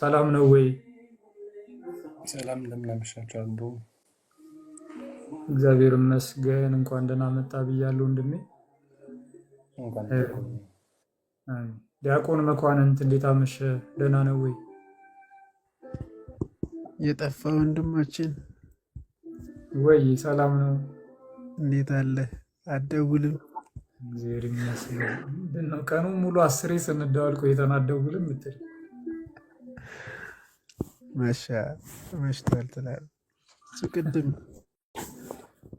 ሰላም ነው ወይ? ሰላም እንደምን አመሻችሁ አቡ። እግዚአብሔር ይመስገን። እንኳን ደህና መጣ ብያለሁ ወንድሜ። እንኳን እ፣ ዲያቆን መኳንንት እንዴት አመሸ? ደህና ነው ወይ? የጠፋ ወንድማችን ወይ ሰላም ነው? እንዴት አለ? አትደውልም? እግዚአብሔር ይመስገን። ምንድን ነው ቀኑን ሙሉ 10 ስንደዋል ቆይተን አትደውልም የምትል? መሽቷል ትላለህ። እሱ ቅድም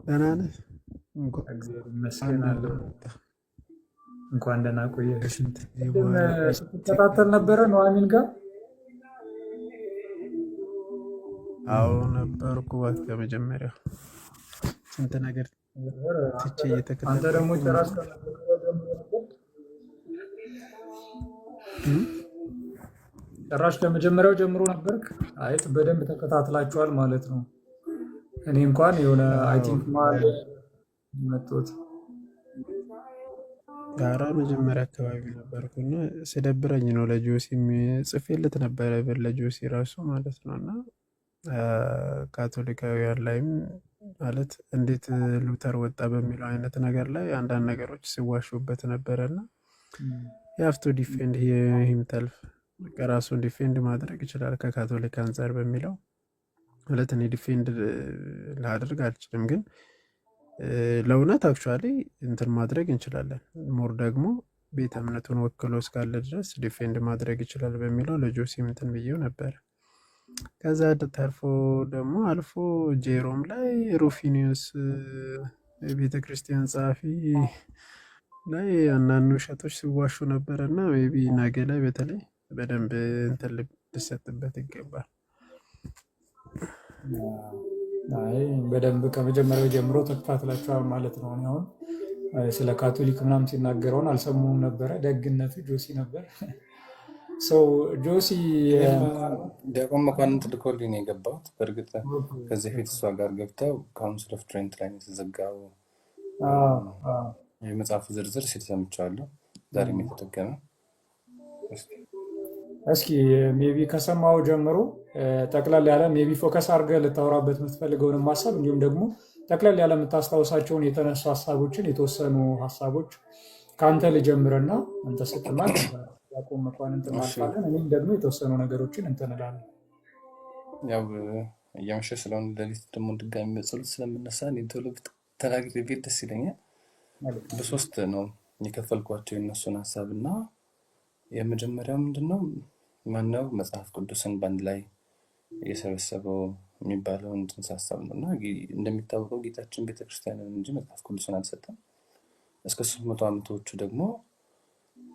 ደህና ነህ? እግዚአብሔር ይመስገን አለሁ። እንኳን ደህና ቆየህ። ከስንት ጊዜ ቅድም በኋላ ስትከታተል ነበረ ኑሐሚን ጋር? አዎ ነበርኩ። እባክህ ከመጀመሪያው ስንት ነገር ትቼ አንተ ደግሞ እየተከታተልኩ ጭራሽ ነበር። ከመጀመሪያው ጀምሮ ነበርክ? አይ በደንብ ተከታትላችኋል ማለት ነው። እኔ እንኳን የሆነ አይ አዎ ቲንክ መሀል መጥቶት ጋራ መጀመሪያ አካባቢ ነበርኩና ስደብረኝ ነው ለጆሲ ጽፌለት ነበረ ለጆሲ ራሱ ማለት ነው። እና ካቶሊካውያን ላይም ማለት እንዴት ሉተር ወጣ በሚለው አይነት ነገር ላይ አንዳንድ ነገሮች ሲዋሹበት ነበረና የሀፍቶ ዲፌንድ ሂምተልፍ ራሱን ዲፌንድ ማድረግ ይችላል ከካቶሊክ አንጻር በሚለው ማለት እኔ ዲፌንድ ላደርግ አልችልም፣ ግን ለእውነት አክቹዋሊ እንትን ማድረግ እንችላለን። ሞር ደግሞ ቤተ እምነቱን ወክሎ እስካለ ድረስ ዲፌንድ ማድረግ ይችላል በሚለው ለጆሲ እንትን ብዬው ነበረ። ከዛ ተርፎ ደግሞ አልፎ ጄሮም ላይ ሩፊኒዮስ የቤተ ክርስቲያን ጸሐፊ ላይ አንዳንድ ውሸቶች ሲዋሹ ነበረ እና ሜይ ቢ ነገ ላይ በተለይ በደንብ እንትን ልሰጥበት ይገባል። አይ በደንብ ከመጀመሪያው ጀምሮ ተከታትላችኋል ማለት ነው። እኔ አሁን ስለ ካቶሊክ ምናምን ሲናገረውን አልሰማሁም ነበረ። ደግነቱ ጆሲ ነበር። ሰው ጆሲ ዲያቆን መኳንንት ልኮልኝ ነው የገባሁት። በእርግጥ ከዚህ በፊት እሷ ጋር ገብተው ካውንስል ኦፍ ትሬንት ላይ የተዘጋው የመጽሐፉ ዝርዝር ሲል ሰምቻለሁ። ዛሬም የተደገመ እስኪ ሜቢ ከሰማው ጀምሮ ጠቅላላ ያለ ሜቢ ፎከስ አድርገህ ልታወራበት የምትፈልገውንም ሀሳብ እንዲሁም ደግሞ ጠቅላላ ያለ የምታስታውሳቸውን የተነሱ ሀሳቦችን የተወሰኑ ሀሳቦች ከአንተ ልጀምርና አንተ ስትማል ዲያቆን መኳንንት እናልፋለን። እኔም ደግሞ የተወሰኑ ነገሮችን እንትን እላለሁ። ያው እየመሸ ስለሆነ ሌሊት ደግሞ ድጋሚ በጸሎት ስለምነሳ ቶሎ ተናግሬ ቤት ደስ ይለኛል። በሶስት ነው የከፈልኳቸው የነሱን ሀሳብ እና የመጀመሪያው ምንድነው ማነው መጽሐፍ ቅዱስን በአንድ ላይ የሰበሰበው የሚባለውን ጽንሰ ሀሳብ ነው። እና እንደሚታወቀው ጌታችን ቤተክርስቲያንን እንጂ መጽሐፍ ቅዱስን አልሰጠም። እስከ 300 ዓመቶቹ ደግሞ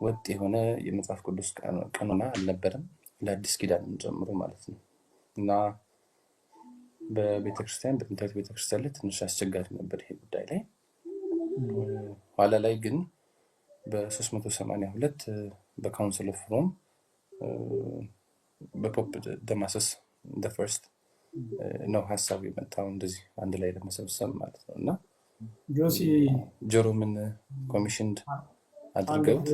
ወጥ የሆነ የመጽሐፍ ቅዱስ ቀኖና አልነበረም፣ ለአዲስ ኪዳን ጨምሮ ማለት ነው። እና በቤተክርስቲያን በጥንታዊት ቤተክርስቲያን ላይ ትንሽ አስቸጋሪ ነበር ይሄ ጉዳይ ላይ። ኋላ ላይ ግን በ382 በካውንስል ኦፍ ሮም በፖፕ ደማሰስ ፈርስት ነው ሀሳቡ የመጣው እንደዚህ አንድ ላይ ለመሰብሰብ ማለት ነው። እና ጆሲ ጀሮምን ኮሚሽንድ አድርገውት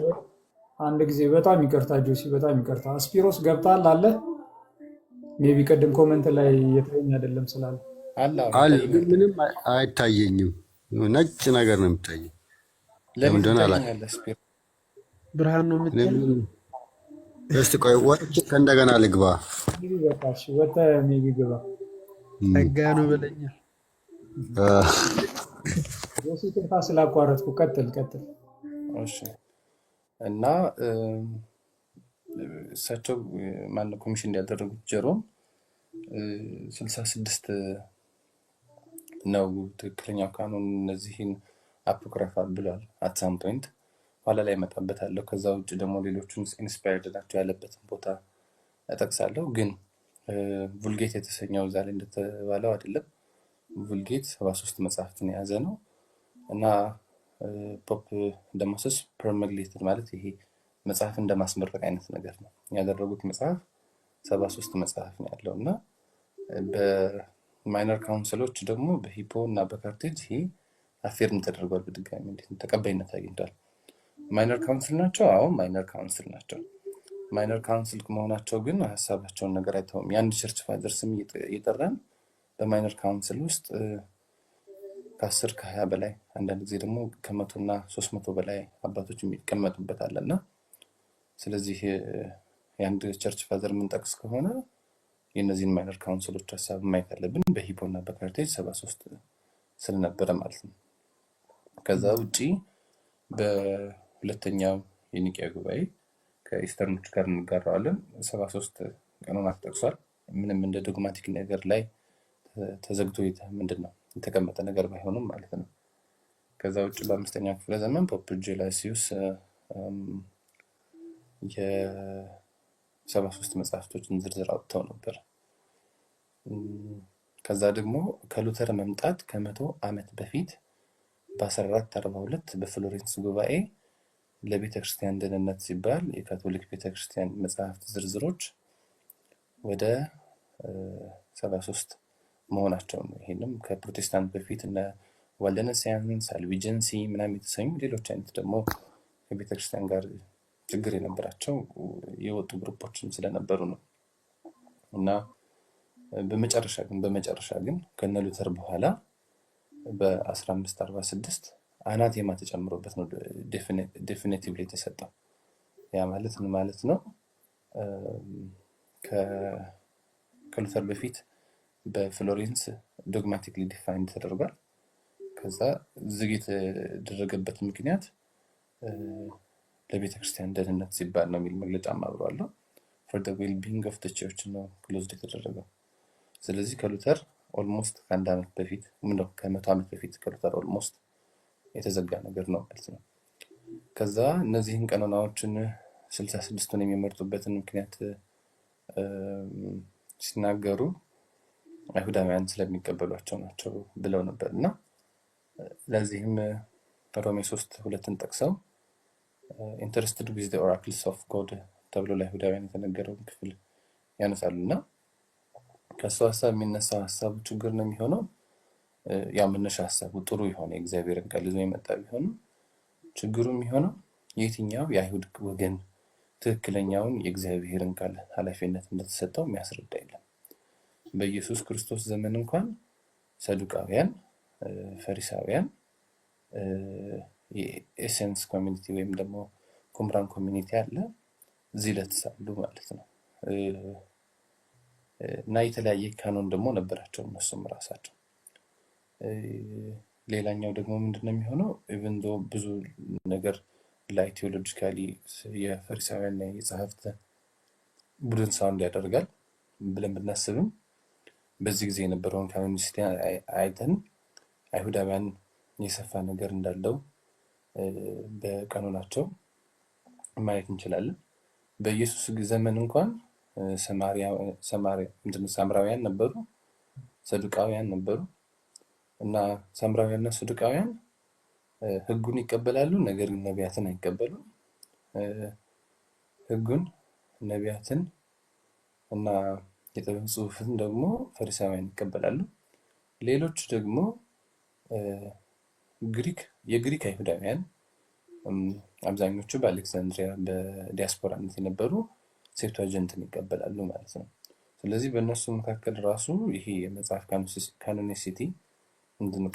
አንድ ጊዜ በጣም ይቅርታ ጆሲ፣ በጣም ይቅርታ። አስፒሮስ ገብታል አለ ሜቢ ቅድም ኮመንት ላይ የተገኘ አይደለም ስላለ አለ ግን ምንም አይታየኝም። ነጭ ነገር ነው የሚታየኝ። ለምን እንደሆነ አላውቅም። ብርሃን ነው የምትለው። እስቲ ቆይ ወጥቼ ከእንደገና ልግባ። ወጥተህ ሜቢ ግባ። ጸጋ ነው በለኛል። ጆሲ ቅርታ ስላቋረጥኩ ቀጥል። እሺ። እና እሳቸው ማነው ኮሚሽን እንዲያደረጉት ጀሮም 66 ነው ትክክለኛው ካኖን እነዚህን አፖክራፋ ብሏል አት ሳም ፖይንት። ኋላ ላይ እመጣበታለሁ። ከዛ ውጭ ደግሞ ሌሎቹን ኢንስፓየርድ ናቸው ያለበትን ቦታ እጠቅሳለሁ። ግን vulgate የተሰኘው እዛ ላይ እንደተባለው አይደለም። vulgate 73 መጽሐፍትን የያዘ ነው እና ፖፕ ደማሰስ ፕሮመግሌትድ ማለት ይሄ መጽሐፍ እንደማስመረቅ አይነት ነገር ነው ያደረጉት። መጽሐፍ 73 መጽሐፍ ነው ያለው እና በማይነር ካውንስሎች ደግሞ በሂፖ እና በካርቴጅ ይሄ አፌርም ተደርጓል። በድጋሚ እንዴት ተቀባይነት አግኝቷል። ማይነር ካውንስል ናቸው። አዎ ማይነር ካውንስል ናቸው። ማይነር ካውንስል መሆናቸው ግን ሀሳባቸውን ነገር አይተውም። የአንድ ቸርች ፋዘር ስም እየጠራን በማይነር ካውንስል ውስጥ ከ10 ከ20 በላይ አንዳንድ ጊዜ ደግሞ ከ100 እና 300 በላይ አባቶች የሚቀመጡበት አለና ስለዚህ የአንድ ቸርች ፋዘር የምንጠቅስ ከሆነ የእነዚህን ማይነር ካውንስሎች ሀሳብ ማየት አለብን። በሂፖ እና በካርቴጅ 73 ስለነበረ ማለት ነው። ከዛ ውጪ በሁለተኛው የኒቂያ ጉባኤ ከኢስተርኖች ጋር እንጋራዋለን 73 ቀኖናት ጠቅሷል። ምንም እንደ ዶግማቲክ ነገር ላይ ተዘግቶ ምንድን ነው የተቀመጠ ነገር ባይሆንም ማለት ነው። ከዛ ውጭ በ5ኛው ክፍለ ዘመን ፖፕ ጄላሲዩስ የ73 መጽሐፍቶችን ዝርዝር አውጥተው ነበር። ከዛ ደግሞ ከሉተር መምጣት ከ100 ዓመት በፊት በ1442 በፍሎሬንስ ጉባኤ ለቤተ ክርስቲያን ደህንነት ሲባል የካቶሊክ ቤተ ክርስቲያን መጽሐፍት ዝርዝሮች ወደ 73 መሆናቸው ነው። ይሄንም ከፕሮቴስታንት በፊት እነ ዋልደነሲያንስ፣ አልቢጀንሲ ምናምን የተሰኙ ሌሎች አይነት ደግሞ ከቤተ ክርስቲያን ጋር ችግር የነበራቸው የወጡ ግሩፖችን ስለነበሩ ነው። እና በመጨረሻ ግን ከነ ሉተር በኋላ በ1546 አናቴማ ተጨምሮበት ነው ዴፊኒቲቭሊ የተሰጠው። ያ ማለት ምን ማለት ነው? ከሉተር በፊት በፍሎሬንስ ዶግማቲክሊ ዲፋይንድ ተደርጓል። ከዛ ዝግ የተደረገበት ምክንያት ለቤተ ክርስቲያን ደህንነት ሲባል ነው የሚል መግለጫ አብረዋለሁ። for the well-being of the church ነው ክሎዝድ የተደረገው። ስለዚህ ከሉተር ኦልሞስት ከ1 ዓመት በፊት ከ100 ዓመት በፊት ከሉተር ኦልሞስት የተዘጋ ነገር ነው ማለት ነው። ከዛ እነዚህን ቀኖናዎችን 66ቱን የሚመርጡበትን ምክንያት ሲናገሩ አይሁዳውያን ስለሚቀበሏቸው ናቸው ብለው ነበር እና ለዚህም ሮሜ 3:2 ጠቅሰው ኢንተረስትድ ዊዝ ዘ ኦራክልስ ኦፍ ጎድ ተብሎ ለአይሁዳውያን የተነገረውን ክፍል ያነሳሉ እና ከሱ ሀሳብ የሚነሳው ሀሳቡ ችግር ነው የሚሆነው። ያው መነሻ ሀሳቡ ጥሩ የሆነ የእግዚአብሔርን ቃል ይዞ የመጣ ቢሆንም ችግሩ የሚሆነው የትኛው የአይሁድ ወገን ትክክለኛውን የእግዚአብሔርን ቃል ኃላፊነት እንደተሰጠው የሚያስረዳ የለም። በኢየሱስ ክርስቶስ ዘመን እንኳን ሰዱቃውያን፣ ፈሪሳውያን የኤሴንስ ኮሚኒቲ ወይም ደግሞ ኩምራን ኮሚኒቲ አለ ዚለት ሳሉ ማለት ነው። እና የተለያየ ካኖን ደግሞ ነበራቸው እነሱም ራሳቸው። ሌላኛው ደግሞ ምንድነው የሚሆነው ኢቭን ዶ ብዙ ነገር ላይ ቴዎሎጂካሊ የፈሪሳውያን እና የጸሐፍት ቡድን ሳውንድ ያደርጋል ብለን ብናስብም በዚህ ጊዜ የነበረውን ካኖኒሲቲ አይተን አይሁዳውያን የሰፋ ነገር እንዳለው በቀኖናቸው ማየት እንችላለን። በኢየሱስ ዘመን እንኳን ሳምራውያን ነበሩ፣ ሰዱቃውያን ነበሩ እና ሳምራውያንና ሰዱቃውያን ሕጉን ይቀበላሉ፣ ነገር ግን ነቢያትን አይቀበሉም። ሕጉን፣ ነቢያትን እና የጥበብ ጽሑፍን ደግሞ ፈሪሳውያን ይቀበላሉ። ሌሎች ደግሞ የግሪክ አይሁዳውያን አብዛኞቹ በአሌክሳንድሪያ በዲያስፖራነት የነበሩ ሴፕቱአጀንትን ይቀበላሉ ማለት ነው። ስለዚህ በእነሱ መካከል ራሱ ይሄ የመጽሐፍ ካኖኒሲቲ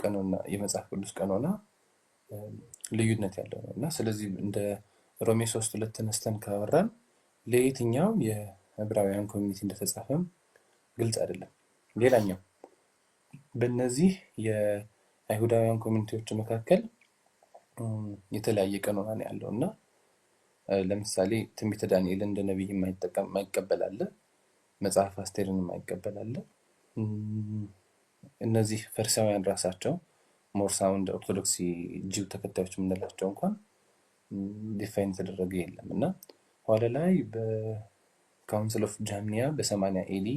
ቀኖና የመጽሐፍ ቅዱስ ቀኖና ልዩነት ያለው ነው እና ስለዚህ እንደ ሮሜ 3:2 ተነስተን ካወራን ለየትኛው የዕብራውያን ኮሚኒቲ እንደተጻፈም ግልጽ አይደለም። ሌላኛው በእነዚህ የአይሁዳውያን ኮሚኒቲዎች መካከል የተለያየ ቀኖና ነው ያለው እና ለምሳሌ ትንቢተ ዳንኤል እንደ ነቢይ የማይቀበል አለ፣ መጽሐፍ አስቴርን የማይቀበል አለ። እነዚህ ፈሪሳውያን ራሳቸው ሞርሳውንድ ኦርቶዶክሲ ጂው ተከታዮች የምንላቸው እንኳን ዲፋይን የተደረገ የለም እና ኋላ ላይ በካውንስል ኦፍ ጃምኒያ በ80 ኤዲ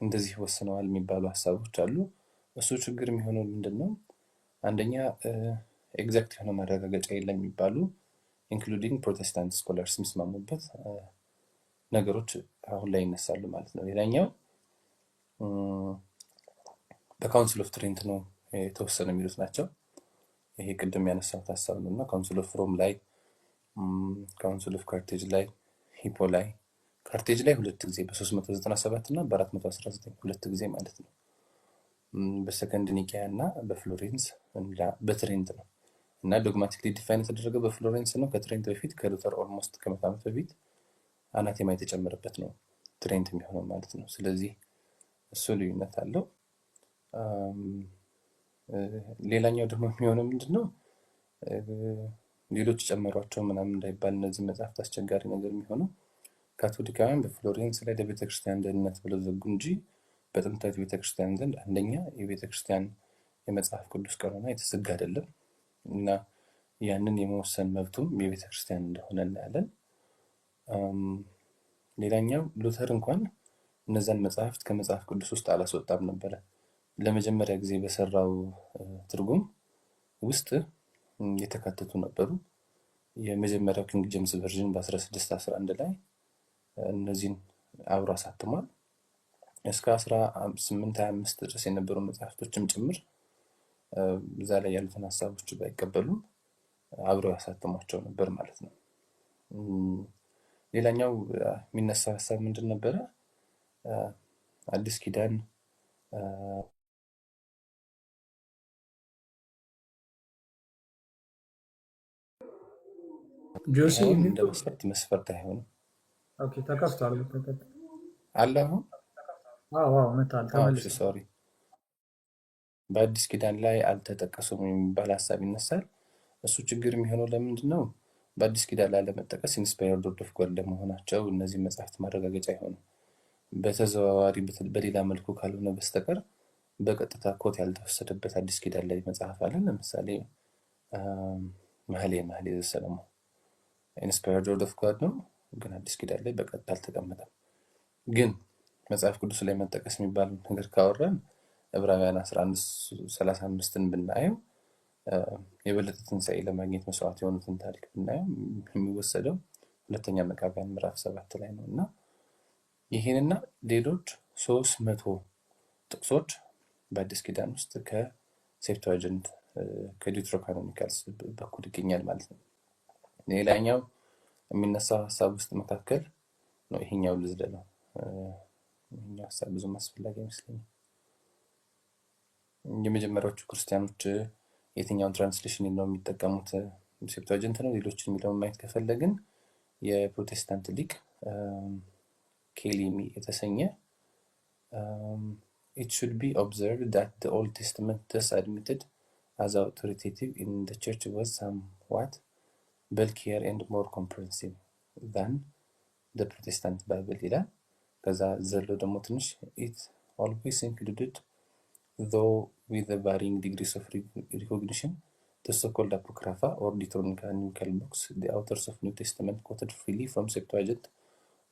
እንደዚህ ወስነዋል የሚባሉ ሀሳቦች አሉ። እሱ ችግር የሚሆነው ምንድን ነው? አንደኛ ኤግዛክት የሆነ ማረጋገጫ የለም የሚባሉ ኢንክሉዲንግ ፕሮቴስታንት ስኮላርስ የሚስማሙበት ነገሮች አሁን ላይ ይነሳሉ ማለት ነው። ሌላኛው በካውንስል ኦፍ ትሬንት ነው የተወሰነ የሚሉት ናቸው። ይሄ ቅድም ያነሳሁት ሀሳብ ነው እና ካውንስል ኦፍ ሮም ላይ ካውንስል ኦፍ ካርቴጅ ላይ፣ ሂፖ ላይ፣ ካርቴጅ ላይ 2 ጊዜ በ397 እና በ419 2 ጊዜ ማለት ነው። በሰከንድ ኒቂያ እና በፍሎሬንስ በትሬንት ነው እና ዶግማቲክሊ ዲፋይን የተደረገው በፍሎሬንስ ነው። ከትሬንት በፊት ከሉተር ኦልሞስት ከ100 ዓመት በፊት አናቴማ የተጨመረበት ነው ትሬንት የሚሆነው ማለት ነው። ስለዚህ እሱ ልዩነት አለው። ሌላኛው ደግሞ የሚሆነው ምንድነው ሌሎች ጨመሯቸው ምናምን እንዳይባል እነዚህ መጽሐፍት አስቸጋሪ ነገር የሚሆነው ካቶሊካውያን በፍሎሬንስ ላይ ለቤተክርስቲያን ደህንነት ብለው ዘጉ እንጂ በጥንታዊት ቤተክርስቲያን ዘንድ አንደኛ የቤተክርስቲያን የመጽሐፍ ቅዱስ ቀኖና የተዘጋ አይደለም እና ያንን የመወሰን መብቱም የቤተክርስቲያን እንደሆነ እናያለን። ሌላኛው ሉተር እንኳን እነዛን መጽሐፍት ከመጽሐፍ ቅዱስ ውስጥ አላስወጣም ነበረ። ለመጀመሪያ ጊዜ በሰራው ትርጉም ውስጥ የተካተቱ ነበሩ። የመጀመሪያው ኪንግ ጄምስ ቨርዥን በ1611 ላይ እነዚህን አብሮ አሳትሟል። እስከ 1825 ድረስ የነበሩ መጽሐፍቶችም ጭምር እዛ ላይ ያሉትን ሀሳቦች ባይቀበሉም አብረው ያሳትሟቸው ነበር ማለት ነው። ሌላኛው የሚነሳ ሀሳብ ምንድን ነበረ? አዲስ ኪዳን ጆሲ እንደ መስፈርት አይሆንም። ኦኬ ተከፍቷል። አለ አሁን መጣል ተመልሶ ሶሪ በአዲስ ኪዳን ላይ አልተጠቀሱም የሚባል ሀሳብ ይነሳል። እሱ ችግር የሚሆነው ለምንድን ነው? በአዲስ ኪዳን ላይ ለመጠቀስ ኢንስፓየርድ ወርድ ኦፍ ጎድ ለመሆናቸው እነዚህ መጽሐፍት ማረጋገጫ አይሆንም። በተዘዋዋሪ በሌላ መልኩ ካልሆነ በስተቀር በቀጥታ ኮት ያልተወሰደበት አዲስ ኪዳን ላይ መጽሐፍ አለ። ለምሳሌ መኃልየ ዘሰሎሞን ኢንስፓየርድ ወርድ ኦፍ ጎድ ነው፣ ግን አዲስ ኪዳን ላይ በቀጥታ አልተቀመጠም። ግን መጽሐፍ ቅዱስ ላይ መጠቀስ የሚባለው ነገር ካወራን ዕብራውያን 11:35ን ብናየው የበለጠ ትንሣኤ ለማግኘት መስዋዕት የሆኑትን ታሪክ ብናየው የሚወሰደው ሁለተኛ መቃብያን ምዕራፍ 7 ላይ ነው እና ይህንና ሌሎች 300 ጥቅሶች በአዲስ ኪዳን ውስጥ ከሴፕቱአጂንት ከዲዩትሮካኖኒካልስ በኩል ይገኛል ማለት ነው። ሌላኛው የሚነሳው ሀሳብ ውስጥ መካከል ነው ይሄኛው ልዝለለው። ይሄኛው ሀሳብ ብዙም አስፈላጊ አይመስለኝም። የመጀመሪያዎቹ ክርስቲያኖች የትኛውን ትራንስሌሽን ነው የሚጠቀሙት? ሴፕቱአጂንት ነው ሌሎችን የሚለውን ማየት ከፈለግን የፕሮቴስታንት ሊቅ ኬሊ የተሰኘ it should be observed that the Old Testament thus admitted as authoritative in the church was somewhat bulkier and more comprehensive than the Protestant Bible ይላል። ከዛ ዘሎ ደግሞ ትንሽ it always included, though with the varying degrees of recognition, the so-called Apocrypha or Deuterocanonical books. The authors of New Testament quoted freely from Septuagint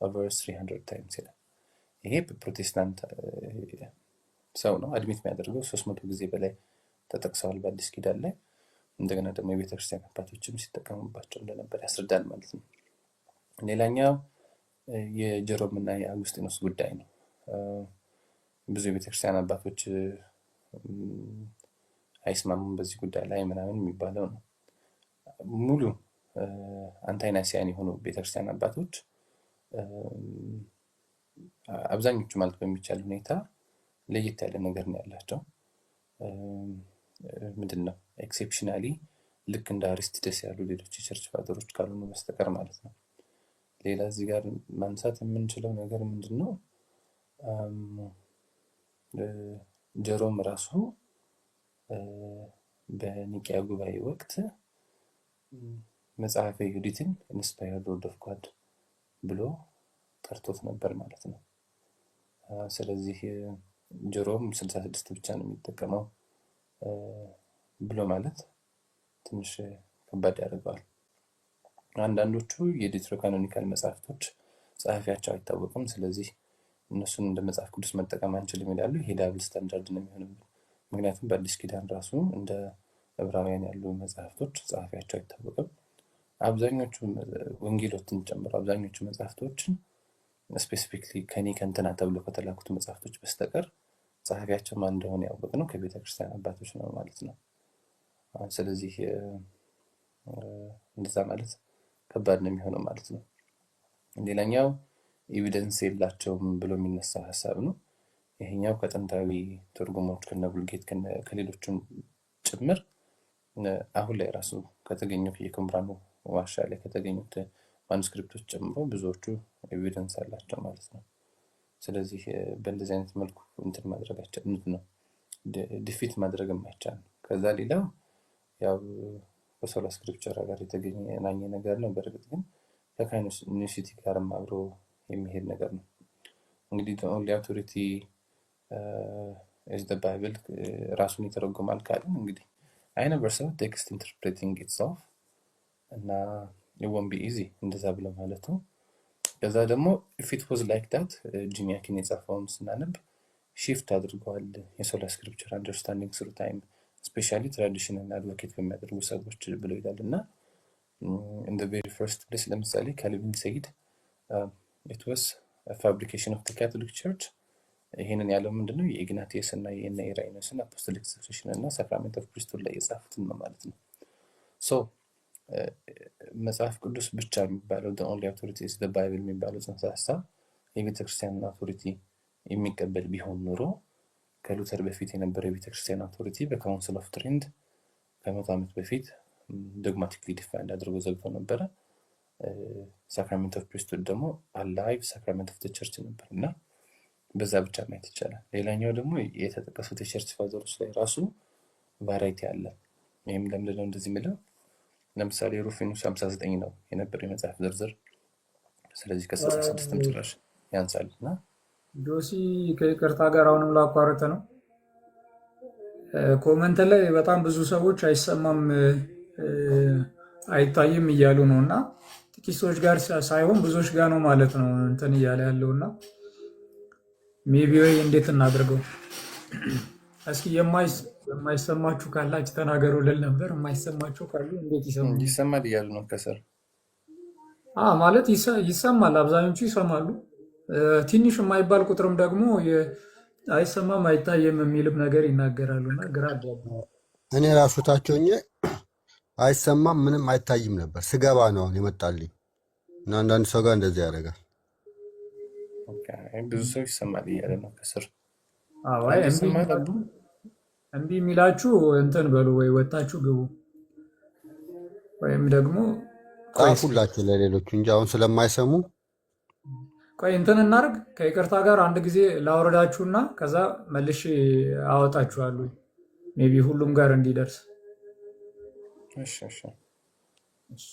over 300 times ይላል። ይሄ በፕሮቴስታንት ሰው ነው አድሚት የሚያደርገው 300 ጊዜ በላይ ተጠቅሰዋል በአዲስ ኪዳን ላይ። እንደገና ደግሞ የቤተክርስቲያን አባቶችም ሲጠቀሙባቸው እንደነበር ያስረዳል ማለት ነው። ሌላኛው የጀሮም እና የአጉስጢኖስ ጉዳይ ነው። ብዙ የቤተክርስቲያን አባቶች አይስማሙም በዚህ ጉዳይ ላይ ምናምን የሚባለው ነው። ሙሉ አንታይናሲያን የሆኑ ቤተክርስቲያን አባቶች አብዛኞቹ ማለት በሚቻል ሁኔታ ለየት ያለ ነገር ነው ያላቸው። ምንድነው ኤክሴፕሽናሊ ልክ እንደ አሪስቲደስ ያሉ ሌሎች የቸርች ፋዘሮች ካልሆኑ በስተቀር ማለት ነው። ሌላ እዚህ ጋር ማንሳት የምንችለው ነገር ምንድነው? ጀሮም ራሱ በኒቂያ ጉባኤ ወቅት መጽሐፈ ዩዲትን ኢንስፓየርድ ወርድ ኦፍ ጋድ ብሎ ጠርቶት ነበር ማለት ነው። ስለዚህ ጀሮም 66 ብቻ ነው የሚጠቀመው ብሎ ማለት ትንሽ ከባድ ያደርገዋል። አንዳንዶቹ የዲዩትሮካኖኒካል መጽሐፍቶች ጸሐፊያቸው አይታወቅም፣ ስለዚህ እነሱን እንደ መጽሐፍ ቅዱስ መጠቀም አንችልም ይላሉ። ይሄ ዳብል ስታንዳርድ ነው የሚሆንብን። ምክንያቱም በአዲስ ኪዳን ራሱ እንደ ዕብራውያን ያሉ መጽሐፍቶች ጸሐፊያቸው አይታወቅም። አብዛኞቹ ወንጌሎችን ጨምሮ አብዛኞቹ መጽሐፍቶችን ስፔሲፊክሊ ከኔ ከእንትና ተብሎ ከተላኩት መጽሐፍቶች በስተቀር ጸሐፊያቸው ማን እንደሆነ ያወቅነው ከቤተ ክርስቲያን አባቶች ነው ማለት ነው። ስለዚህ እንደዛ ማለት ከባድ ነው የሚሆነው ማለት ነው። ሌላኛው ኤቪደንስ የላቸውም ብሎ የሚነሳው ሀሳብ ነው። ይሄኛው ከጥንታዊ ትርጉሞች ከነ ቡልጌት ከሌሎችም ጭምር አሁን ላይ ራሱ ከተገኙት የቁምራኑ ዋሻ ላይ ከተገኙት ማኑስክሪፕቶች ጨምሮ ብዙዎቹ ኤቪደንስ አላቸው ማለት ነው። ስለዚህ በእንደዚህ አይነት መልኩ እንትን ማድረግ አይቻልም ነው ዲፊት ማድረግ አይቻልም። ከዛ ሌላው ያው በሶላ ስክሪፕቸር ጋር የተገናኘ ነገር ነው። በእርግጥ ግን ከካይኖሲቲ ጋርም አብሮ የሚሄድ ነገር ነው። እንግዲህ the only authority is the Bible ራሱን ይተረጉማል ካልን እንግዲህ I never saw text interpreting itself እና it won't be easy እንደዛ ብሎ ማለት ነው። ከዛ ደግሞ if it was like that ጂኒያኪን የጻፈውን ስናነብ shift አድርጓል የሶላ ስክሪፕቸር አንደርስታንዲንግ through time especially tradition and advocate በሚያደርጉ ሰዎች ብሎ ይላል እና in the very first place ለምሳሌ Calvin said it was a fabrication of the Catholic Church ይሄንን ያለው ምንድነው የኢግናቲየስ እና የኢራይነስን አፖስቶሊክ ሰክሴሽን እና ሳክራሜንት ኦፍ ፕሪስቱድ ላይ የጻፉትን ነው ማለት ነው። ሶ መጽሐፍ ቅዱስ ብቻ የሚባለው the only authority is the Bible የሚባለው ጽንሰ ሀሳብ የቤተክርስቲያን አውቶሪቲ የሚቀበል ቢሆን ኖሮ ከሉተር በፊት የነበረ የቤተክርስቲያን አውቶሪቲ በካውንስል ኦፍ ትሬንት ከመቶ ዓመት በፊት ዶግማቲክሊ ዲፋይንድ አድርጎ ዘግቶ ነበረ። ሳክራሜንት ኦፍ ፕሪስቱድ ደግሞ አላይቭ ሳክራሜንት ኦፍ ቸርች ነበር እና በዛ ብቻ ማየት ይቻላል። ሌላኛው ደግሞ የተጠቀሱት የቸርች ፋዘሮች ላይ ራሱ ቫራይቲ አለ። ይሄም ለምንድነው እንደዚህ የሚለው? ለምሳሌ ሩፊኑስ 59 ነው የነበረው የመጽሐፍ ዝርዝር። ስለዚህ ከ66 ጭራሽ ያንሳልና ጆሲ ከይቅርታ ጋር አሁንም ላቋርጥ ነው። ኮመንት ላይ በጣም ብዙ ሰዎች አይሰማም አይታይም እያሉ ነው እና ጥቂት ሰዎች ጋር ሳይሆን ብዙዎች ጋር ነው ማለት ነው እንትን እያለ ያለውና ሜቢ ወይ እንዴት እናድርገው? እስኪ የማይሰማችሁ ካላችሁ ተናገሩ ልል ነበር። የማይሰማችሁ ካሉ እንዴት ይሰማል እያሉ ነው ከስር። ማለት ይሰማል፣ አብዛኞቹ ይሰማሉ። ትንሽ የማይባል ቁጥርም ደግሞ አይሰማም አይታየም የሚልም ነገር ይናገራሉና ግራ አጋባ። እኔ ራሱ ታቸውኝ አይሰማም ምንም አይታይም ነበር ስገባ ነው አሁን የመጣልኝ እና አንዳንድ ሰው ጋር እንደዚህ ያደርጋል። ብዙ ሰው ይሰማል እያለ ነው ከስር። እምቢ የሚላችሁ እንትን በሉ ወይ ወጣችሁ ግቡ ወይም ደግሞ ጻፉላችሁ ለሌሎቹ እንጂ አሁን ስለማይሰሙ ቆይ እንትን እናርግ። ከይቅርታ ጋር አንድ ጊዜ ላወረዳችሁና ከዛ መልሼ አወጣችኋለሁ ሜቢ ሁሉም ጋር እንዲደርስ። እሺ እሺ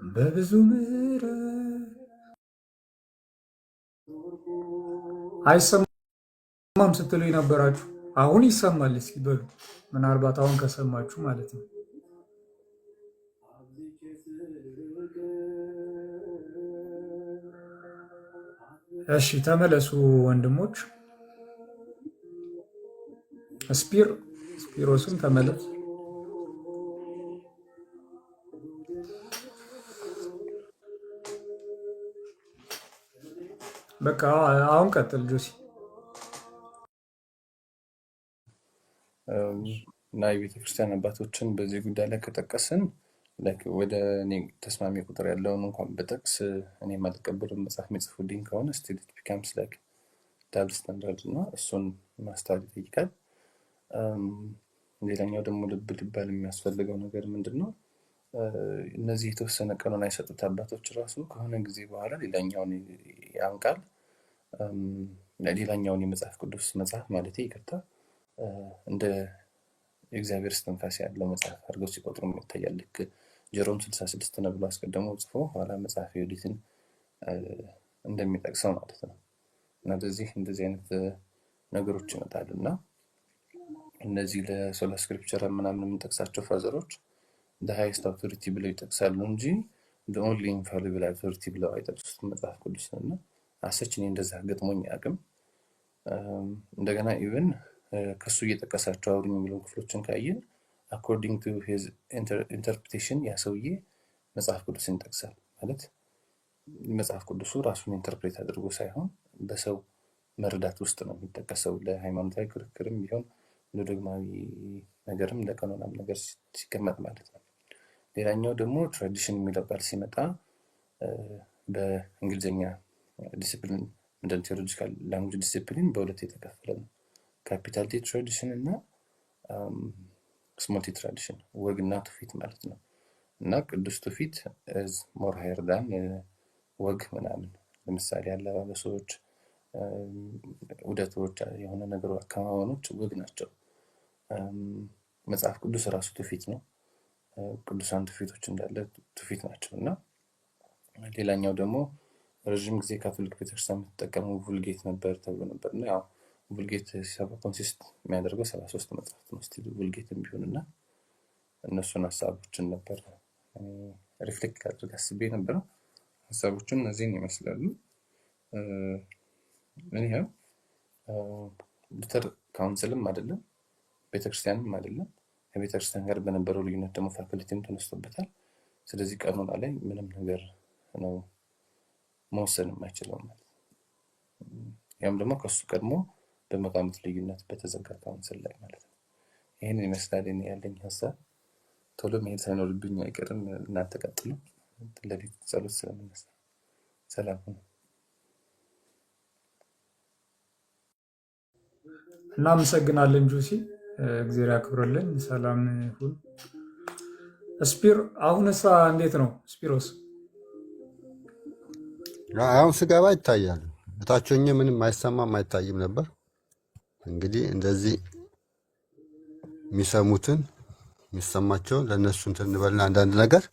በብዙ ምሕረት አይሰማም ስትሉ የነበራችሁ አሁን ይሰማል። እስኪ በሉ ምናልባት አሁን ከሰማችሁ ማለት ነው። እሺ ተመለሱ ወንድሞች። ስፒሮስም ተመለስ። በቃ አሁን ቀጥል ጆሲ። እና የቤተክርስቲያን አባቶችን በዚህ ጉዳይ ላይ ከጠቀስን ወደ እኔ ተስማሚ ቁጥር ያለውን እንኳን በጠቅስ እኔ የማልቀበለው መጽሐፍ የሚጽፉልኝ ከሆነ ስቲል ኢት ቢካምስ ላይክ ዳብል ስታንዳርድ እና እሱን ማስተዋል ይጠይቃል። ሌላኛው ደግሞ ልብ ሊባል የሚያስፈልገው ነገር ምንድን ነው? እነዚህ የተወሰነ ቀኖና የሰጡት አባቶች ራሱ ከሆነ ጊዜ በኋላ ሌላኛውን ያንቃል። ሌላኛውን የመጽሐፍ ቅዱስ መጽሐፍ ማለት ይቅርታ እንደ የእግዚአብሔር እስትንፋስ ያለው መጽሐፍ አድርገው ሲቆጥሩ ይታያል። ልክ ጀሮም 66 ነው ብሎ አስቀድሞ ጽፎ ኋላ መጽሐፍ ዮዲትን እንደሚጠቅሰው ማለት ነው። እና እንደዚህ አይነት ነገሮች ይመጣሉ እና እነዚህ ለሶላ ስክሪፕቸር ምናምን የምንጠቅሳቸው ፋዘሮች the highest authority ብለው ይጠቅሳሉ እንጂ the only infallible authority ብለው አይጠቅሱትም መጽሐፍ ቅዱስ ነው። እና አሰች እኔ እንደዛ ገጥሞኝ አቅም እንደገና ኢቭን ከሱ እየጠቀሳቸው አውሩኝ የሚለውን ክፍሎችን ካየን according to his interpretation ያ ሰውዬ መጽሐፍ ቅዱስን ይጠቅሳል ማለት መጽሐፍ ቅዱሱ ራሱን ኢንተርፕሬት አድርጎ ሳይሆን በሰው መረዳት ውስጥ ነው የሚጠቀሰው። ለሃይማኖታዊ ክርክርም ቢሆን እንደ ዶግማዊ ነገርም እንደ ቀኖናም ነገር ሲቀመጥ ማለት ነው። ሌላኛው ደግሞ ትራዲሽን የሚለው ቃል ሲመጣ በእንግሊዝኛ ዲሲፕሊን እንደ ቴዎሎጂካል ላንጉጅ ዲሲፕሊን በሁለት የተከፈለ ነው። ካፒታል ቲ ትራዲሽን እና ስሞል ቲ ትራዲሽን፣ ወግና ትውፊት ማለት ነው። እና ቅዱስ ትውፊት ኢዝ ሞር ሃየር ዳን ወግ ምናምን። ለምሳሌ አለባበሶች፣ ውደቶች፣ የሆነ ነገሩ አከማመኖች ወግ ናቸው። መጽሐፍ ቅዱስ ራሱ ትውፊት ነው። ቅዱሳን ትውፊቶች እንዳለ ትውፊት ናቸው። እና ሌላኛው ደግሞ ረዥም ጊዜ ካቶሊክ ቤተክርስቲያን የምትጠቀመው vulgate ነበር ተብሎ ነበር። እና ያው vulgate ኮንሲስት የሚያደርገው 73 መጽሐፍት ነው ስቲል vulgate ቢሆንና እነሱን ሀሳቦችን ነበር ሪፍሌክት አድርግ አስቤ ነበር። ሀሳቦችን እነዚህን ይመስላሉ። እኔው ሉተር ካውንስልም አይደለም ቤተክርስቲያንም አይደለም። ከቤተክርስቲያን ጋር በነበረው ልዩነት ደግሞ ፋክልቲም ተነስቶበታል። ስለዚህ ቀኖና ላይ ምንም ነገር ነው መወሰን የማይችለው ማለት ነው። ያም ደግሞ ከሱ ቀድሞ በመቃመት ልዩነት በተዘጋ ካውንስል ላይ ማለት ነው። ይህን ይመስላል እኔ ያለኝ ሀሳብ። ቶሎ መሄድ ሳይኖርብኝ አይቀርም። እናንተ ቀጥሉ። ለሊት ጸሎት ስለምነሳ ሰላም ሁኑ። እናመሰግናለን ጆሲ፣ እግዚአብሔር ያክብርልን። ሰላም ሁን። ስፒር አሁንሳ እንዴት ነው ስፒሮስ? አሁን ስገባ ይታያል። እታቾኝ ምንም አይሰማም አይታይም ነበር። እንግዲህ እንደዚህ የሚሰሙትን የሚሰማቸውን ለእነሱ እንትን እንበልና አንዳንድ ነገር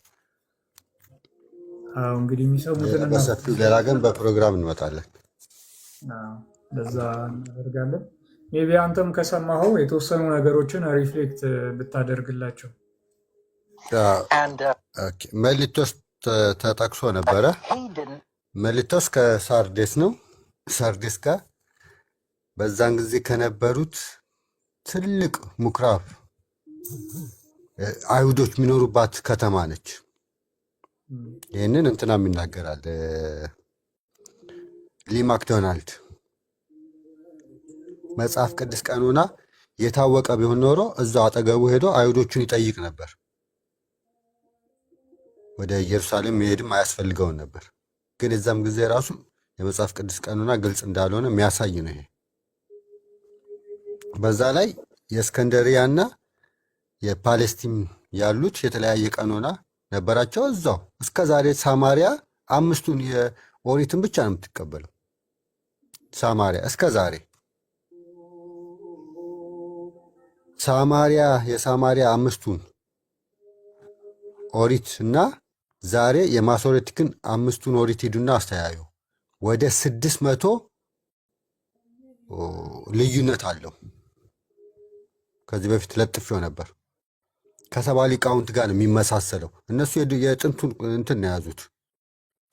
እንግዲህ የሚሰሙትን በሰፊው ሌላ ግን በፕሮግራም እንመጣለን። በዛ እናደርጋለን። ሜቢ አንተም ከሰማኸው የተወሰኑ ነገሮችን ሪፍሌክት ብታደርግላቸው። ሜሊቶስ ተጠቅሶ ነበረ። ሜሊቶስ ከሳርዴስ ነው። ሳርዴስ ጋር በዛን ጊዜ ከነበሩት ትልቅ ምኩራብ አይሁዶች የሚኖሩባት ከተማ ነች። ይህንን እንትናም ይናገራል ሊ ማክዶናልድ። መጽሐፍ ቅዱስ ቀኖና የታወቀ ቢሆን ኖሮ እዛው አጠገቡ ሄዶ አይሁዶቹን ይጠይቅ ነበር። ወደ ኢየሩሳሌም መሄድም አያስፈልገውን ነበር። ግን የዛም ጊዜ ራሱ የመጽሐፍ ቅዱስ ቀኖና ግልጽ እንዳልሆነ የሚያሳይ ነው። ይሄ በዛ ላይ የእስከንደሪያና የፓሌስቲን ያሉት የተለያየ ቀኖና ነበራቸው። እዛው እስከ ዛሬ ሳማሪያ 5ቱን የኦሪትን ብቻ ነው የምትቀበለው። ሳማሪያ እስከ ዛሬ የሳማሪያ 5ቱን ኦሪት እና ዛሬ የማሶሬቲክን 5ቱን ኦሪት ሂዱና አስተያዩ። ወደ 600 ልዩነት አለው። ከዚህ በፊት ለጥፌው ነበር። ከሰባ ሊቃውንት ጋር ነው የሚመሳሰለው። እነሱ የጥንቱን እንትን ነው የያዙት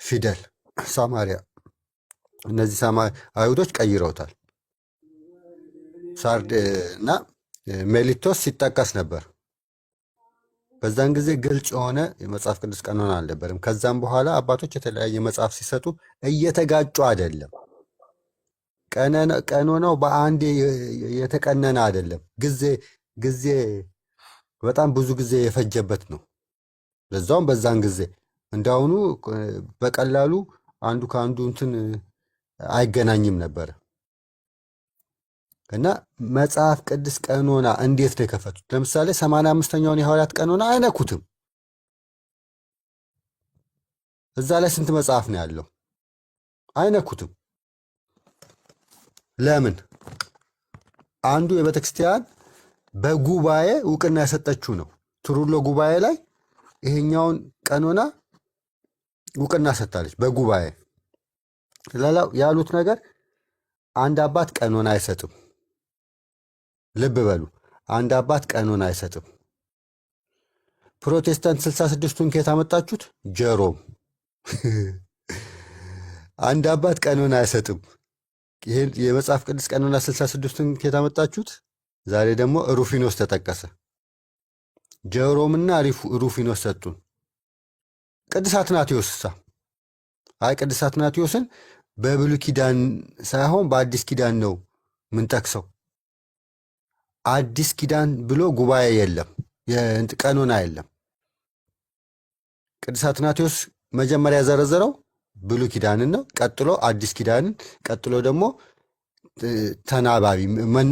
ፊደል ሳማሪያ። እነዚህ አይሁዶች ቀይረውታል። ሳርድ እና ሜሊቶስ ሲጠቀስ ነበር። በዛን ጊዜ ግልጽ የሆነ የመጽሐፍ ቅዱስ ቀኖና አልነበርም። ከዛም በኋላ አባቶች የተለያየ መጽሐፍ ሲሰጡ እየተጋጩ አይደለም። ቀኖናው በአንድ የተቀነነ አይደለም። ጊዜ በጣም ብዙ ጊዜ የፈጀበት ነው። ለዛውም በዛን ጊዜ እንዳሁኑ በቀላሉ አንዱ ከአንዱ እንትን አይገናኝም ነበር። እና መጽሐፍ ቅዱስ ቀኖና እንዴት ነው የከፈቱት? ለምሳሌ 85ኛውን የሐዋርያት ቀኖና አይነኩትም። እዛ ላይ ስንት መጽሐፍ ነው ያለው? አይነኩትም። ለምን? አንዱ የቤተክርስቲያን በጉባኤ እውቅና የሰጠችው ነው። ትሩሎ ጉባኤ ላይ ይሄኛውን ቀኖና እውቅና ሰጥታለች በጉባኤ። ሌላው ያሉት ነገር አንድ አባት ቀኖና አይሰጥም። ልብ በሉ፣ አንድ አባት ቀኖና አይሰጥም። ፕሮቴስታንት 66ቱን ከየት አመጣችሁት? ጀሮም አንድ አባት ቀኖና አይሰጥም። ይሄን የመጽሐፍ ቅዱስ ቀኖና 66ቱን ከየት አመጣችሁት? ዛሬ ደግሞ ሩፊኖስ ተጠቀሰ። ጀሮምና ሩፊኖስ ሰጡን። ቅዱስ አትናቴዎስሳ? አይ ቅዱስ አትናቴዎስን በብሉይ ኪዳን ሳይሆን በአዲስ ኪዳን ነው ምንጠቅሰው። አዲስ ኪዳን ብሎ ጉባኤ የለም፣ ቀኖና የለም። ቅዱስ አትናቴዎስ መጀመሪያ የዘረዘረው ብሉይ ኪዳንን ነው። ቀጥሎ አዲስ ኪዳንን፣ ቀጥሎ ደግሞ ተናባቢ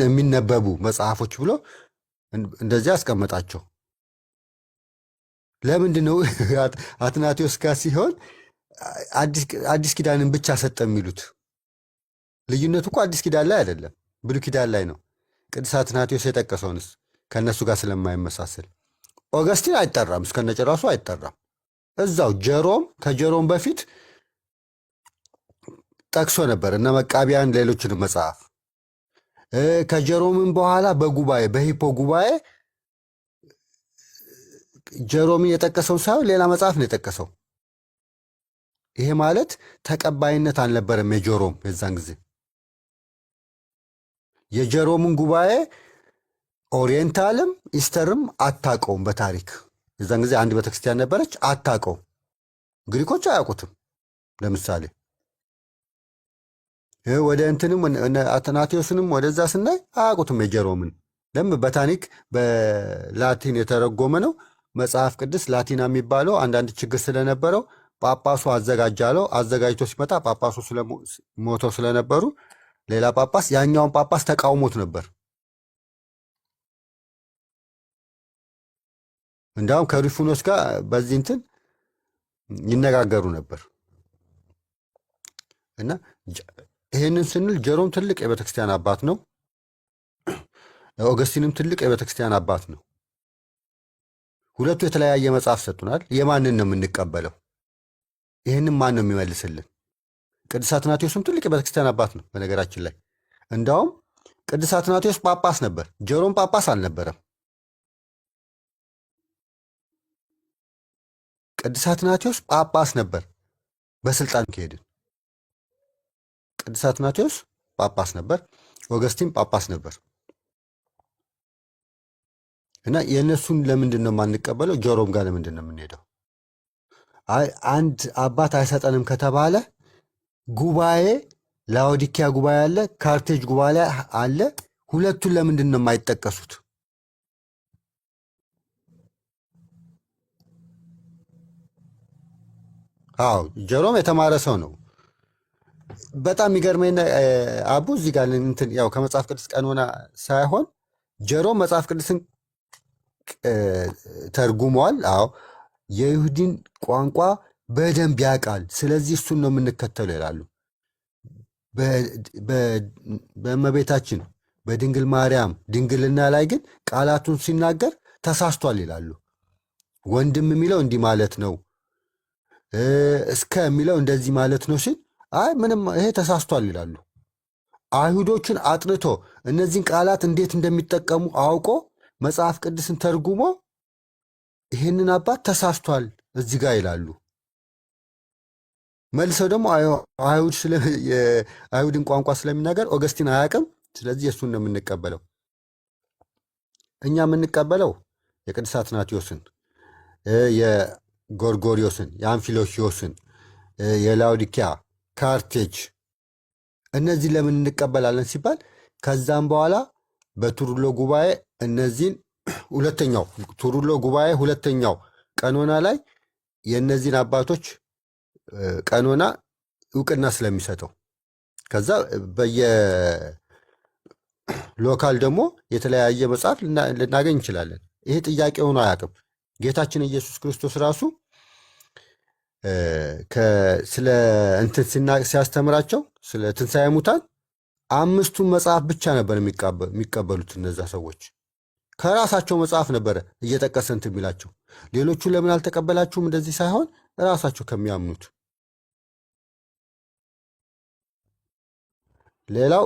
የሚነበቡ መጽሐፎች ብሎ እንደዚህ አስቀመጣቸው። ለምንድን ነው አትናቴዎስ ጋር ሲሆን አዲስ ኪዳንን ብቻ ሰጠ የሚሉት? ልዩነቱ እኮ አዲስ ኪዳን ላይ አይደለም፣ ብሉይ ኪዳን ላይ ነው። ቅዱስ አትናቴዎስ የጠቀሰውንስ ከእነሱ ጋር ስለማይመሳሰል ኦገስቲን አይጠራም፣ እስከነጭራሱ አይጠራም። እዛው ከጀሮም በፊት ጠቅሶ ነበር እነ መቃቢያን፣ ሌሎችንም መጽሐፍ። ከጀሮምን በኋላ በሂፖ ጉባኤ ጀሮምን የጠቀሰውን ሳይሆን ሌላ መጽሐፍ ነው የጠቀሰው። ይሄ ማለት ተቀባይነት አልነበረም የጀሮም የዛን ጊዜ። የጀሮምን ጉባኤ ኦሪየንታልም ኢስተርም አታቀውም በታሪክ። የዛን ጊዜ አንድ ቤተክርስቲያን ነበረች፣ አታቀውም። ግሪኮች አያውቁትም። ለምሳሌ ወደ እንትንም አትናቴዎስንም ወደዛ ስናይ አያውቁትም የጀሮምን። ለምን? በታሪክ በላቲን የተረጎመ ነው መጽሐፍ ቅዱስ። ላቲና የሚባለው አንዳንድ ችግር ስለነበረው ጳጳሱ አዘጋጃለው። አዘጋጅቶ ሲመጣ ጳጳሱ ሞተው ስለነበሩ ሌላ ጳጳስ ያኛውን ጳጳስ ተቃውሞት ነበር። እንዲያውም ከሪፉኖስ ጋር በዚህ እንትን ይነጋገሩ ነበር። እና ይህንን ስንል ጀሮም ትልቅ የቤተክርስቲያን አባት ነው። ኦገስቲንም ትልቅ የቤተክርስቲያን አባት ነው። ሁለቱ የተለያየ መጽሐፍ ሰጡናል። የማንን ነው የምንቀበለው? ይህንም ማን ነው የሚመልስልን? ቅዱስ አትናቴዎስም ትልቅ የቤተክርስቲያን አባት ነው። በነገራችን ላይ እንዳውም ቅዱስ አትናቴዎስ ጳጳስ ነበር፣ ጀሮም ጳጳስ አልነበረም። ቅዱስ አትናቴዎስ ጳጳስ ነበር በስልጣን ከሄድን። ቅዱስ አትናቴዎስ ጳጳስ ነበር፣ ኦገስቲን ጳጳስ ነበር። እና የእነሱን ለምንድን ነው የማንቀበለው? ጀሮም ጋር ለምንድን ነው የምንሄደው? አንድ አባት አይሰጠንም ከተባለ ጉባኤ ላውዲኪያ ጉባኤ አለ፣ ካርቴጅ ጉባኤ አለ። ሁለቱን ለምንድን ነው የማይጠቀሱት? አዎ ጀሮም የተማረ ሰው ነው። በጣም የሚገርመኝ አቡ እዚህ ጋር እንትን ያው ከመጽሐፍ ቅዱስ ቀኖና ሳይሆን ጀሮም መጽሐፍ ቅዱስን ተርጉመዋል። አዎ የይሁዲን ቋንቋ በደንብ ያውቃል፣ ስለዚህ እሱን ነው የምንከተለው ይላሉ። በእመቤታችን በድንግል ማርያም ድንግልና ላይ ግን ቃላቱን ሲናገር ተሳስቷል ይላሉ። ወንድም የሚለው እንዲህ ማለት ነው፣ እስከ የሚለው እንደዚህ ማለት ነው ሲል አይ ምንም ይሄ ተሳስቷል ይላሉ። አይሁዶችን አጥንቶ እነዚህን ቃላት እንዴት እንደሚጠቀሙ አውቆ መጽሐፍ ቅዱስን ተርጉሞ ይህንን አባት ተሳስቷል እዚህ ጋር ይላሉ። መልሰው ደግሞ የአይሁድን ቋንቋ ስለሚናገር ኦገስቲን አያውቅም፣ ስለዚህ የእሱን ነው የምንቀበለው። እኛ የምንቀበለው የቅዱስ አትናቴዎስን፣ የጎርጎሪዮስን፣ የአንፊሎኪዮስን፣ የላውዲኪያ፣ ካርቴጅ እነዚህ ለምን እንቀበላለን ሲባል ከዛም በኋላ በቱሩሎ ጉባኤ እነዚህን ቱሩሎ ጉባኤ ሁለተኛው ቀኖና ላይ የእነዚህን አባቶች ቀኖና እውቅና ስለሚሰጠው ከዛ በየሎካል ደግሞ የተለያየ መጽሐፍ ልናገኝ እንችላለን። ይሄ ጥያቄ ሆኖ አያውቅም። ጌታችን ኢየሱስ ክርስቶስ ራሱ ስለ እንትን ሲያስተምራቸው ስለ ትንሣኤ ሙታን 5ቱን መጽሐፍ ብቻ ነበር የሚቀበሉት። እነዛ ሰዎች ከራሳቸው መጽሐፍ ነበረ እየጠቀሰ እንትን የሚላቸው። ሌሎቹ ለምን አልተቀበላችሁም? እንደዚህ ሳይሆን ራሳቸው ከሚያምኑት። ሌላው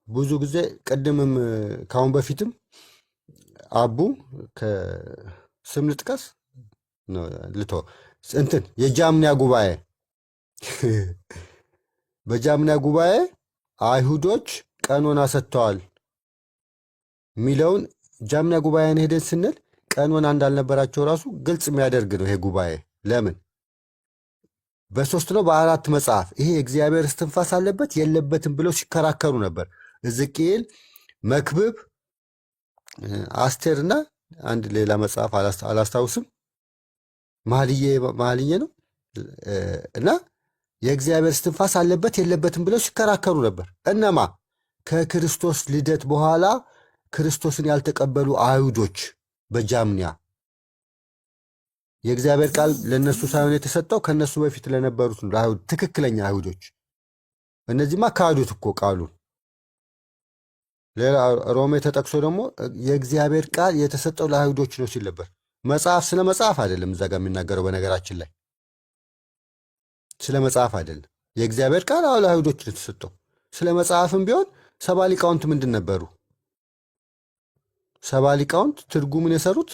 ብዙ ጊዜ ቅድምም ከአሁን በፊትም አቡ ከስም ልጥቀስ ልቶ እንትን የጃምኒያ ጉባኤ በጃምኒያ ጉባኤ አይሁዶች ቀኖና ሰጥተዋል የሚለውን ጃምኒያ ጉባኤን ሄደን ስንል ቀኖና እንዳልነበራቸው ራሱ ግልጽ የሚያደርግ ነው። ይሄ ጉባኤ ለምን በ3 ነው በ4 መጽሐፍ ይሄ የእግዚአብሔር እስትንፋስ አለበት የለበትም ብለው ሲከራከሩ ነበር። ሕዝቅኤል፣ መክብብ፣ አስቴርና አንድ ሌላ መጽሐፍ አላስታውስም፣ መኃልየ ነው እና የእግዚአብሔር እስትንፋስ አለበት የለበትም ብለው ሲከራከሩ ነበር። እነማ? ከክርስቶስ ልደት በኋላ ክርስቶስን ያልተቀበሉ አይሁዶች በጃምኒያ የእግዚአብሔር ቃል ለነሱ ሳይሆን የተሰጠው ከነሱ በፊት ለነበሩት ነው፣ ትክክለኛ አይሁዶች። እነዚህማ ካዱት እኮ ቃሉን። ሌላ ሮሜ ተጠቅሶ ደግሞ የእግዚአብሔር ቃል የተሰጠው ለአይሁዶች ነው ሲል ነበር። መጽሐፍ ስለ መጽሐፍ አይደለም እዛ ጋር የሚናገረው። በነገራችን ላይ ስለ መጽሐፍ አይደለም። የእግዚአብሔር ቃል ለአይሁዶች ነው የተሰጠው። ስለ መጽሐፍም ቢሆን ሰባ ሊቃውንት ምንድን ነበሩ? ሰባ ሊቃውንት ትርጉምን የሰሩት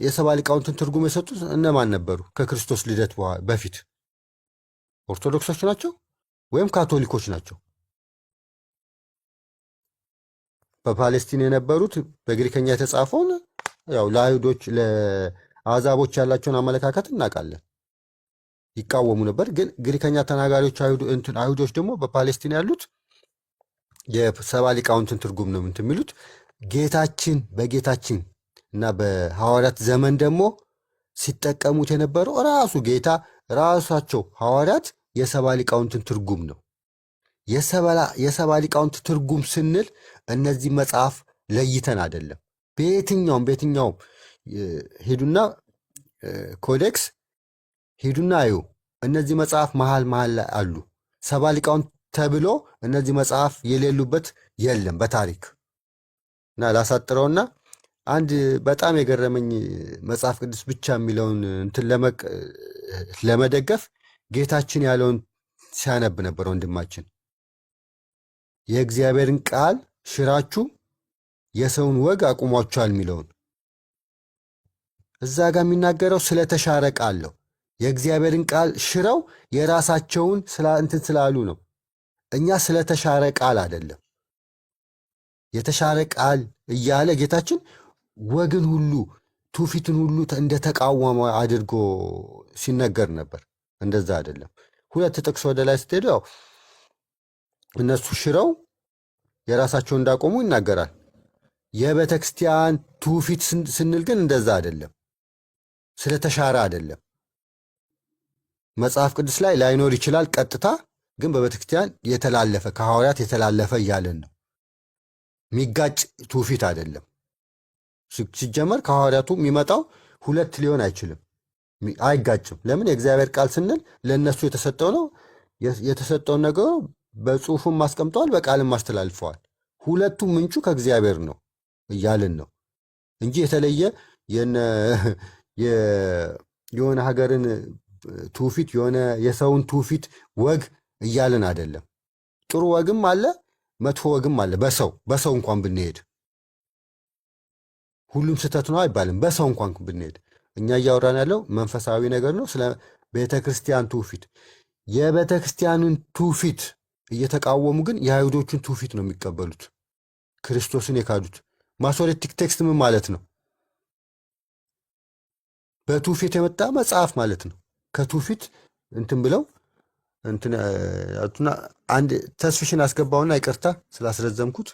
የሰባ ሊቃውንትን ትርጉም የሰጡት እነማን ነበሩ? ከክርስቶስ ልደት በፊት ኦርቶዶክሶች ናቸው ወይም ካቶሊኮች ናቸው? በፓሌስቲን የነበሩት በግሪከኛ የተጻፈውን ያው ለአይሁዶች ለአሕዛቦች ያላቸውን አመለካከት እናውቃለን። ይቃወሙ ነበር። ግን ግሪከኛ ተናጋሪዎች አይሁዶች ደግሞ በፓሌስቲን ያሉት የሰባ ሊቃውንትን ትርጉም ነው እንትን የሚሉት። ጌታችን በጌታችን እና በሐዋርያት ዘመን ደግሞ ሲጠቀሙት የነበረው ራሱ ጌታ ራሳቸው ሐዋርያት የሰባ ሊቃውንትን ትርጉም ነው። የሰባ ሊቃውንት ትርጉም ስንል እነዚህ መጽሐፍ ለይተን አይደለም። በየትኛውም ሂዱና ኮዴክስ ሂዱና አዩ። እነዚህ መጽሐፍ መሃል ላይ አሉ። ሰባ ሊቃውንት ተብሎ እነዚህ መጽሐፍ የሌሉበት የለም በታሪክ እና ላሳጥረውና አንድ በጣም የገረመኝ መጽሐፍ ቅዱስ ብቻ የሚለውን እንትን ለመደገፍ ጌታችን ያለውን ሲያነብ ነበር ወንድማችን። የእግዚአብሔርን ቃል ሽራችሁ የሰውን ወግ አቁሟችኋል የሚለውን እዛ ጋር የሚናገረው ስለተሻረ ቃል ነው። የእግዚአብሔርን ቃል ሽረው የራሳቸውን እንትን ስላሉ ነው። እኛ ስለተሻረ ቃል አይደለም። የተሻረ ቃል እያለ ጌታችን ወግን ሁሉ ትውፊትን ሁሉ እንደተቃወመ አድርጎ ሲነገር ነበር። እንደዛ አይደለም። ሁለት ጥቅስ ወደ ላይ ስትሄዱ ያው እነሱ ሽረው የራሳቸውን እንዳቆሙ ይናገራል። የቤተ ክርስቲያን ትውፊት ስንል ግን እንደዛ አይደለም፣ ስለተሻረ አይደለም። መጽሐፍ ቅዱስ ላይ ላይኖር ይችላል ቀጥታ፣ ግን በቤተ ክርስቲያን የተላለፈ ከሐዋርያት የተላለፈ እያለን ነው። የሚጋጭ ትውፊት አይደለም። ሲጀመር ከሐዋርያቱ የሚመጣው ሁለት ሊሆን አይችልም፣ አይጋጭም። ለምን? የእግዚአብሔር ቃል ስንል ለእነሱ የተሰጠው ነው። የተሰጠውን ነገር በጽሁፍም አስቀምጠዋል፣ በቃልም አስተላልፈዋል። ሁለቱም ምንጩ ከእግዚአብሔር ነው እያልን ነው እንጂ የተለየ የሆነ ሀገርን ትውፊት የሆነ የሰውን ትውፊት ወግ እያልን አይደለም። ጥሩ ወግም አለ፣ መጥፎ ወግም አለ። በሰው እንኳን ብንሄድ ሁሉም ስህተት ነው አይባልም። በሰው እንኳን ብንሄድ እኛ እያወራን ያለው መንፈሳዊ ነገር ነው፣ ስለ ቤተ ክርስቲያን ትውፊት። የቤተ ክርስቲያንን ትውፊት እየተቃወሙ ግን የአይሁዶቹን ትውፊት ነው የሚቀበሉት፣ ክርስቶስን የካዱት። ማሶሬቲክ ቴክስት ምን ማለት ነው? በትውፊት የመጣ መጽሐፍ ማለት ነው። ከትውፊት እንትን ብለው አንድ ተስፍሽን አስገባውና ይቅርታ ስላስረዘምኩት።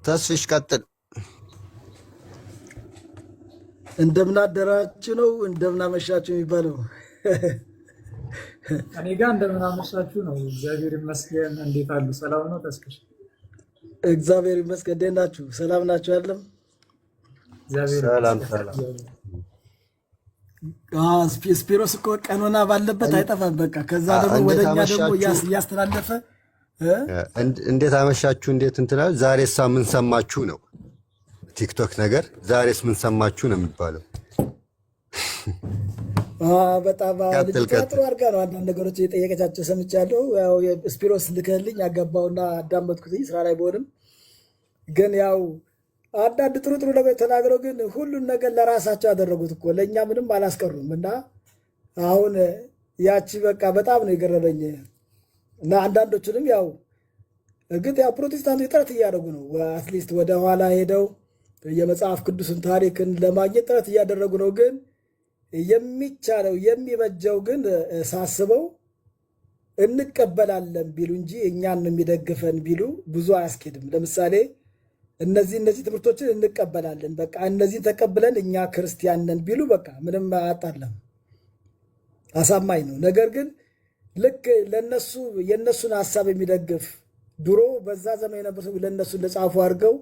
ተስፍሽ ቀጥል። እንደምናደራችሁ ነው እንደምናመሻችሁ የሚባለው። እኔ ጋር እንደምናመሻችሁ ነው። እግዚአብሔር ይመስገን። እንዴት አሉ? ሰላም ነው? ተስፍሽ እግዚአብሔር ይመስገን። እንዴት ናችሁ? ሰላም ናችሁ? ያለም ሰላም። ስፒሮስ እኮ ቀኖና ባለበት አይጠፋም። በቃ ከዛ ደግሞ ወደኛ ደግሞ እያስተላለፈ እንዴት አመሻችሁ፣ እንዴት እንትና ዛሬሳ ምን ሰማችሁ ነው ቲክቶክ ነገር። ዛሬስ ምን ሰማችሁ ነው የሚባለው። በጣም ጥሩ አድርጋ ነው አንዳንድ ነገሮች የጠየቀቻቸው ሰምቻለሁ። ያው ስፒሮስ ልከልኝ ያገባውና አዳመጥኩት ስራ ላይ በሆንም ግን ያው አንዳንድ ጥሩ ጥሩ ነገር ተናግረው ግን ሁሉን ነገር ለራሳቸው ያደረጉት እኮ ለእኛ ምንም አላስቀሩም። እና አሁን ያቺ በቃ በጣም ነው የገረመኝ። እና አንዳንዶቹንም ያው እርግጥ ያው ፕሮቴስታንቶች ጥረት እያደረጉ ነው። አትሊስት ወደ ኋላ ሄደው የመጽሐፍ ቅዱስን ታሪክን ለማግኘት ጥረት እያደረጉ ነው። ግን የሚቻለው የሚበጀው ግን ሳስበው እንቀበላለን ቢሉ እንጂ እኛን የሚደግፈን ቢሉ ብዙ አያስኬድም። ለምሳሌ እነዚህ ትምህርቶችን እንቀበላለን፣ በቃ እነዚህን ተቀብለን እኛ ክርስቲያን ነን ቢሉ በቃ ምንም አያጣለም፣ አሳማኝ ነው። ነገር ግን ልክ ለነሱ የነሱን ሀሳብ የሚደግፍ ድሮ በዛ ዘመን የነበሩ ለነሱ እንደጻፉ አድርገው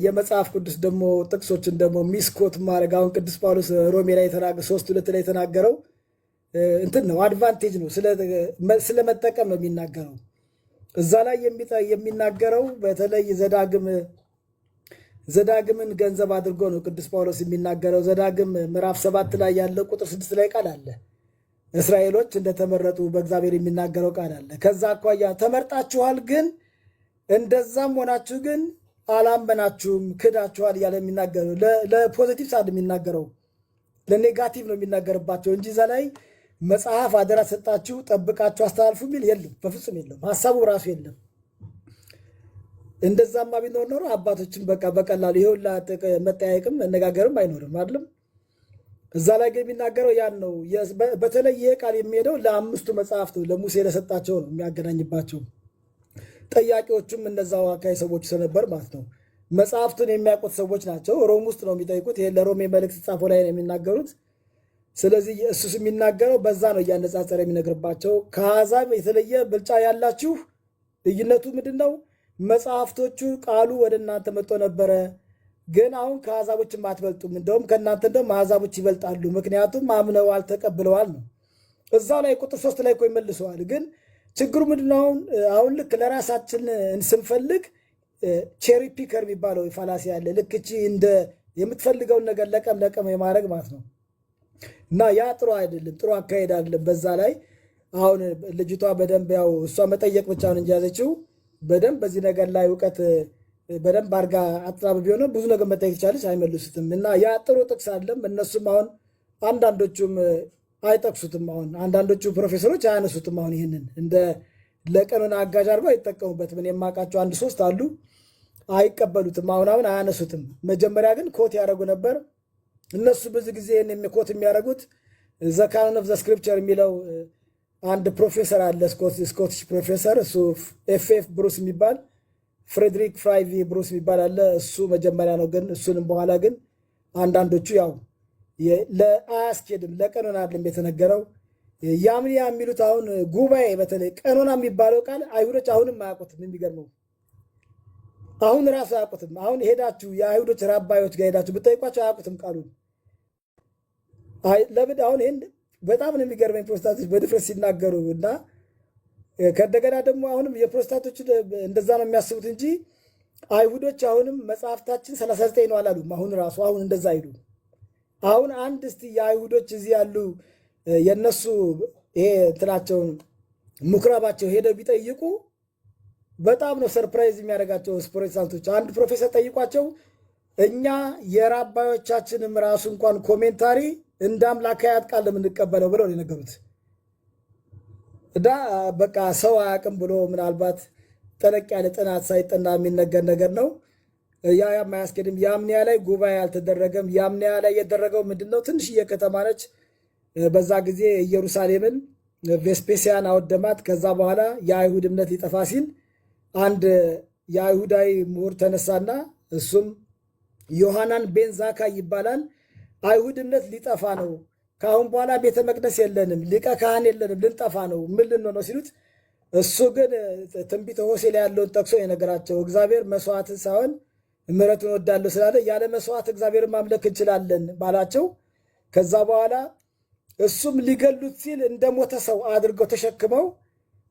የመጽሐፍ ቅዱስ ደግሞ ጥቅሶችን ደግሞ ሚስኮት ማድረግ አሁን ቅዱስ ጳውሎስ ሮሜ ላይ 3:2 ላይ የተናገረው እንትን ነው፣ አድቫንቴጅ ነው፣ ስለመጠቀም ነው የሚናገረው። እዛ ላይ የሚናገረው በተለይ ዘዳግምን ገንዘብ አድርጎ ነው ቅዱስ ጳውሎስ የሚናገረው። ዘዳግም ምዕራፍ 7 ላይ ያለው ቁጥር 6 ላይ ቃል አለ፣ እስራኤሎች እንደተመረጡ በእግዚአብሔር የሚናገረው ቃል አለ። ከዛ አኳያ ተመርጣችኋል፣ ግን እንደዛም ሆናችሁ ግን አላመናችሁም፣ ክዳችኋል እያለ የሚናገረው ለፖዚቲቭ ሳይድ የሚናገረው ለኔጋቲቭ ነው የሚናገርባቸው እንጂ እዛ ላይ መጽሐፍ አደራ ሰጣችሁ ጠብቃችሁ አስተላልፉ የሚል የለም፣ በፍጹም የለም፣ ሀሳቡ ራሱ የለም። እንደዛማ ቢኖር ኖሮ አባቶችን በቃ በቀላሉ ይሄውላ መጠያየቅም መነጋገርም አይኖርም አይደለም። እዛ ላይ ግን የሚናገረው ያን ነው። በተለይ ይሄ ቃል የሚሄደው ለአምስቱ መጽሐፍት ለሙሴ ለሰጣቸው ነው የሚያገናኝባቸው። ጠያቂዎቹም እነዛው አካባቢ ሰዎች ስለነበር ማለት ነው። መጽሐፍቱን የሚያውቁት ሰዎች ናቸው። ሮም ውስጥ ነው የሚጠይቁት። ይሄ ለሮሜ መልእክት ጻፈው ላይ ነው የሚናገሩት። ስለዚህ ኢየሱስ የሚናገረው በዛ ነው እያነጻጸረ የሚነግርባቸው። ከአሕዛብ የተለየ ብልጫ ያላችሁ ልዩነቱ ምንድን ነው? መጽሐፍቶቹ ቃሉ ወደ እናንተ መጥቶ ነበረ፣ ግን አሁን ከአሕዛቦችም አትበልጡም፣ እንደውም ከእናንተ እንደውም አሕዛቦች ይበልጣሉ፣ ምክንያቱም አምነዋል ተቀብለዋል ነው። እዛው ላይ ቁጥር 3 ላይ እኮ ይመልሰዋል። ግን ችግሩ ምንድነው? አሁን ልክ ለራሳችን ስንፈልግ ቼሪ ፒከር የሚባለው ፋላሲ ያለ ልክ እቺ እንደ የምትፈልገውን ነገር ለቀም የማድረግ ማለት ነው። እና ያ ጥሩ አይደለም፣ ጥሩ አካሄድ አይደለም። በዛ ላይ አሁን ልጅቷ በደንብ ያው እሷ መጠየቅ ብቻ ነው እንጂ ያዘችው በደንብ በዚህ ነገር ላይ እውቀት በደንብ አድርጋ አጥራብ ቢሆነ ብዙ ነገር መጠየቅ ትቻለች፣ አይመልሱትም። እና ያ ጥሩ ጥቅስ አይደለም። እነሱም አሁን አንዳንዶቹም አይጠቅሱትም። አሁን አንዳንዶቹ ፕሮፌሰሮች አያነሱትም። አሁን ይህንን እንደ ለቀኑን አጋዥ አድርገው አይጠቀሙበትም። እኔ የማውቃቸው 1-3 አሉ፣ አይቀበሉትም። አሁን አያነሱትም። መጀመሪያ ግን ኮት ያደረጉ ነበር። እነሱ ብዙ ጊዜ ኮት የሚያደርጉት ዘ ካኖን ኦፍ ዘ ስክሪፕቸር የሚለው አንድ ፕሮፌሰር አለ፣ ስኮቲሽ ፕሮፌሰር፣ እሱ ኤፍ ብሩስ የሚባል ፍሬድሪክ ፍራይቪ ብሩስ የሚባል አለ። እሱ መጀመሪያ ነው። ግን እሱንም በኋላ ግን አንዳንዶቹ ያው ለአያስኬድም ለቀኖና አይደለም የተነገረው ያምንያ የሚሉት አሁን ጉባኤ በተለይ ቀኖና የሚባለው ቃል አይሁዶች አሁንም አያውቁትም። የሚገርመው አሁን ራሱ አያውቁትም። አሁን ሄዳችሁ የአይሁዶች ራባዮች ጋር ሄዳችሁ ብጠይቋቸው አያውቁትም ቃሉን። ለምን አሁን ይህን በጣም ነው የሚገርመኝ ፕሮቴስታንቶች በድፍረት ሲናገሩ እና ከእንደገና ደግሞ አሁንም የፕሮቴስታንቶች እንደዛ ነው የሚያስቡት እንጂ አይሁዶች አሁንም መጽሐፍታችን 39 ነው አላሉም። አሁን ራሱ አሁን እንደዛ አይሉ። አሁን አንድ እስቲ የአይሁዶች እዚህ ያሉ የነሱ ይሄ እንትናቸውን ምኩራባቸው ሄደው ቢጠይቁ በጣም ነው ሰርፕራይዝ የሚያደርጋቸው ፕሮቴስታንቶች። አንድ ፕሮፌሰር ጠይቋቸው እኛ የራባዮቻችንም ራሱ እንኳን ኮሜንታሪ እንደ አምላካውያን ቃል ለምንቀበለው ብለው የነገሩት እና በቃ ሰው አያውቅም ብሎ ምናልባት ጠለቅ ያለ ጥናት ሳይጠና የሚነገር ነገር ነው። ያ አያስኬድም። የአምኒያ ላይ ጉባኤ አልተደረገም። የአምኒያ ላይ የደረገው ምንድነው? ትንሽዬ ከተማ ነች። በዛ ጊዜ ኢየሩሳሌምን ቬስፔሲያን አወደማት። ከዛ በኋላ የአይሁድ እምነት ሊጠፋ ሲል አንድ የአይሁዳዊ ምሁር ተነሳና እሱም ዮሐናን ቤን ዛካይ ይባላል። አይሁድ እምነት ሊጠፋ ነው፣ ከአሁን በኋላ ቤተ መቅደስ የለንም፣ ሊቀ ካህን የለንም፣ ልንጠፋ ነው፣ ምን ልንሆን ሲሉት እሱ ግን ትንቢተ ሆሴዕ ላይ ያለውን ጠቅሶ የነገራቸው እግዚአብሔር መስዋዕትን ሳይሆን ምሕረቱን ወዳለሁ ስላለ ያለ መስዋዕት እግዚአብሔርን ማምለክ እንችላለን ባላቸው። ከዛ በኋላ እሱም ሊገሉት ሲል እንደ ሞተ ሰው አድርገው ተሸክመው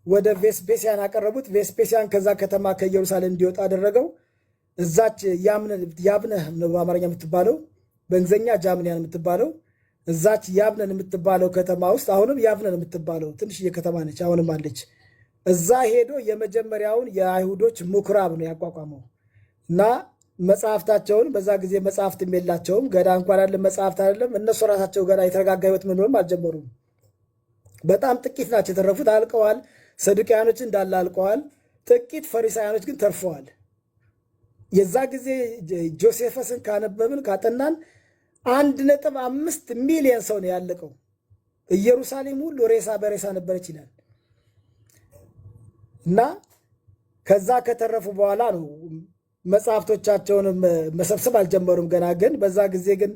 ወደ ቬስፔሲያን አቀረቡት። ቬስፔሲያን ከዛ ከተማ ከኢየሩሳሌም እንዲወጣ አደረገው። እዛች ያብነህ ነው በአማርኛ የምትባለው፣ በእንግሊዝኛ ጃምኒያን የምትባለው እዛች ያብነን የምትባለው ከተማ ውስጥ አሁንም ያብነን የምትባለው ትንሽዬ ከተማ ነች፣ አሁንም አለች። እዛ ሄዶ የመጀመሪያውን የአይሁዶች ምኩራብ ነው ያቋቋመው እና መጽሐፍታቸውን በዛ ጊዜ መጽሐፍትም የላቸውም ገና እንኳን አለ መጽሐፍት አይደለም እነሱ ራሳቸው ገና የተረጋጋ ሕይወት መኖርም አልጀመሩም። በጣም ጥቂት ናቸው የተረፉት፣ አልቀዋል። ሰዱቃያኖች እንዳለ አልቀዋል። ጥቂት ፈሪሳውያኖች ግን ተርፈዋል። የዛ ጊዜ ጆሴፈስን ካነበብን ካጠናን 1.5 ሚሊዮን ሰው ነው ያለቀው። ኢየሩሳሌም ሁሉ ሬሳ በሬሳ ነበረች ይላል። እና ከዛ ከተረፉ በኋላ ነው መጽሐፍቶቻቸውን መሰብሰብ አልጀመሩም ገና። ግን በዛ ጊዜ ግን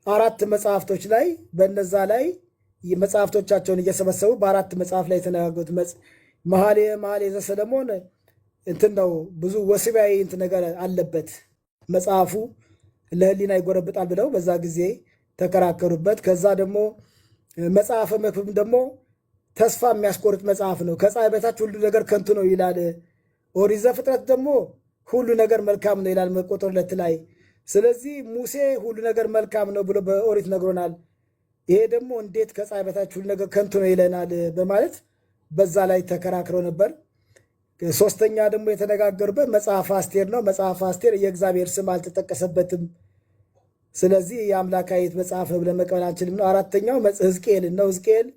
4 መጽሐፍቶች ላይ በነዛ ላይ መጽሐፍቶቻቸውን እየሰበሰቡ በ4 መጽሐፍ ላይ የተነጋገሩት መኃልየ ዘሰሎሞን እንትን ነው ብዙ ወሲባዊ እንትን ነገር አለበት መጽሐፉ ለሕሊና ይጎረብጣል ብለው በዛ ጊዜ ተከራከሩበት። ከዛ ደግሞ መጽሐፈ መክብብ ደግሞ ተስፋ የሚያስቆርጥ መጽሐፍ ነው። ከፀሐይ በታች ሁሉ ነገር ከንቱ ነው ይላል። ኦሪት ዘፍጥረት ደግሞ ሁሉ ነገር መልካም ነው ይላል ቁጥር 2 ላይ። ስለዚህ ሙሴ ሁሉ ነገር መልካም ነው ብሎ በኦሪት ነግሮናል። ይሄ ደግሞ እንዴት ከፀሐይ በታች ሁሉ ነገር ከንቱ ነው ይለናል በማለት በዛ ላይ ተከራክረው ነበር። ሶስተኛ ደግሞ የተነጋገሩበት መጽሐፈ አስቴር ነው። መጽሐፈ አስቴር የእግዚአብሔር ስም አልተጠቀሰበትም። ስለዚህ የአምላካዊት መጽሐፍ ነው ብለን መቀበል አንችልም ነው። አራተኛው ሕዝቅኤል ነው። ሕዝቅኤል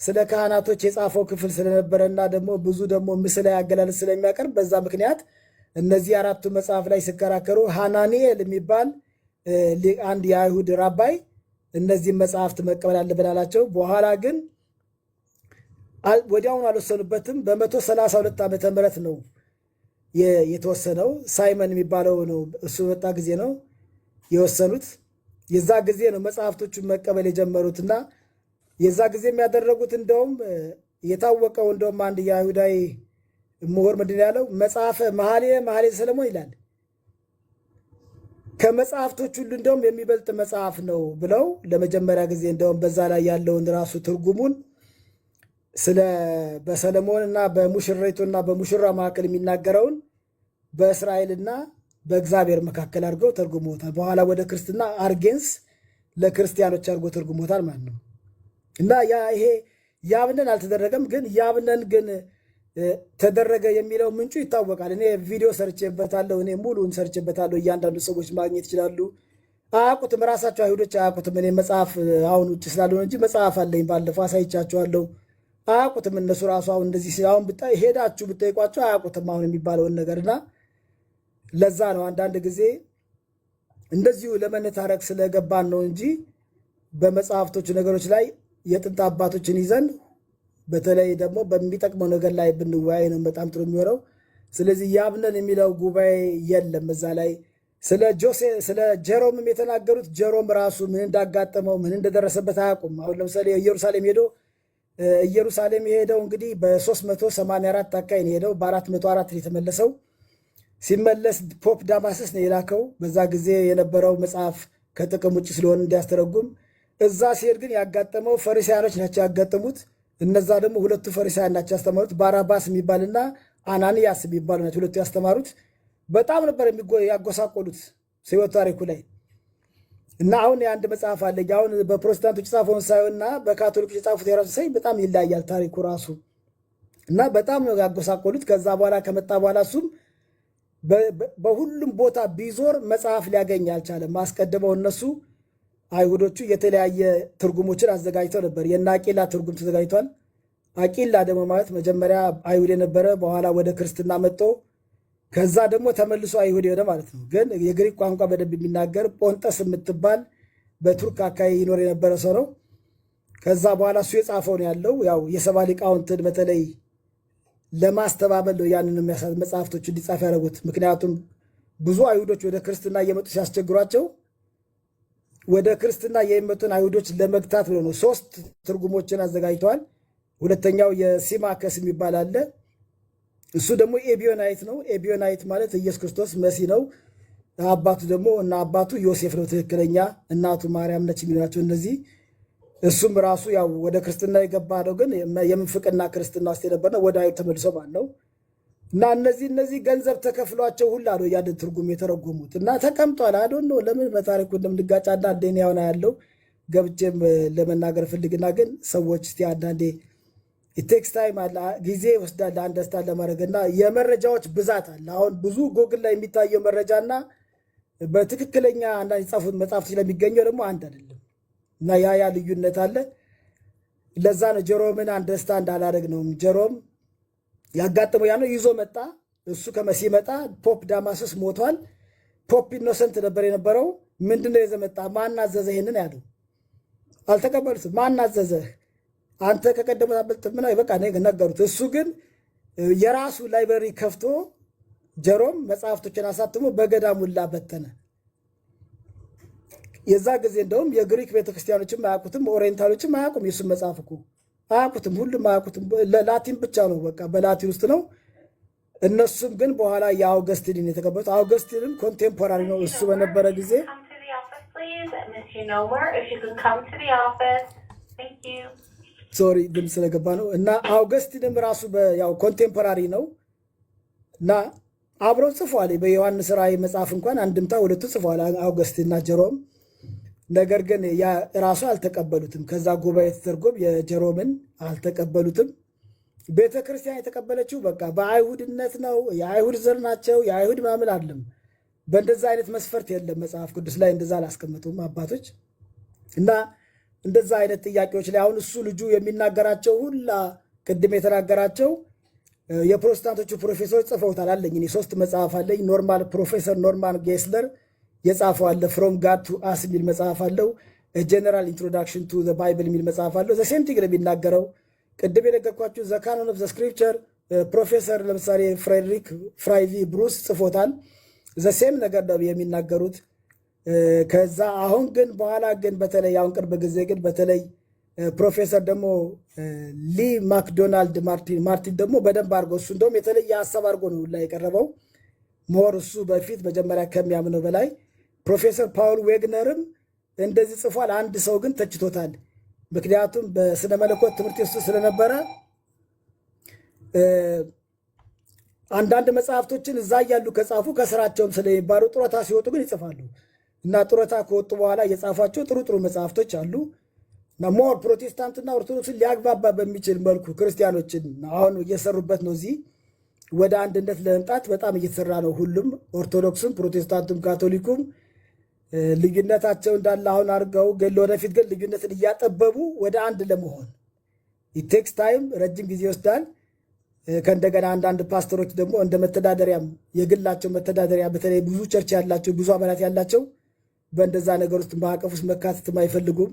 ስለ ካህናቶች የጻፈው ክፍል ስለነበረና ደግሞ ብዙ ደግሞ ምስላዊ አገላለጽ ስለሚያቀርብ በዛ ምክንያት እነዚህ 4ቱ መጽሐፍ ላይ ሲከራከሩ ሐናንኤል የሚባል አንድ የአይሁድ ራባይ እነዚህ መጽሐፍት መቀበል አለብን አላቸው። በኋላ ግን ወዲያውኑ አልወሰኑበትም። በ132 ዓመተ ምህረት ነው የተወሰነው። ሳይመን የሚባለው ነው እሱ በመጣ ጊዜ ነው የወሰኑት። የዛ ጊዜ ነው መጽሐፍቶቹን መቀበል የጀመሩትና የዛ ጊዜ የሚያደረጉት እንደውም የታወቀው እንደውም አንድ የአይሁዳዊ ምሁር ምንድን ያለው መጽሐፈ መኃልየ ዘሰሎሞን ይላል ከመጽሐፍቶች ሁሉ እንደውም የሚበልጥ መጽሐፍ ነው ብለው ለመጀመሪያ ጊዜ እንደውም በዛ ላይ ያለውን ራሱ ትርጉሙን ስለ በሰለሞንና በሙሽሪቱና በሙሽራ መካከል የሚናገረውን በእስራኤልና በእግዚአብሔር መካከል አድርገው ተርጉሞታል። በኋላ ወደ ክርስትና አርጌንስ ለክርስቲያኖች አድርጎ ተርጉሞታል ማለት ነው። እና ይሄ ያብነን አልተደረገም፣ ግን ያብነን ግን ተደረገ የሚለው ምንጩ ይታወቃል። እኔ ቪዲዮ ሰርቼበታለሁ፣ እኔ ሙሉን ሰርቼበታለሁ። እያንዳንዱ ሰዎች ማግኘት ይችላሉ። አያውቁትም፣ ራሳቸው አይሁዶች አያውቁትም። እኔ መጽሐፍ አሁን ውጭ ስላልሆነ እንጂ መጽሐፍ አለኝ፣ ባለፈው አሳይቻቸዋለሁ። አያውቁትም እነሱ ራሱ አሁን እንደዚህ አሁን ሄዳችሁ ብጠይቋቸው አያውቁትም አሁን የሚባለውን ነገርና ለዛ ነው አንዳንድ ጊዜ እንደዚሁ ለመነታረክ ስለገባን ነው እንጂ በመጽሐፍቶቹ ነገሮች ላይ የጥንት አባቶችን ይዘን በተለይ ደግሞ በሚጠቅመው ነገር ላይ ብንወያይ ነው በጣም ጥሩ የሚሆነው። ስለዚህ ያብነን የሚለው ጉባኤ የለም እዛ ላይ። ስለ ጀሮምም የተናገሩት ጀሮም ራሱ ምን እንዳጋጠመው ምን እንደደረሰበት አያውቁም። አሁን ለምሳሌ ኢየሩሳሌም የሄደው እንግዲህ በ384 አካባቢ ነው የሄደው። በ404 የተመለሰው። ሲመለስ ፖፕ ዳማስስ ነው የላከው። በዛ ጊዜ የነበረው መጽሐፍ ከጥቅም ውጭ ስለሆነ እንዲያስተረጉም። እዛ ሲሄድ ግን ያጋጠመው ፈሪሳያኖች ናቸው ያጋጠሙት። እነዛ ደግሞ ሁለቱ ፈሪሳያን ናቸው ያስተማሩት። ባራባስ የሚባልና አናንያስ የሚባሉ ናቸው ሁለቱ ያስተማሩት። በጣም ነበር ያጎሳቆሉት ሕይወት ታሪኩ ላይ እና አሁን የአንድ መጽሐፍ አለ። አሁን በፕሮቴስታንቶች የጻፈውን ሳይሆንና በካቶሊኮች የጻፉት የራሱ ሳይ በጣም ይለያያል ታሪኩ ራሱ እና በጣም ነው ያጎሳቆሉት። ከዛ በኋላ ከመጣ በኋላ እሱም በሁሉም ቦታ ቢዞር መጽሐፍ ሊያገኝ አልቻለም። አስቀድመው እነሱ አይሁዶቹ የተለያየ ትርጉሞችን አዘጋጅተው ነበር። የእነ አቂላ ትርጉም ተዘጋጅቷል። አቂላ ደግሞ ማለት መጀመሪያ አይሁድ የነበረ በኋላ ወደ ክርስትና መጥቶ ከዛ ደግሞ ተመልሶ አይሁድ የሆነ ማለት ነው። ግን የግሪክ ቋንቋ በደንብ የሚናገር ጶንጠስ የምትባል በቱርክ አካባቢ ይኖር የነበረ ሰው ነው። ከዛ በኋላ እሱ የጻፈው ነው ያለው። ያው የሰባ ሊቃውንትን በተለይ ለማስተባበል ነው ያንን መጽሐፍቶች እንዲጻፍ ያደረጉት። ምክንያቱም ብዙ አይሁዶች ወደ ክርስትና እየመጡ ሲያስቸግሯቸው ወደ ክርስትና የሚመጡን አይሁዶች ለመግታት ብሎ ነው 3 ትርጉሞችን አዘጋጅተዋል። ሁለተኛው የሲማከስ የሚባል አለ። እሱ ደግሞ ኤቢዮናይት ነው። ኤቢዮናይት ማለት ኢየሱስ ክርስቶስ መሲህ ነው። አባቱ ደግሞ እና አባቱ ዮሴፍ ነው ትክክለኛ፣ እናቱ ማርያም ነች የሚላቸው እነዚህ። እሱም ራሱ ያው ወደ ክርስትና የገባ ነው፣ ግን የምንፍቅና ክርስትና ውስጥ የነበር ነው። ወደ አይሁድ ተመልሶ ማለት ነው። እና እነዚህ ገንዘብ ተከፍሏቸው ሁላ ነው ያንን ትርጉም የተረጎሙት እና ተቀምጧል። አዶን ነው ለምን በታሪኩ እንደምንጋጫ አንዳንዴ ያውና ያለው ገብቼም ለመናገር ፈልግና ግን ሰዎች እስቲ አንዳንዴ ቴክስ ታይም አለ ጊዜ ወስዳለ አንደርስታንድ ለማድረግና የመረጃዎች ብዛት አለ። አሁን ብዙ ጎግል ላይ የሚታየው መረጃና በትክክለኛ አንዳንድ የጻፉት መጽሐፍት ስለሚገኘው ደግሞ አንድ አይደለም እና ያ ልዩነት አለ። ለዛ ነው ጀሮምን አንደርስታንድ አላደረግ ነው። ጀሮም ያጋጠመው ያ ነው ይዞ መጣ። እሱ ከመሲ መጣ። ፖፕ ዳማስስ ሞቷል። ፖፕ ኢኖሰንት ነበር የነበረው። ምንድነው የዘመጣ ማን አዘዘ ይሄንን ያለው? አልተቀበሉትም። ማን አዘዘህ አንተ ከቀደመት አበልጥምና በቃ ነገሩት። እሱ ግን የራሱ ላይብረሪ ከፍቶ ጀሮም መጽሐፍቶችን አሳትሞ በገዳሙላ በተነ። የዛ ጊዜ እንደውም የግሪክ ቤተክርስቲያኖችም አያውቁትም፣ ኦሪየንታሎችም አያውቁም። የሱን መጽሐፍ እኮ አያውቁትም፣ ሁሉም አያውቁትም። ለላቲን ብቻ ነው፣ በቃ በላቲን ውስጥ ነው። እነሱም ግን በኋላ የአውገስቲንን የተቀበሉት። አውገስቲንም ኮንቴምፖራሪ ነው እሱ በነበረ ጊዜ። ሶሪ ድምፅ ስለገባ ነው። እና አውገስቲንም ራሱ ያው ኮንቴምፖራሪ ነው እና አብረው ጽፏል። በዮሐንስ ራእይ መጽሐፍ እንኳን አንድምታ ሁለቱ ጽፏል፣ አውገስቲንና ጀሮም። ነገር ግን ራሱ አልተቀበሉትም። ከዛ ጉባኤ ተተርጎም የጀሮምን አልተቀበሉትም። ቤተ ክርስቲያን የተቀበለችው በቃ በአይሁድነት ነው። የአይሁድ ዘር ናቸው፣ የአይሁድ ማምል አለም። በእንደዛ አይነት መስፈርት የለም መጽሐፍ ቅዱስ ላይ፣ እንደዛ አላስቀመጡም አባቶች። እና እንደዛ አይነት ጥያቄዎች ላይ አሁን እሱ ልጁ የሚናገራቸው ሁላ ቅድም የተናገራቸው የፕሮቴስታንቶቹ ፕሮፌሰሮች ጽፈውታል። አለኝ እኔ 3 መጽሐፍ አለኝ። ኖርማል ፕሮፌሰር ኖርማን ጌስለር የጻፈው አለ። ፍሮም ጋድ ቱ አስ የሚል መጽሐፍ አለው። ጀነራል ኢንትሮዳክሽን ቱ ባይብል የሚል መጽሐፍ አለው። ዘሴምቲንግ ነው የሚናገረው። ቅድም የነገርኳችሁ ዘ ካኖን ኦፍ ዘ ስክሪፕቸር ፕሮፌሰር ለምሳሌ ፍሬድሪክ ፍራይቪ ብሩስ ጽፎታል። ዘሴም ነገር ነው የሚናገሩት። ከዛ አሁን ግን በኋላ ግን በተለይ አሁን ቅርብ ጊዜ ግን በተለይ ፕሮፌሰር ደግሞ ሊ ማክዶናልድ ማርቲን ደግሞ በደንብ አድርጎ እሱ እንደውም የተለየ ሀሳብ አድርጎ ነው ላይ የቀረበው ሞር እሱ በፊት መጀመሪያ ከሚያምነው በላይ። ፕሮፌሰር ፓውል ዌግነርም እንደዚህ ጽፏል። አንድ ሰው ግን ተችቶታል። ምክንያቱም በስነ መለኮት ትምህርት ውስጥ ስለነበረ አንዳንድ መጽሐፍቶችን እዛ እያሉ ከጻፉ ከስራቸውም ስለሚባሉ ጡረታ ሲወጡ ግን ይጽፋሉ እና ጡረታ ከወጡ በኋላ የጻፏቸው ጥሩ ጥሩ መጽሐፍቶች አሉ እና ሞር ፕሮቴስታንትና ኦርቶዶክስን ሊያግባባ በሚችል መልኩ ክርስቲያኖችን አሁን እየሰሩበት ነው። እዚህ ወደ አንድነት ለመምጣት በጣም እየተሰራ ነው። ሁሉም ኦርቶዶክስም፣ ፕሮቴስታንቱም፣ ካቶሊኩም ልዩነታቸው እንዳለ አሁን አድርገው ግን ወደፊት ግን ልዩነትን እያጠበቡ ወደ አንድ ለመሆን ኢቴክስ ታይም ረጅም ጊዜ ይወስዳል። ከእንደገና አንዳንድ ፓስተሮች ደግሞ እንደ መተዳደሪያም የግላቸው መተዳደሪያ በተለይ ብዙ ቸርች ያላቸው ብዙ አባላት ያላቸው በእንደዛ ነገር ውስጥ ማዕቀፍ ውስጥ መካተትም አይፈልጉም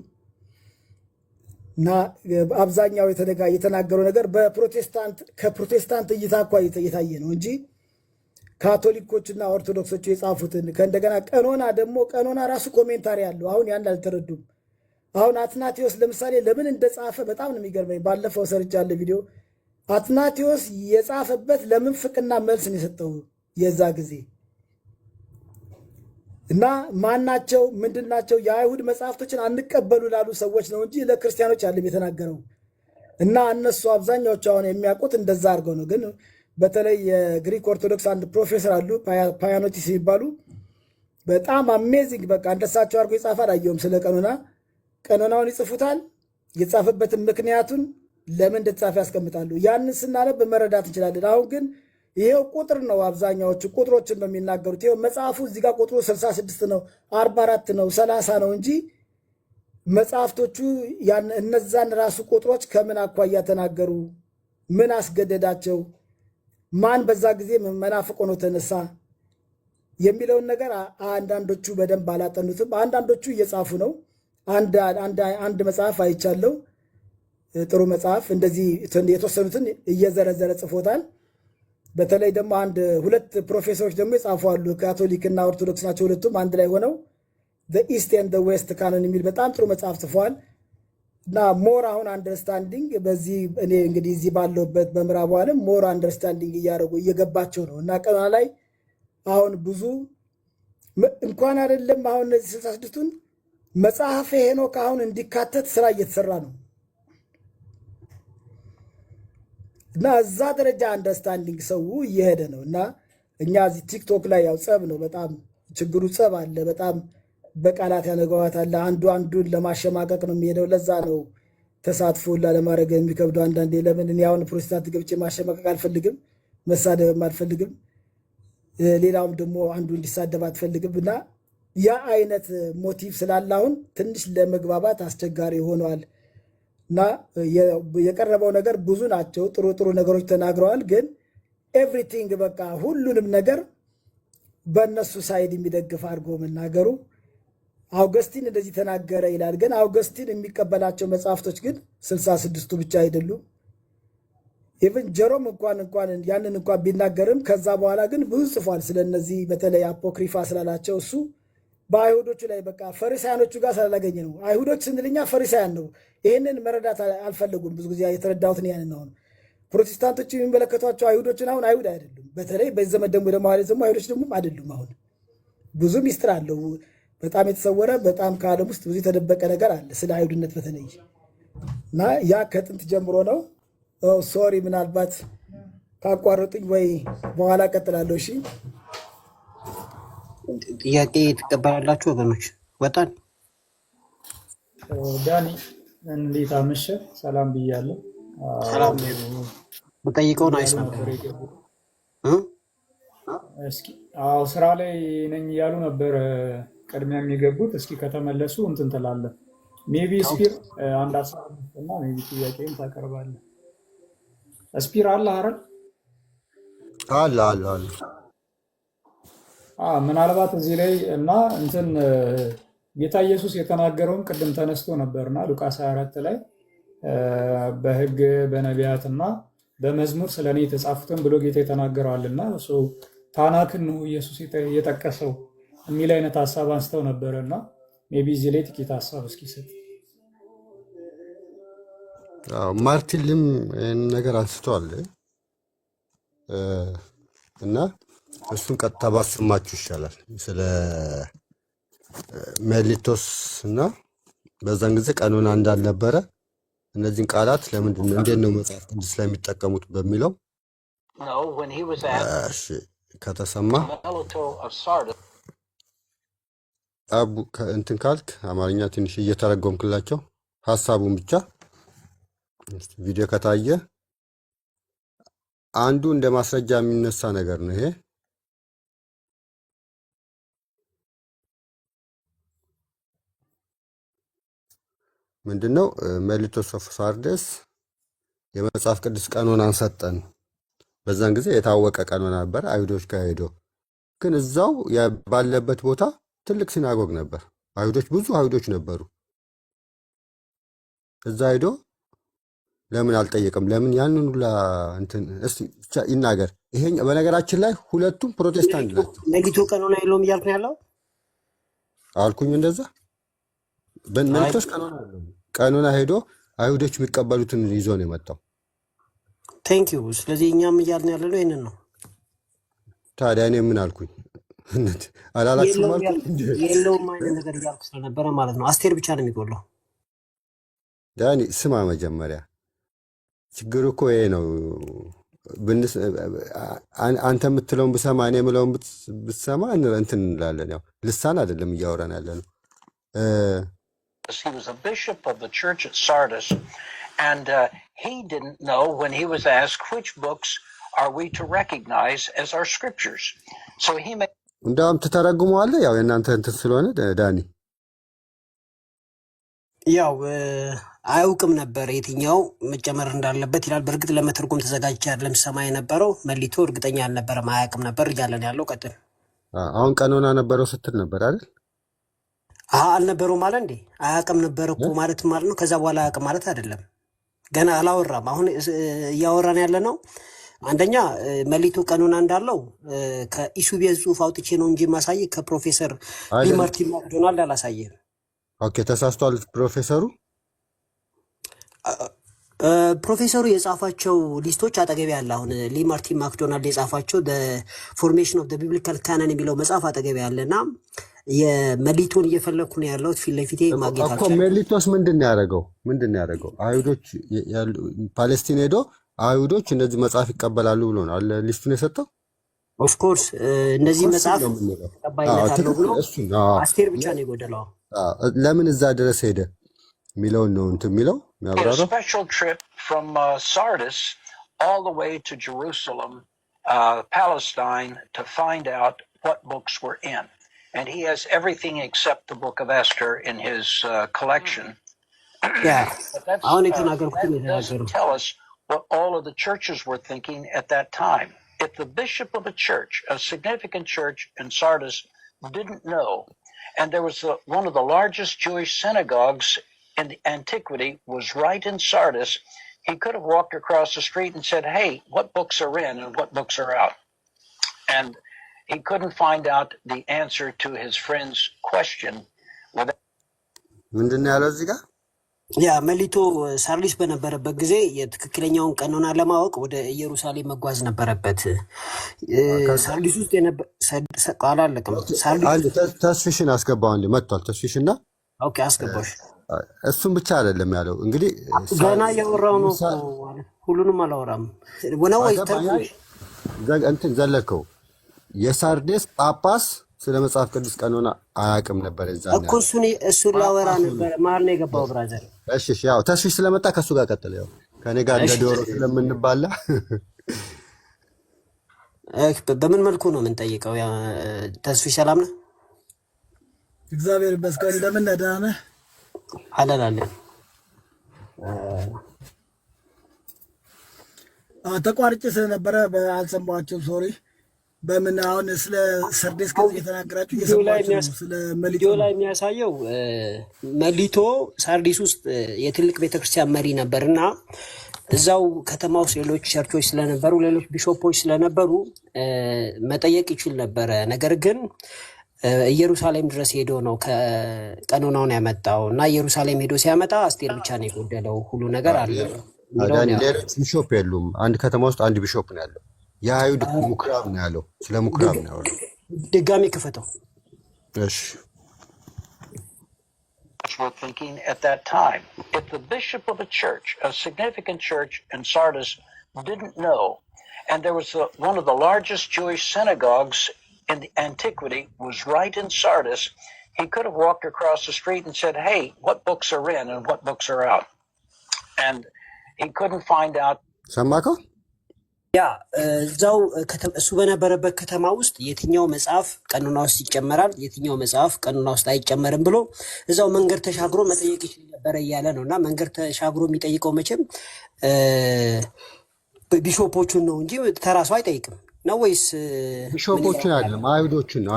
እና አብዛኛው የተናገረው ነገር ከፕሮቴስታንት እይታ እኳ እየታየ ነው እንጂ ካቶሊኮችና ኦርቶዶክሶች የጻፉትን ከእንደገና ቀኖና ራሱ ኮሜንታሪ አለው። አሁን ያን አልተረዱም። አሁን አትናቴዎስ ለምሳሌ ለምን እንደጻፈ በጣም ነው የሚገርመኝ። ባለፈው ሰርቻለሁ ቪዲዮ። አትናቴዎስ የጻፈበት ለምንፍቅና መልስ ነው የሰጠው የዛ ጊዜ እና ማናቸው ምንድናቸው የአይሁድ መጽሐፍቶችን አንቀበሉ ላሉ ሰዎች ነው እንጂ ለክርስቲያኖች አለም የተናገረው። እና እነሱ አብዛኛዎቹ አሁን የሚያውቁት እንደዛ አድርገው ነው። ግን በተለይ የግሪክ ኦርቶዶክስ አንድ ፕሮፌሰር አሉ ፓያኖቲስ የሚባሉ በጣም አሜዚንግ በቃ እንደሳቸው አድርጎ ይጻፋል። አየውም ስለ ቀኖናውን ይጽፉታል። የጻፈበትን ምክንያቱን ለምን እንደተጻፈ ያስቀምጣሉ። ያንን ስናነብ መረዳት እንችላለን። አሁን ግን ይሄው ቁጥር ነው። አብዛኛዎቹ ቁጥሮችን ነው የሚናገሩት። ይሄው መጽሐፉ እዚህ ጋር ቁጥሩ 66 ነው፣ 44 ነው፣ 30 ነው እንጂ መጽሐፍቶቹ እነዛን ራሱ ቁጥሮች ከምን አኳያ ተናገሩ፣ ምን አስገደዳቸው፣ ማን በዛ ጊዜ መናፍቅ ሆኖ ተነሳ የሚለውን ነገር አንዳንዶቹ በደንብ አላጠኑትም። አንዳንዶቹ እየጻፉ ነው። አንድ መጽሐፍ አይቻለው፣ ጥሩ መጽሐፍ እንደዚህ የተወሰኑትን እየዘረዘረ ጽፎታል። በተለይ ደግሞ ሁለት ፕሮፌሰሮች ደግሞ የጻፉ አሉ። ካቶሊክና ኦርቶዶክስ ናቸው ሁለቱም አንድ ላይ ሆነው ኢስት ኤንድ ዌስት ካኖን የሚል በጣም ጥሩ መጽሐፍ ጽፈዋል። እና ሞር አሁን አንደርስታንዲንግ በዚህ እኔ እንግዲህ እዚህ ባለሁበት በምዕራቡ ዓለም ሞር አንደርስታንዲንግ እያደረጉ እየገባቸው ነው። እና ቀና ላይ አሁን ብዙ እንኳን አይደለም አሁን እነዚህ 66ቱን መጽሐፈ ሄኖክ አሁን እንዲካተት ስራ እየተሰራ ነው። እና እዛ ደረጃ አንደርስታንዲንግ ሰው እየሄደ ነው። እና እኛ እዚህ ቲክቶክ ላይ ያው ጸብ ነው በጣም ችግሩ፣ ጸብ አለ በጣም በቃላት ያነገዋት አለ። አንዱ አንዱን ለማሸማቀቅ ነው የሚሄደው። ለዛ ነው ተሳትፎ ለማድረግ የሚከብደው አንዳንዴ። ለምን እኔ አሁን ፕሮቴስታንት ገብቼ ማሸማቀቅ አልፈልግም፣ መሳደብም አልፈልግም፣ ሌላውም ደግሞ አንዱ እንዲሳደብ አትፈልግም። እና ያ አይነት ሞቲቭ ስላለ አሁን ትንሽ ለመግባባት አስቸጋሪ ሆነዋል። እና የቀረበው ነገር ብዙ ናቸው። ጥሩ ጥሩ ነገሮች ተናግረዋል። ግን ኤቭሪቲንግ በቃ ሁሉንም ነገር በእነሱ ሳይድ የሚደግፍ አድርጎ መናገሩ አውገስቲን እንደዚህ ተናገረ ይላል። ግን አውገስቲን የሚቀበላቸው መጽሐፍቶች ግን 66ቱ ብቻ አይደሉም። ኢቭን ጀሮም እንኳን ያንን እንኳን ቢናገርም ከዛ በኋላ ግን ብዙ ጽፏል ስለነዚህ በተለይ አፖክሪፋ ስላላቸው እሱ በአይሁዶቹ ላይ በቃ ፈሪሳያኖቹ ጋር ስላላገኘ ነው። አይሁዶች ስንልኛ ፈሪሳያን ነው። ይህንን መረዳት አልፈለጉም። ብዙ ጊዜ የተረዳሁትን ያንን ነው። ፕሮቴስታንቶች የሚመለከቷቸው አይሁዶችን አሁን አይሁድ አይደሉም። በተለይ በዚህ ዘመን ደግሞ ደግሞ አይሁዶች ደግሞ አይደሉም። አሁን ብዙ ሚስጥር አለው። በጣም የተሰወረ በጣም ከዓለም ውስጥ ብዙ የተደበቀ ነገር አለ ስለ አይሁድነት በተለይ እና ያ ከጥንት ጀምሮ ነው። ሶሪ ምናልባት ካቋረጡኝ ወይ በኋላ ቀጥላለሁ። እሺ ጥያቄ ትቀበላላችሁ ወገኖች? ወጣን ዳኒ እንዴት አመሸ? ሰላም ብያለሁ። ሰላም በጠይቀውን አይሰማም። እስኪ አዎ ስራ ላይ ነኝ እያሉ ነበር ቅድሚያ የሚገቡት። እስኪ ከተመለሱ እንትን ትላለህ። ሜቢ ስፒር አንድ ሀሳብ እና ሜቢ ጥያቄም ታቀርባለህ። ስፒር አለ አይደል? አለ ምናልባት እዚህ ላይ እና እንትን ጌታ ኢየሱስ የተናገረውን ቅድም ተነስቶ ነበርና ሉቃስ 24 ላይ በሕግ በነቢያትና በመዝሙር ስለ እኔ የተጻፉትን ብሎ ጌታ የተናገረዋልና ታናክን ነው ኢየሱስ የጠቀሰው የሚል አይነት ሀሳብ አንስተው ነበረና ሜቢ እዚህ ላይ ጥቂት ሀሳብ እስኪሰጥ። ማርቲን ልም ነገር አንስተዋል እና እሱን ቀጥታ ባሰማችሁ ይሻላል። ስለ ሜሊቶስ እና በዛን ጊዜ ቀኖና እንዳልነበረ እነዚህን ቃላት ለምንድን ነው እንዴት ነው መጽሐፍ ቅዱስ ላይ የሚጠቀሙት በሚለው ከተሰማ አቡ እንትን ካልክ አማርኛ ትንሽ እየተረጎምክላቸው ሀሳቡን ብቻ ቪዲዮ ከታየ አንዱ እንደ ማስረጃ የሚነሳ ነገር ነው ይሄ። ምንድነው? ሜሊቶስ ኦፍ ሳርደስ የመጽሐፍ ቅዱስ ቀኖናን ሰጠን። በዛን ጊዜ የታወቀ ቀኖና ነበር። አይሁዶች ጋር ሄዶ ግን እዛው ባለበት ቦታ ትልቅ ሲናጎግ ነበር። አይሁዶች ብዙ አይሁዶች ነበሩ። እዛ ሄዶ ለምን አልጠየቅም? ለምን ያንን ሁላ እንትን እስቲ ብቻ ይናገር። ይሄ በነገራችን ላይ ሁለቱም ፕሮቴስታንት ናቸው። ሜሊቶ ቀኖና የለውም እያልክ ነው ያለው አልኩኝ። እንደዛ በሜሊቶስ ቀኖና ሄዶ አይሁዶች የሚቀበሉትን ይዞ ነው የመጣው። ቴንክ ዩ። ስለዚህ እኛም እያልን ያለ ነው ይሄንን ነው። ታዲያ እኔ ምን አልኩኝ? አላላችሁም አልኩኝ። የለውም አይነት ነገር እያልክ ስለነበረ ማለት ነው። አስቴር ብቻ ነው የሚጎለው። ዳኒ ስማ፣ መጀመሪያ ችግሩ እኮ ይሄ ነው። አንተ የምትለውን ብሰማ እኔ የምለውን ብትሰማ እንትን እንላለን። ያው ልሳን አይደለም እያወራን ያለ ነው። He was a bishop of the church at Sardis, and he didn't know when he was asked which books are we to recognize as our scriptures. So he made እንዳውም ትተረጉመዋለህ። ያው የእናንተ እንትን ስለሆነ ዳኒ ያው አያውቅም ነበር የትኛው መጨመር እንዳለበት ይላል። በእርግጥ ለመተርጎም ተዘጋጅቼ አይደለም ሰማ የነበረው። መሊቶ እርግጠኛ አልነበረም፣ አያውቅም ነበር እያለን ያለው። ቀጥል። አሁን ቀኖና ነበረው ስትል ነበር አይደል? አልነበረው ማለት እንዴ? አያውቅም ነበር እኮ ማለት ማለት ነው። ከዛ በኋላ አያውቅም ማለት አይደለም። ገና አላወራም። አሁን እያወራን ያለ ነው። አንደኛ መሊቶ ቀኖና እንዳለው ከኢሱቢየስ ጽሑፍ አውጥቼ ነው እንጂ ማሳየ ከፕሮፌሰር ሊማርቲን ማክዶናልድ አላሳየም። ኦኬ፣ ተሳስቷል ፕሮፌሰሩ። ፕሮፌሰሩ የጻፋቸው ሊስቶች አጠገቤ አለ። አሁን ሊማርቲን ማክዶናልድ የጻፋቸው ፎርሜሽን ኦፍ ቢብሊካል ካነን የሚለው መጽሐፍ አጠገቤ አለና የመሊቶን እየፈለግኩ ነው ያለሁት። ፊት ለፊቴ ማግኘት አልቻልኩም። ሜሊቶስ ምንድን ነው ያደረገው? አይሁዶች ፓሌስቲን ሄዶ አይሁዶች እነዚህ መጽሐፍ ይቀበላሉ ብሎ ነው አለ ሊስቱን የሰጠው። ኦፍኮርስ እነዚህ መጽሐፍ ተቀባይነት አለው ብሎ አስቴር ብቻ ነው የጎደለው። ለምን እዛ ድረስ ሄደ የሚለውን ነው እንትን የሚለው የሚያብራራው። special trip from Sardis all the way to Jerusalem, Palestine, to find out what books were in. And he has everything except the book of Esther in his collection. Yeah. But that doesn't tell us what all of the churches were thinking at that time. if the bishop of a church, a significant church in Sardis, didn't know, and there was one of the largest Jewish synagogues in the antiquity was right in Sardis, he could have walked across the street and said, hey, what books are in and what books are out? And he couldn't find out the answer to his friend's question without ምንድን ነው ያለው እዚህ ጋር? ያ መሊቶ ሳርዲስ በነበረበት ጊዜ የትክክለኛውን ቀኖና ለማወቅ ወደ ኢየሩሳሌም መጓዝ ነበረበት። ሳርዲስ ውስጥ አላለቅም። ተስፊሽን አስገባው እንዴ መጥቷል። ተስፊሽና ኦኬ አስገባሽ። እሱም ብቻ አይደለም ያለው እንግዲህ ገና ያወራው ነው። ሁሉንም አላወራም ወነው እንትን ዘለከው። የሳርዴስ ጳጳስ ስለ መጽሐፍ ቅዱስ ቀኖና አያውቅም ነበር። እኮ እሱን ላወራ ነበር። ማር ነው የገባው ብራዘር። እሺ ያው ተስፊሽ ስለመጣ ከሱ ጋር ቀጥል። ያው ከኔ ጋር እንደ ዶሮ ስለምንባላ በምን መልኩ ነው የምንጠይቀው? ያ ተስፊሽ ሰላም ነህ? እግዚአብሔር ይመስገን። እንደምን ነህ? ደህና ነህ? አላላለን ተቋርጬ ስለነበረ አልሰማኋቸውም። ሶሪ። በምን አሁን ስለ ሰርዴስ ከዚህ የተናገራችሁ እየሰማችሁ ስለ መሊቶ ላይ የሚያሳየው መሊቶ ሳርዲስ ውስጥ የትልቅ ቤተክርስቲያን መሪ ነበርና እዛው ከተማ ውስጥ ሌሎች ቸርቾች ስለነበሩ ሌሎች ቢሾፖች ስለነበሩ መጠየቅ ይችል ነበረ። ነገር ግን ኢየሩሳሌም ድረስ ሄዶ ነው ከቀኖናውን ያመጣው እና ኢየሩሳሌም ሄዶ ሲያመጣ አስቴር ብቻ ነው የጎደለው። ሁሉ ነገር አለ። ሌሎች ቢሾፕ የሉም። አንድ ከተማ ውስጥ አንድ ቢሾፕ ነው ያለው። የአይሁድ ምኩራብ ነው ያለው። ስለ ምኩራብ ነው ያለው። ድጋሚ ክፈተው። እሺ were thinking at that time. If the bishop of a church, a significant church in Sardis, didn't know, and there was one of the largest Jewish synagogues in the antiquity was right in Sardis, he could have walked across the street and said, hey, what books are in and what books are out? And he couldn't find out. ሰማከው? ያ እዛው እሱ በነበረበት ከተማ ውስጥ የትኛው መጽሐፍ ቀኖና ውስጥ ይጨመራል፣ የትኛው መጽሐፍ ቀኖና ውስጥ አይጨመርም ብሎ እዛው መንገድ ተሻግሮ መጠየቅ ይችል ነበር እያለ ነው። እና መንገድ ተሻግሮ የሚጠይቀው መቼም ቢሾፖቹን ነው እንጂ ተራሱ አይጠይቅም ነው ወይስ ቢሾፖቹን አይደለም አይሁዶቹን ነው?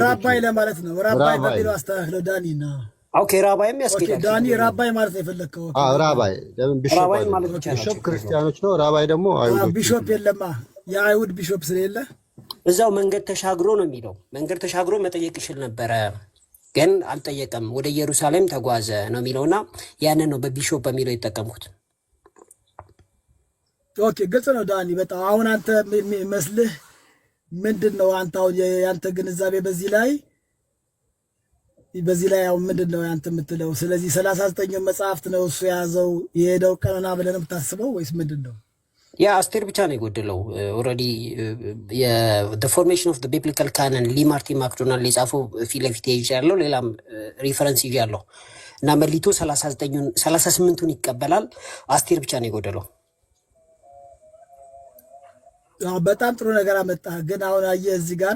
ራባይ ለማለት ነው። ራባይ በሚለው አስተካክለው ዳኒ ነው። ኦኬ ራባይም ያስኬዳል። ዳኒ ራባይ ማለት ነው የፈለከው? ራባይ ለምን ቢሾፕ ክርስቲያኖች ነው። ራባይ ደግሞ አይሁዶች። ቢሾፕ የለማ የአይሁድ ቢሾፕ ስለሌለ እዛው መንገድ ተሻግሮ ነው የሚለው። መንገድ ተሻግሮ መጠየቅ ይችል ነበረ ግን አልጠየቀም። ወደ ኢየሩሳሌም ተጓዘ ነው የሚለውና ያንን ነው በቢሾፕ በሚለው የተጠቀምኩት። ኦኬ ግልጽ ነው ዳኒ በጣም። አሁን አንተ መስልህ ምንድን ነው? አንተ አሁን ያንተ ግንዛቤ በዚህ ላይ አሁን ምንድን ነው ያንተ የምትለው? ስለዚህ 39 መጽሐፍት ነው እሱ የያዘው የሄደው ቀኖና ብለን የምታስበው ወይስ ምንድን ነው? ያ አስቴር ብቻ ነው የጎደለው። ኦልሬዲ the formation of the biblical canon ሊ ማርቲን ማክዶናልድ የጻፈው ፊት ለፊት ይዣለሁ፣ ሌላም ሪፈረንስ ይዣለሁ እና መሊቶ 38ቱን ይቀበላል። አስቴር ብቻ ነው የጎደለው። በጣም ጥሩ ነገር አመጣህ። ግን አሁን አየህ እዚህ ጋር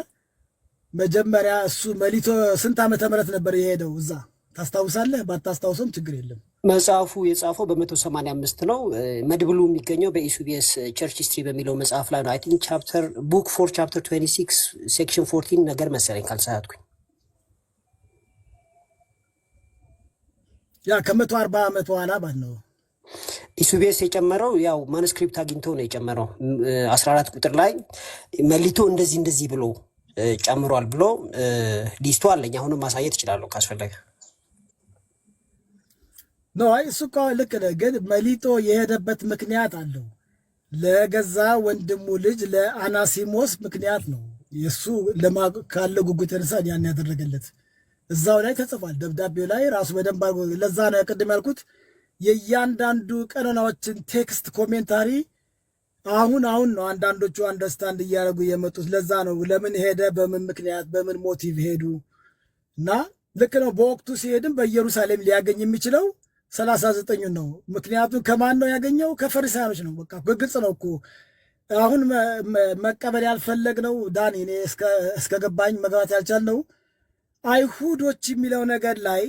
መጀመሪያ እሱ መሊቶ ስንት ዓመተ ምህረት ነበር የሄደው እዛ? ታስታውሳለህ? ባታስታውሰም ችግር የለም። መጽሐፉ የጻፈው በ185 ነው። መድብሉ የሚገኘው በኢሱቢኤስ ቸርች ሂስትሪ በሚለው መጽሐፍ ላይ ነው። አይ ቲንክ ቡክ 4 ቻፕተር 26 ሴክሽን 14 ነገር መሰለኝ ካልሳትኩኝ። ያ ከ140 ዓመት በኋላ ማለት ነው። ኢሱቢኤስ የጨመረው ያው ማኑስክሪፕት አግኝቶ ነው የጨመረው። 14 ቁጥር ላይ መሊቶ እንደዚህ ብሎ ጨምሯል ብሎ ሊስቱ አለኝ። አሁንም ማሳየት እችላለሁ ካስፈለገ። ነው አይ እሱ እኮ ልክ ነህ፣ ግን መሊቶ የሄደበት ምክንያት አለው። ለገዛ ወንድሙ ልጅ ለአናሲሞስ ምክንያት ነው። የእሱ ካለ ጉጉት የተነሳ ያን ያደረገለት እዛው ላይ ተጽፏል። ደብዳቤው ላይ ራሱ በደንብ አድርጎ። ለዛ ነው ቅድም ያልኩት የእያንዳንዱ ቀኖናዎችን ቴክስት ኮሜንታሪ አሁን ነው አንዳንዶቹ አንደርስታንድ እያደረጉ የመጡት። ለዛ ነው ለምን ሄደ፣ በምን ምክንያት፣ በምን ሞቲቭ ሄዱ። እና ልክ ነው። በወቅቱ ሲሄድም በኢየሩሳሌም ሊያገኝ የሚችለው 39 ነው። ምክንያቱም ከማን ነው ያገኘው? ከፈሪሳዮች ነው። በቃ በግልጽ ነው እኮ። አሁን መቀበል ያልፈለግነው ዳኒ፣ እኔ እስከ ገባኝ መግባት ያልቻልነው አይሁዶች የሚለው ነገር ላይ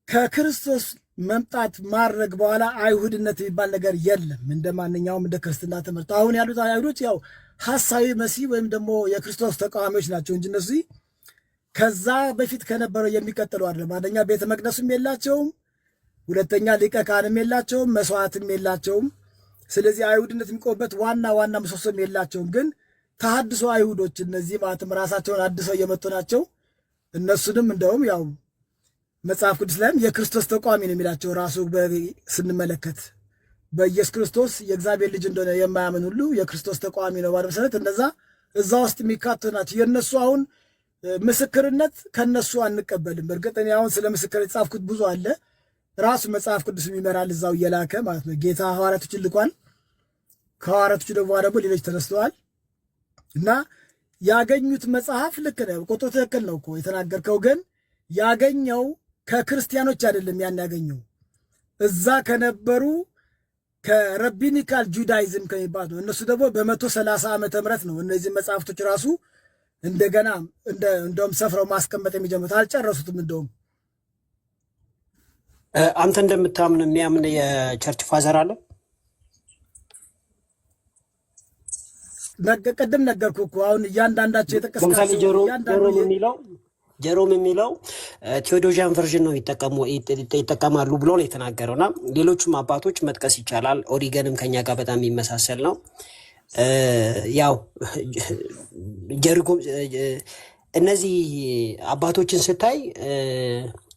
ከክርስቶስ መምጣት ማድረግ በኋላ አይሁድነት የሚባል ነገር የለም። እንደ ማንኛውም እንደ ክርስትና ትምህርት አሁን ያሉት አይሁዶች ያው ሐሳዊ መሲህ ወይም ደግሞ የክርስቶስ ተቃዋሚዎች ናቸው እንጂ እነዚህ ከዛ በፊት ከነበረው የሚቀጥሉ አይደለም። አንደኛ ቤተ መቅደሱም የላቸውም፣ ሁለተኛ ሊቀ ካህንም የላቸውም፣ መስዋዕትም የላቸውም። ስለዚህ አይሁድነት የሚቆምበት ዋና ምሰሶም የላቸውም። ግን ተሐድሶ አይሁዶች እነዚህ ማለትም ራሳቸውን አድሰው እየመጡ ናቸው። እነሱንም እንደውም ያው መጽሐፍ ቅዱስ ላይም የክርስቶስ ተቃዋሚ ነው የሚላቸው ራሱ ስንመለከት በኢየሱስ ክርስቶስ የእግዚአብሔር ልጅ እንደሆነ የማያምን ሁሉ የክርስቶስ ተቃዋሚ ነው ባለ መሰረት እዛ ውስጥ የሚካተቱ ናቸው። የእነሱ አሁን ምስክርነት ከነሱ አንቀበልም። በእርግጥ እኔ አሁን ስለ ምስክር የጻፍኩት ብዙ አለ። ራሱ መጽሐፍ ቅዱስ ይመራል እዛው እየላከ ማለት ነው። ጌታ ሐዋርያቶች ልኳል። ከሐዋርያቶቹ ደግሞ ሌሎች ተነስተዋል እና ያገኙት መጽሐፍ ልክ ነው። ቁጥሩ ትክክል ነው እኮ የተናገርከው። ግን ያገኘው ከክርስቲያኖች አይደለም። ያን ያገኘው እዛ ከነበሩ ከረቢኒካል ጁዳይዝም ከሚባል ነው። እነሱ ደግሞ በ130 ዓመተ ምህረት ነው እነዚህ መጽሐፍቶች ራሱ እንደገና እንደውም ሰፍረው ማስቀመጥ የሚጀምሩት። አልጨረሱትም። እንደውም አንተ እንደምታምን የሚያምን የቸርች ፋዘር አለ? ቅድም ነገርኩ እኮ አሁን እያንዳንዳቸው ለምሳሌ ጀሮም የሚለው ቴዎዶዥያን ቨርዥን ነው ይጠቀማሉ ብሎ ነው የተናገረው። እና ሌሎችም አባቶች መጥቀስ ይቻላል። ኦሪገንም ከኛ ጋር በጣም የሚመሳሰል ነው። ያው እነዚህ አባቶችን ስታይ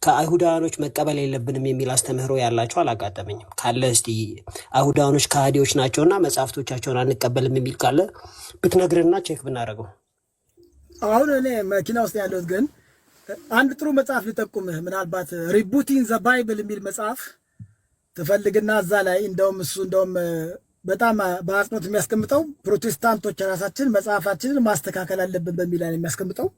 ከአይሁዳኖች መቀበል የለብንም የሚል አስተምህሮ ያላቸው አላጋጠመኝም። ካለ እስቲ አይሁዳኖች ከሃዲዎች ናቸውና መጽሐፍቶቻቸውን አንቀበልም የሚል ካለ ብትነግርና ቼክ ብናደርገው። አሁን እኔ መኪና ውስጥ ያለሁት ግን አንድ ጥሩ መጽሐፍ ልጠቁምህ። ምናልባት ሪቡቲንግ ዘ ባይብል የሚል መጽሐፍ ትፈልግና እዛ ላይ እንደውም በጣም በአጽንኦት የሚያስቀምጠው ፕሮቴስታንቶች ራሳችን መጽሐፋችንን ማስተካከል አለብን በሚል ላይ የሚያስቀምጠው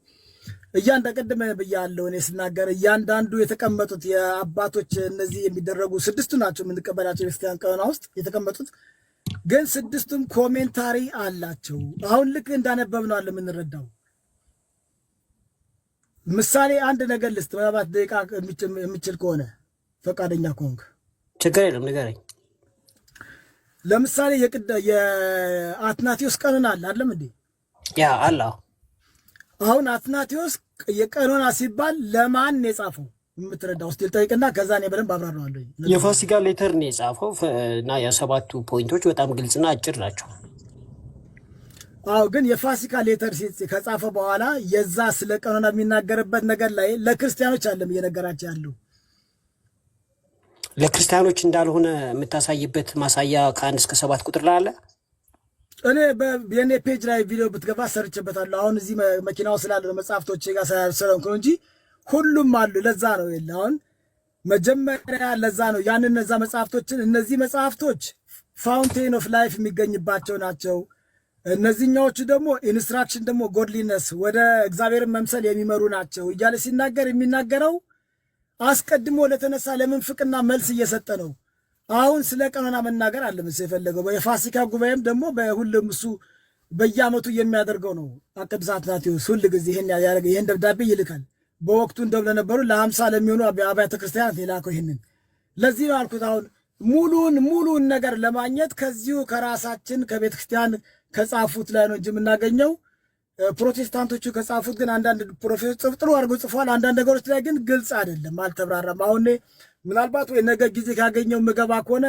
ቅድም ብያለሁ እኔ ስናገር እያንዳንዱ የተቀመጡት የአባቶች እነዚህ የሚደረጉ 6ቱ ናቸው የምንቀበላቸው የክርስቲያን ቀኖና ውስጥ የተቀመጡት፣ ግን 6ቱም ኮሜንታሪ አላቸው። አሁን ልክ እንዳነበብነው አለ የምንረዳው። ምሳሌ አንድ ነገር ልስጥ፣ ምናልባት ደቂቃ የሚችል ከሆነ ፈቃደኛ ከሆንክ። ችግር የለም ንገረኝ። ለምሳሌ የአትናቴዎስ ቀኖና አለ አይደለም እንዴ? ያ አለ። አሁን አትናቴዎስ የቀኖና ሲባል ለማን የጻፈው የምትረዳው እስቲ ልጠይቅና ከዛ እኔ በደንብ አብራራዋለሁ። የፋሲካ ሌተር ነው የጻፈው እና የ7ቱ ፖይንቶች በጣም ግልጽና አጭር ናቸው። አዎ፣ ግን የፋሲካ ሌተር ከጻፈ በኋላ የዛ ስለ ቀኖና የሚናገርበት ነገር ላይ ለክርስቲያኖች አለም እየነገራቸው ያለው ለክርስቲያኖች እንዳልሆነ የምታሳይበት ማሳያ ከ1 እስከ 7 ቁጥር ላይ አለ። እኔ የኔ ፔጅ ላይ ቪዲዮ ብትገባ ሰርችበታለሁ። አሁን እዚህ መኪናው ስላለ መጽሐፍቶች ጋር ስለሆንኩ ነው እንጂ ሁሉም አሉ። ለዛ ነው የለ አሁን መጀመሪያ ለዛ ነው ያንን እነዛ መጽሐፍቶችን እነዚህ መጽሐፍቶች ፋውንቴን ኦፍ ላይፍ የሚገኝባቸው ናቸው። እነዚህኛዎቹ ደግሞ ኢንስትራክሽን ደግሞ ጎድሊነስ ወደ እግዚአብሔርን መምሰል የሚመሩ ናቸው እያለ ሲናገር የሚናገረው አስቀድሞ ለተነሳ ለምንፍቅና መልስ እየሰጠ ነው። አሁን ስለ ቀኖና መናገር አለ መሰለኝ የፈለገው። የፋሲካ ጉባኤም ደግሞ በሁሉም እሱ በየዓመቱ የሚያደርገው ነው። ቅዱስ አትናቴዎስ ሁል ጊዜ ይህን ደብዳቤ ይልካል። በወቅቱ እንደው ለነበሩ ለ50 ለሚሆኑ አብያተ ክርስቲያናት የላከው ይህንን። ለዚህ ነው አልኩት። አሁን ሙሉን ነገር ለማግኘት ከዚሁ ከራሳችን ከቤተ ክርስቲያን ከጻፉት ላይ ነው እንጂ የምናገኘው። ፕሮቴስታንቶቹ ከጻፉት ግን አንዳንድ ፕሮፌሰር ጥሩ አድርገው ጽፏል። አንዳንድ ነገሮች ላይ ግን ግልጽ አይደለም፣ አልተብራራም። አሁን ምናልባት ወይ ነገ ጊዜ ካገኘው ምገባ ከሆነ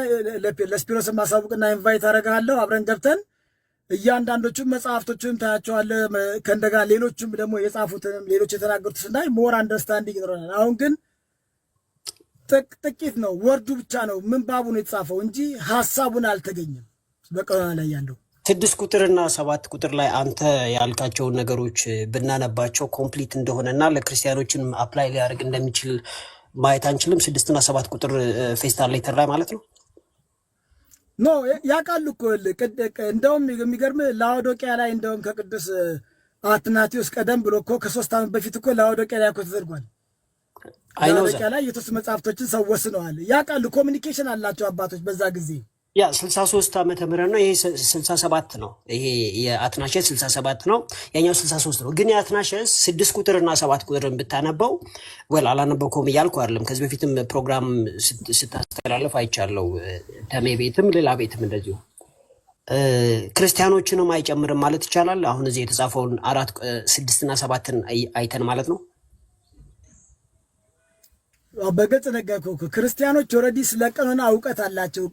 ለስፒሮስ ማሳውቅና ኢንቫይት አደርግሃለሁ። አብረን ገብተን እያንዳንዶቹም መጽሐፍቶቹም ታያቸዋለህ። ከእንደጋ ሌሎችም ደግሞ የጻፉትንም ሌሎች የተናገሩት ስናይ ሞር አንደርስታንዲንግ ይኖረናል። አሁን ግን ጥቂት ነው፣ ወርዱ ብቻ ነው ምንባቡ ነው የተጻፈው እንጂ ሀሳቡን አልተገኘም በቀኖና ላይ ያለው። 6 ቁጥርና 7 ቁጥር ላይ አንተ ያልካቸውን ነገሮች ብናነባቸው ኮምፕሊት እንደሆነና ለክርስቲያኖችን አፕላይ ሊያደርግ እንደሚችል ማየት አንችልም? 6 እና 7 ቁጥር ፌስታል ሌተር ላይ ማለት ነው። ኖ ያውቃሉ እኮ እንደውም የሚገርም ላኦዶቅያ ላይ እንደውም ከቅዱስ አትናቴዎስ ቀደም ብሎ እኮ ከ3 ዓመት በፊት እኮ ላኦዶቅያ ላይ እኮ ተደርጓል። ላኦዶቅያ ላይ የተወሰኑ መጽሐፍቶችን ሰው ወስነዋል። ያውቃሉ፣ ኮሚኒኬሽን አላቸው አባቶች በዛ ጊዜ ያ 63 ዓመተ ምህረት ነው። ይሄ 67 ነው። ይሄ የአትናሸስ 67 ነው። ያኛው 63 ነው። ግን የአትናሸስ 6 ቁጥርና 7 ቁጥርን ብታነበው አላነበብከውም እያልኩ አይደለም። ከዚህ በፊትም ፕሮግራም ስታስተላለፍ አይቻለው። ተሜ ቤትም ሌላ ቤትም እንደዚሁ ክርስቲያኖችንም አይጨምርም ማለት ይቻላል። አሁን እዚህ የተጻፈውን 4 6 እና 7ን አይተን ማለት ነው። በግልጽ ነገርኩህ እኮ ክርስቲያኖች ኦልሬዲ ስለ ቀኖና እውቀት አላቸው።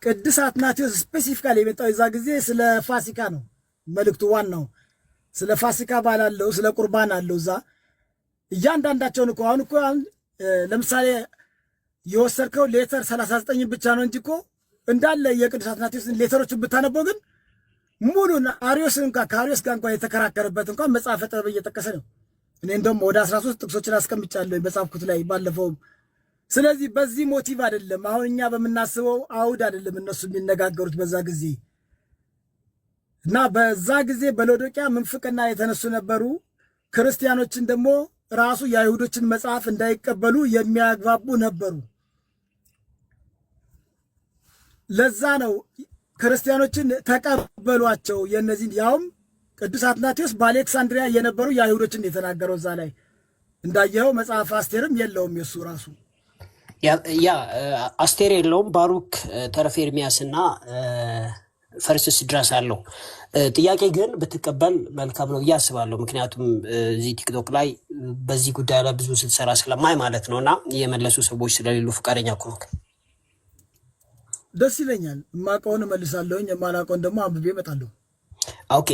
ቅዱስ አትናቴዎስ ስፔሲፊካሊ የመጣው የዛ ጊዜ ስለ ፋሲካ ነው መልእክቱ። ዋናው ስለ ፋሲካ በዓል አለው፣ ስለ ቁርባን አለው። እዛ እያንዳንዳቸውን እኮ አሁን ለምሳሌ የወሰድከው ሌተር 39 ብቻ ነው እንጂ እኮ እንዳለ የቅዱስ አትናቴዎስን ሌተሮችን ብታነበው ግን ሙሉን አሪዮስን ከአሪዮስ ጋር እንኳን የተከራከረበት እንኳን መጽሐፈ ጥበብ እየጠቀሰ ነው። እኔ እንደውም ወደ 13 ጥቅሶችን አስቀምጫለሁ በጻፍኩት ላይ ባለፈውም። ስለዚህ በዚህ ሞቲቭ አይደለም አሁን እኛ በምናስበው አውድ አይደለም እነሱ የሚነጋገሩት በዛ ጊዜ እና በዛ ጊዜ በሎዶቅያ ምንፍቅና የተነሱ ነበሩ። ክርስቲያኖችን ደግሞ ራሱ የአይሁዶችን መጽሐፍ እንዳይቀበሉ የሚያግባቡ ነበሩ። ለዛ ነው ክርስቲያኖችን ተቀበሏቸው የነዚህን ያውም ቅዱስ አትናቴዎስ በአሌክሳንድሪያ የነበሩ የአይሁዶችን የተናገረው እዛ ላይ እንዳየኸው መጽሐፍ አስቴርም የለውም የሱ ራሱ ያ አስቴር የለውም። ባሩክ ተረፈ ኤርሚያስ እና ፈርስስ ድረስ አለው። ጥያቄ ግን ብትቀበል መልካም ነው ብዬ አስባለሁ። ምክንያቱም እዚህ ቲክቶክ ላይ በዚህ ጉዳይ ላይ ብዙ ስትሰራ ስለማይ ማለት ነው እና የመለሱ ሰዎች ስለሌሉ ፈቃደኛ ከሆንክ ደስ ይለኛል። የማውቀውን እመልሳለሁኝ፣ የማላውቀውን ደግሞ አንብቤ እመጣለሁ። ኦኬ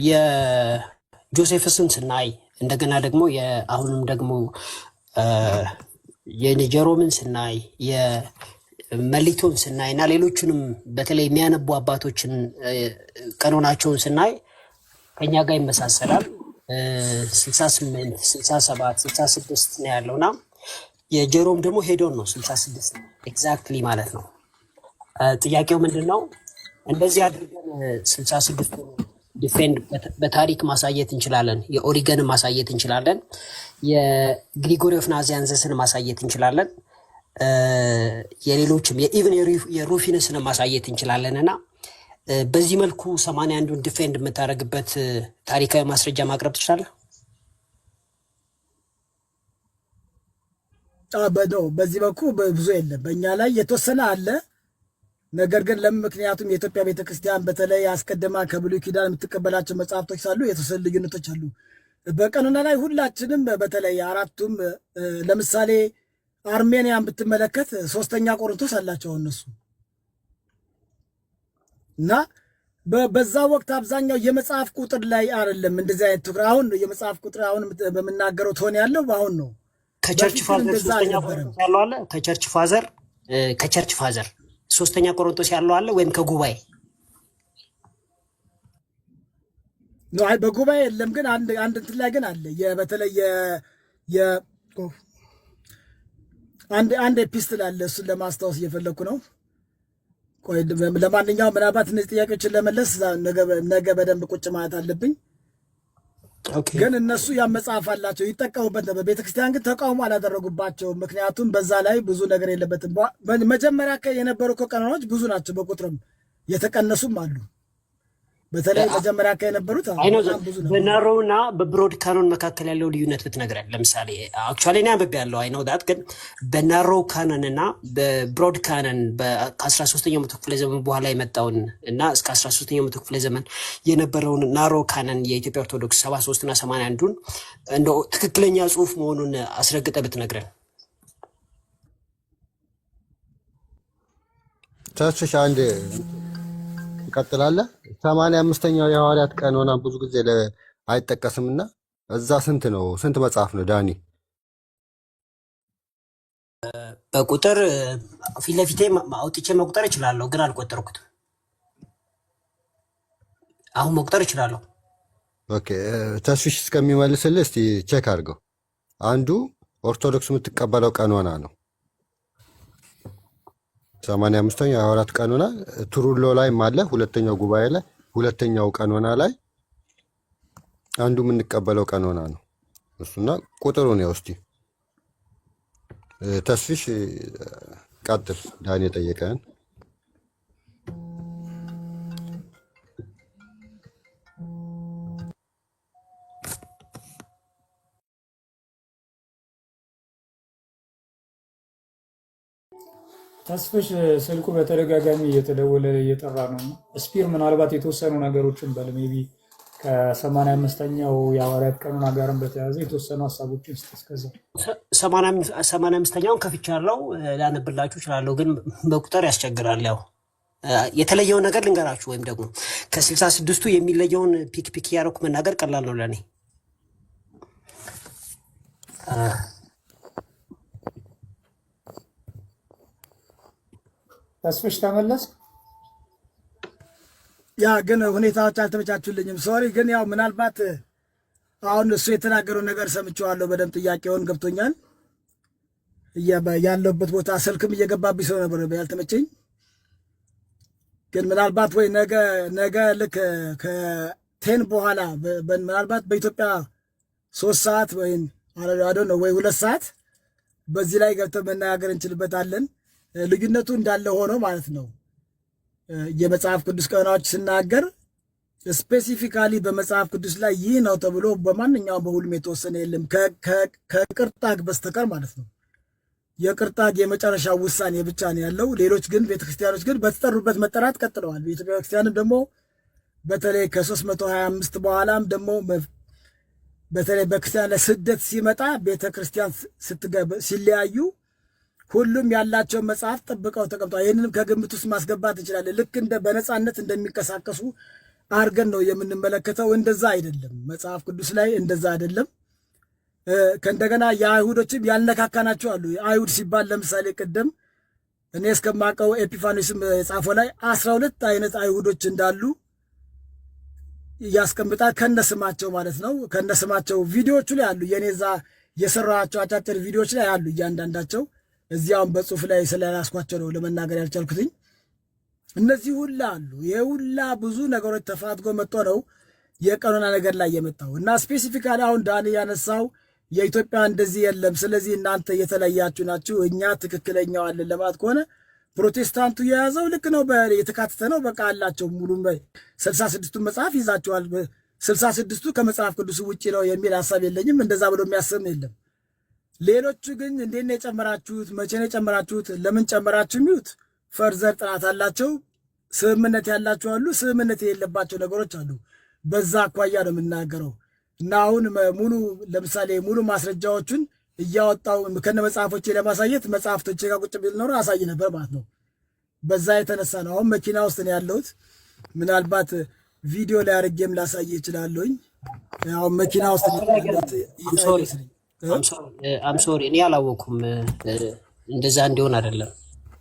የጆሴፍስን ስናይ እንደገና ደግሞ አሁንም ደግሞ የጀሮምን ስናይ የመሊቶን ስናይ እና ሌሎቹንም በተለይ የሚያነቡ አባቶችን ቀኖናቸውን ስናይ ከኛ ጋር ይመሳሰላል። 68 67 66 ነው ያለውና የጀሮም ደግሞ ሄዶን ነው 66 ኤግዛክትሊ ማለት ነው። ጥያቄው ምንድን ነው? እንደዚህ አድርገን 66 ዲፌንድ በታሪክ ማሳየት እንችላለን። የኦሪገንን ማሳየት እንችላለን። የግሪጎሪ ኦፍ ናዚያንዘስን ማሳየት እንችላለን። የሌሎችም የኢቨን የሩፊንስን ማሳየት እንችላለን እና በዚህ መልኩ 81ዱን ዲፌንድ የምታደርግበት ታሪካዊ ማስረጃ ማቅረብ ትችላለህ? በዚህ በኩል ብዙ የለም። በእኛ ላይ የተወሰነ አለ። ነገር ግን ምክንያቱም የኢትዮጵያ ቤተክርስቲያን በተለይ አስቀድማ ከብሉይ ኪዳን የምትቀበላቸው መጽሐፍቶች ሳሉ የተወሰኑ ልዩነቶች አሉ። በቀኖና ላይ ሁላችንም በተለይ አራቱም ለምሳሌ አርሜኒያን ብትመለከት 3ኛ ቆሮንቶስ አላቸው እነሱ እና በዛ ወቅት አብዛኛው የመጽሐፍ ቁጥር ላይ አይደለም እንደዚህ አይነት ትኩረት። አሁን የመጽሐፍ ቁጥር አሁን በምናገረው ትሆን ያለው አሁን ነው። ከቸርች ፋዘር 3ኛ ቆሮንቶስ ያለው አለ። ከቸርች ፋዘር 3ኛ ቆሮንቶስ ያለው አለ ወይም ከጉባኤ ነው? አይ በጉባኤ የለም፣ ግን አንድ እንትን ላይ ግን አለ። በተለይ አንድ ኤፒስትል አለ። እሱን ለማስታወስ እየፈለግኩ ነው። ቆይ ለማንኛውም ምናልባት እነዚህ ጥያቄዎችን ለመለስ ነገ በደንብ ቁጭ ማለት አለብኝ። ግን እነሱ ያ መጽሐፍ አላቸው ይጠቀሙበት ነበር። ቤተክርስቲያን ግን ተቃውሞ አላደረጉባቸውም። ምክንያቱም በዛ ላይ ብዙ ነገር የለበትም። መጀመሪያ የነበሩ ቀኖናዎች ብዙ ናቸው፣ በቁጥርም የተቀነሱም አሉ። በተለይ መጀመሪያ የነበሩት ብዙ ነው። በናሮው እና በብሮድ ካኖን መካከል ያለው ልዩነት ብትነግረን። ለምሳሌ አክቹዋሊ እኔ አንብቤ ያለው አይነው ዳት ግን በናሮው ካኖን እና በብሮድ ካኖን ከ13ኛው መቶ ክፍለ ዘመን በኋላ የመጣውን እና እስከ 13ኛው መቶ ክፍለ ዘመን የነበረውን ናሮ ካኖን የኢትዮጵያ ኦርቶዶክስ 73 እና 81ዱን እንደው ትክክለኛ ጽሑፍ መሆኑን አስረግጠ ብትነግረን። ተስሽ አንድ እንቀጥላለን። 85ኛው የሐዋርያት ቀኖና ብዙ ጊዜ አይጠቀስምና እዛ ስንት መጽሐፍ ነው ዳኒ? በቁጥር ፊት ለፊቴ አውጥቼ መቁጠር እችላለሁ፣ ግን አልቆጠርኩትም። አሁን መቁጠር እችላለሁ። ኦኬ ተስፊሽ እስከሚመልስልህ እስቲ ቼክ አድርገው። አንዱ ኦርቶዶክስ የምትቀበለው ቀኖና ነው 85ኛው የሐዋርያት ቀኖና ትሩሎ ላይም አለ። ሁለተኛው ጉባኤ ላይ ሁለተኛው ቀኖና ላይ አንዱ የምንቀበለው ቀኖና ነው እሱና ቁጥሩን ያው እስቲ ተስፊሽ ቀጥል ዳን የጠየቀን ተስፍሽ ስልኩ በተደጋጋሚ እየተደወለ እየጠራ ነው። ስፒር ምናልባት የተወሰኑ ነገሮችን በል ሜይ ቢ ከ85ኛው የሐዋርያት ቀኑና ጋርም በተያያዘ የተወሰኑ ሀሳቦችን ስ እስከዛ 85ኛውን ከፍቻለሁ ላነብላችሁ እችላለሁ፣ ግን በቁጥር ያስቸግራል። ያው የተለየውን ነገር ልንገራችሁ፣ ወይም ደግሞ ከ66ቱ የሚለየውን ፒክ እያደረኩ መናገር ቀላል ነው ለእኔ። ተስፍሽ ተመለስ። ያ ግን ሁኔታዎች አልተመቻቹልኝም። ሶሪ። ግን ያው ምናልባት አሁን እሱ የተናገረውን ነገር ሰምቼዋለሁ በደንብ ጥያቄውን ገብቶኛል። ያለሁበት ቦታ ስልክም እየገባብኝ ሰው ነበር ያልተመቸኝ። ግን ምናልባት ወይ ነገ ልክ ከቴን በኋላ ምናልባት በኢትዮጵያ 3 ሰዓት ወይም አዶ ነው ወይ 2 ሰዓት በዚህ ላይ ገብተን መነጋገር እንችልበታለን። ልዩነቱ እንዳለ ሆኖ ማለት ነው። የመጽሐፍ ቅዱስ ቀኖች ስናገር ስፔሲፊካሊ በመጽሐፍ ቅዱስ ላይ ይህ ነው ተብሎ በማንኛውም በሁሉም የተወሰነ የለም ከቅርጣግ በስተቀር ማለት ነው። የቅርጣግ የመጨረሻ ውሳኔ ብቻ ነው ያለው። ሌሎች ግን ቤተክርስቲያኖች ግን በተጠሩበት መጠራት ቀጥለዋል። በኢትዮጵያ ቤተክርስቲያንም ደግሞ በተለይ ከ325 በኋላም ደግሞ በተለይ በክርስቲያን ላይ ስደት ሲመጣ ቤተክርስቲያን ሲለያዩ ሁሉም ያላቸው መጽሐፍ ጠብቀው ተቀምጠዋል። ይህንንም ከግምት ውስጥ ማስገባት እንችላለን። ልክ እንደ በነፃነት እንደሚንቀሳቀሱ አድርገን ነው የምንመለከተው። እንደዛ አይደለም፣ መጽሐፍ ቅዱስ ላይ እንደዛ አይደለም። ከእንደገና የአይሁዶችም ያልነካካናቸው አሉ። አይሁድ ሲባል ለምሳሌ ቅድም እኔ እስከማውቀው ኤፒፋኒስም የጻፈው ላይ 12 አይነት አይሁዶች እንዳሉ ያስቀምጣል። ከነስማቸው ማለት ነው። ከነስማቸው ቪዲዮዎቹ ላይ አሉ። የኔ እዛ የሰራቸው አጫጭር ቪዲዮዎች ላይ አሉ እያንዳንዳቸው። እዚያውን በጽሁፍ ላይ ስለያስኳቸው ነው ለመናገር ያልቻልኩትኝ። እነዚህ ሁላ አሉ። ይሄ ሁላ ብዙ ነገሮች ተፋትጎ መጥቶ ነው የቀኖና ነገር ላይ የመጣው እና ስፔሲፊካሊ አሁን ዳኒ ያነሳው የኢትዮጵያ እንደዚህ የለም፣ ስለዚህ እናንተ የተለያችሁ ናችሁ፣ እኛ ትክክለኛው አለን ለማለት ከሆነ ፕሮቴስታንቱ የያዘው ልክ ነው፣ የተካተተ ነው። በቃ አላቸው ሙሉ 66ቱ መጽሐፍ ይዛቸዋል። 66ቱ ከመጽሐፍ ቅዱስ ውጭ ነው የሚል ሀሳብ የለኝም። እንደዛ ብሎ የሚያስብ የለም። ሌሎቹ ግን እንዴት ነው የጨመራችሁት? መቼ ነው የጨመራችሁት? ለምን ጨመራችሁ? የሚሉት ፈርዘር ጥናት አላቸው። ስምምነት ያላቸው አሉ፣ ስምምነት የሌለባቸው ነገሮች አሉ። በዛ አኳያ ነው የምናገረው እና አሁን ሙሉ ለምሳሌ ሙሉ ማስረጃዎቹን እያወጣው ከነ መጽሐፎቼ ለማሳየት መጽሐፍቶቼ ጋር ቁጭ ቢል ኖሮ አሳይ ነበር ማለት ነው። በዛ የተነሳ ነው አሁን መኪና ውስጥ ነው ያለሁት። ምናልባት ቪዲዮ ላይ አድርጌም ላሳይ እችላለሁኝ። አሁን መኪና ውስጥ ነው ያለሁት። አምሶሪ እኔ አላወኩም። እንደዛ እንዲሆን አይደለም፣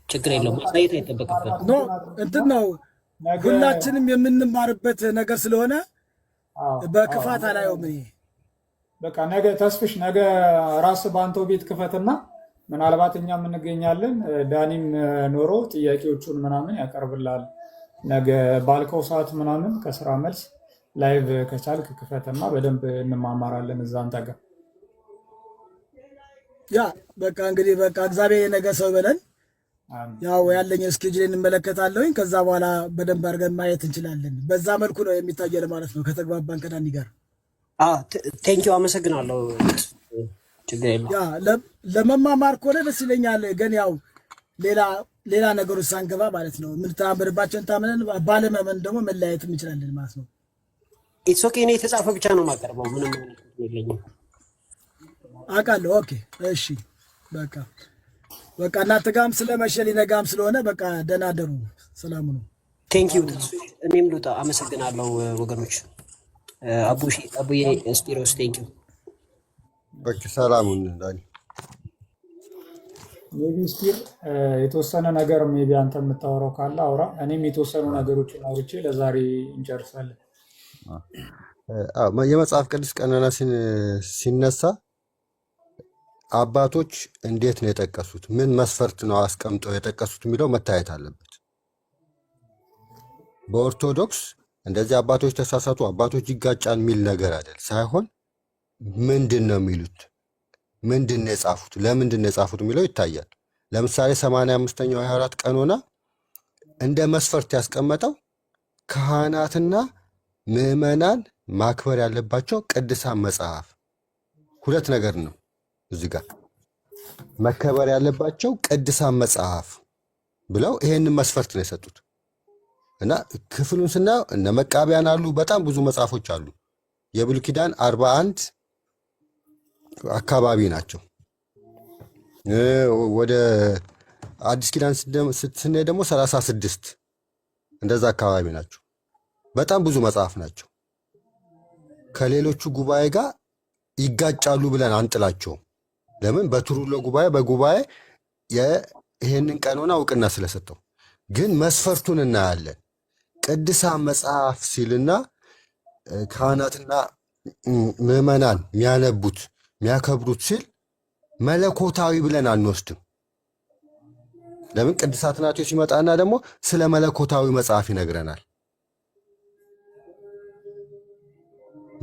ችግር የለውም። ማሳየት አይጠበቅበት ኖ እንትን ነው ሁላችንም የምንማርበት ነገር ስለሆነ በክፋት አላየውም። እኔ በቃ ነገ ተስፍሽ ነገ ራስ በአንተው ቤት ክፈትና ምናልባት እኛም እንገኛለን። ዳኒም ኖሮ ጥያቄዎቹን ምናምን ያቀርብላል። ነገ ባልከው ሰዓት ምናምን ከስራ መልስ ላይቭ ከቻልክ ክፈትና በደንብ እንማማራለን እዛ አንተ ጋር። ያ በቃ እንግዲህ በቃ እግዚአብሔር የነገ ሰው ይበለን። ያው ያለኝ እስኬጁል እንመለከታለሁኝ። ከዛ በኋላ በደንብ አድርገን ማየት እንችላለን። በዛ መልኩ ነው የሚታየን ማለት ነው ከተግባባን ከዳኒ ጋር። ቴንኪው አመሰግናለሁ። ችግር የለም። ያ ለመማማር ከሆነ ደስ ይለኛል። ግን ያው ሌላ ነገሮች ሳንገባ ማለት ነው የምንተማመንባቸውን ታምነን ባለመመን ደግሞ መለያየት እንችላለን ማለት ነው። ኢትስ ኦኬ። እኔ የተጻፈ ብቻ ነው የማቀርበው፣ ምንም የለኝም። አውቃለሁ። ኦኬ እሺ። በቃ እናንተ ጋርም ስለመሸ ሊነጋም ስለሆነ በቃ ደህና ደሩ። ሰላም ነው። ቴንኪው። እኔም ልውጣ። አመሰግናለሁ ወገኖች። አቡዬ ስፒሮስ ቴንኪው። በቃ ሰላሙን ዳኒ ሜቢ ስፒር የተወሰነ ነገር ሜቢ አንተ የምታወራው ካለ አውራ። እኔም የተወሰኑ ነገሮችን አውርቼ ለዛሬ እንጨርሳለን። የመጽሐፍ ቅዱስ ቀኖና ሲነሳ አባቶች እንዴት ነው የጠቀሱት? ምን መስፈርት ነው አስቀምጠው የጠቀሱት የሚለው መታየት አለበት። በኦርቶዶክስ እንደዚህ አባቶች ተሳሳቱ፣ አባቶች ይጋጫን የሚል ነገር አይደል ሳይሆን ምንድን ነው የሚሉት? ምንድን ነው የጻፉት? ለምንድን ነው የጻፉት የሚለው ይታያል። ለምሳሌ 85ኛው የ24 ቀኖና እንደ መስፈርት ያስቀመጠው ካህናትና ምዕመናን ማክበር ያለባቸው ቅዱሳን መጽሐፍ ሁለት ነገር ነው። እዚህ ጋር መከበር ያለባቸው ቅዱሳን መጽሐፍ ብለው ይሄንን መስፈርት ነው የሰጡት። እና ክፍሉን ስናየው እነ መቃቢያን አሉ፣ በጣም ብዙ መጽሐፎች አሉ። የብሉይ ኪዳን 41 አካባቢ ናቸው። ወደ አዲስ ኪዳን ስንሄድ ደግሞ 36 እንደዛ አካባቢ ናቸው። በጣም ብዙ መጽሐፍ ናቸው። ከሌሎቹ ጉባኤ ጋር ይጋጫሉ ብለን አንጥላቸውም። ለምን? በቱሩሎ ጉባኤ በጉባኤ ይሄንን ቀኖና እውቅና ስለሰጠው። ግን መስፈርቱን እናያለን። ቅዱሳን መጽሐፍ ሲልና ካህናትና ምዕመናን የሚያነቡት የሚያከብሩት ሲል መለኮታዊ ብለን አንወስድም። ለምን? ቅዱስ አትናቴዎስ ሲመጣና ደግሞ ስለ መለኮታዊ መጽሐፍ ይነግረናል።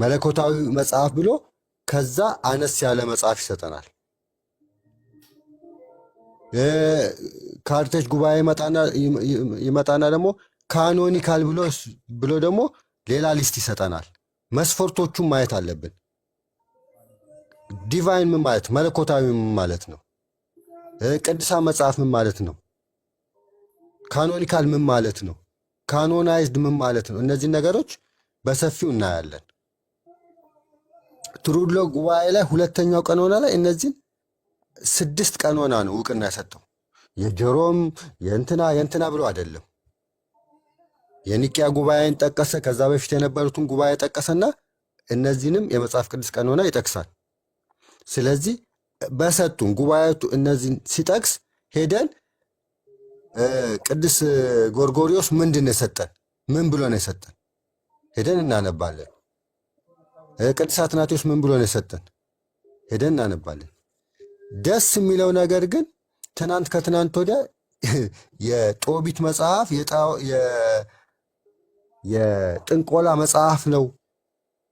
መለኮታዊ መጽሐፍ ብሎ ከዛ አነስ ያለ መጽሐፍ ይሰጠናል። ካርቴጅ ጉባኤ ይመጣና ደግሞ ካኖኒካል ብሎ ደግሞ ሌላ ሊስት ይሰጠናል። መስፈርቶቹን ማየት አለብን። ዲቫይን ምን ማለት መለኮታዊ ምን ማለት ነው? ቅዱሳን መጽሐፍ ምን ማለት ነው? ካኖኒካል ምን ማለት ነው? ካኖናይዝድ ምን ማለት ነው? እነዚህ ነገሮች በሰፊው እናያለን። ትሩሎ ጉባኤ ላይ ሁለተኛው ቀኖና ላይ እነዚህን 6 ቀኖና ነው እውቅና ያሰጠው። የጀሮም የእንትና ብሎ አይደለም። የኒቅያ ጉባኤን ጠቀሰ። ከዛ በፊት የነበሩትን ጉባኤ ጠቀሰና እነዚህንም የመጽሐፍ ቅዱስ ቀኖና ይጠቅሳል። ስለዚህ በሰጡን ጉባኤቱ እነዚህን ሲጠቅስ ሄደን ቅዱስ ጎርጎሪዮስ ምንድን ነው የሰጠን? ምን ብሎ ነው የሰጠን? ሄደን እናነባለን። ቅዱስ አትናቴዎስ ምን ብሎ ነው የሰጠን? ሄደን እናነባለን። ደስ የሚለው ነገር ግን ትናንት ከትናንት ወዲያ የጦቢት መጽሐፍ የጥንቆላ መጽሐፍ ነው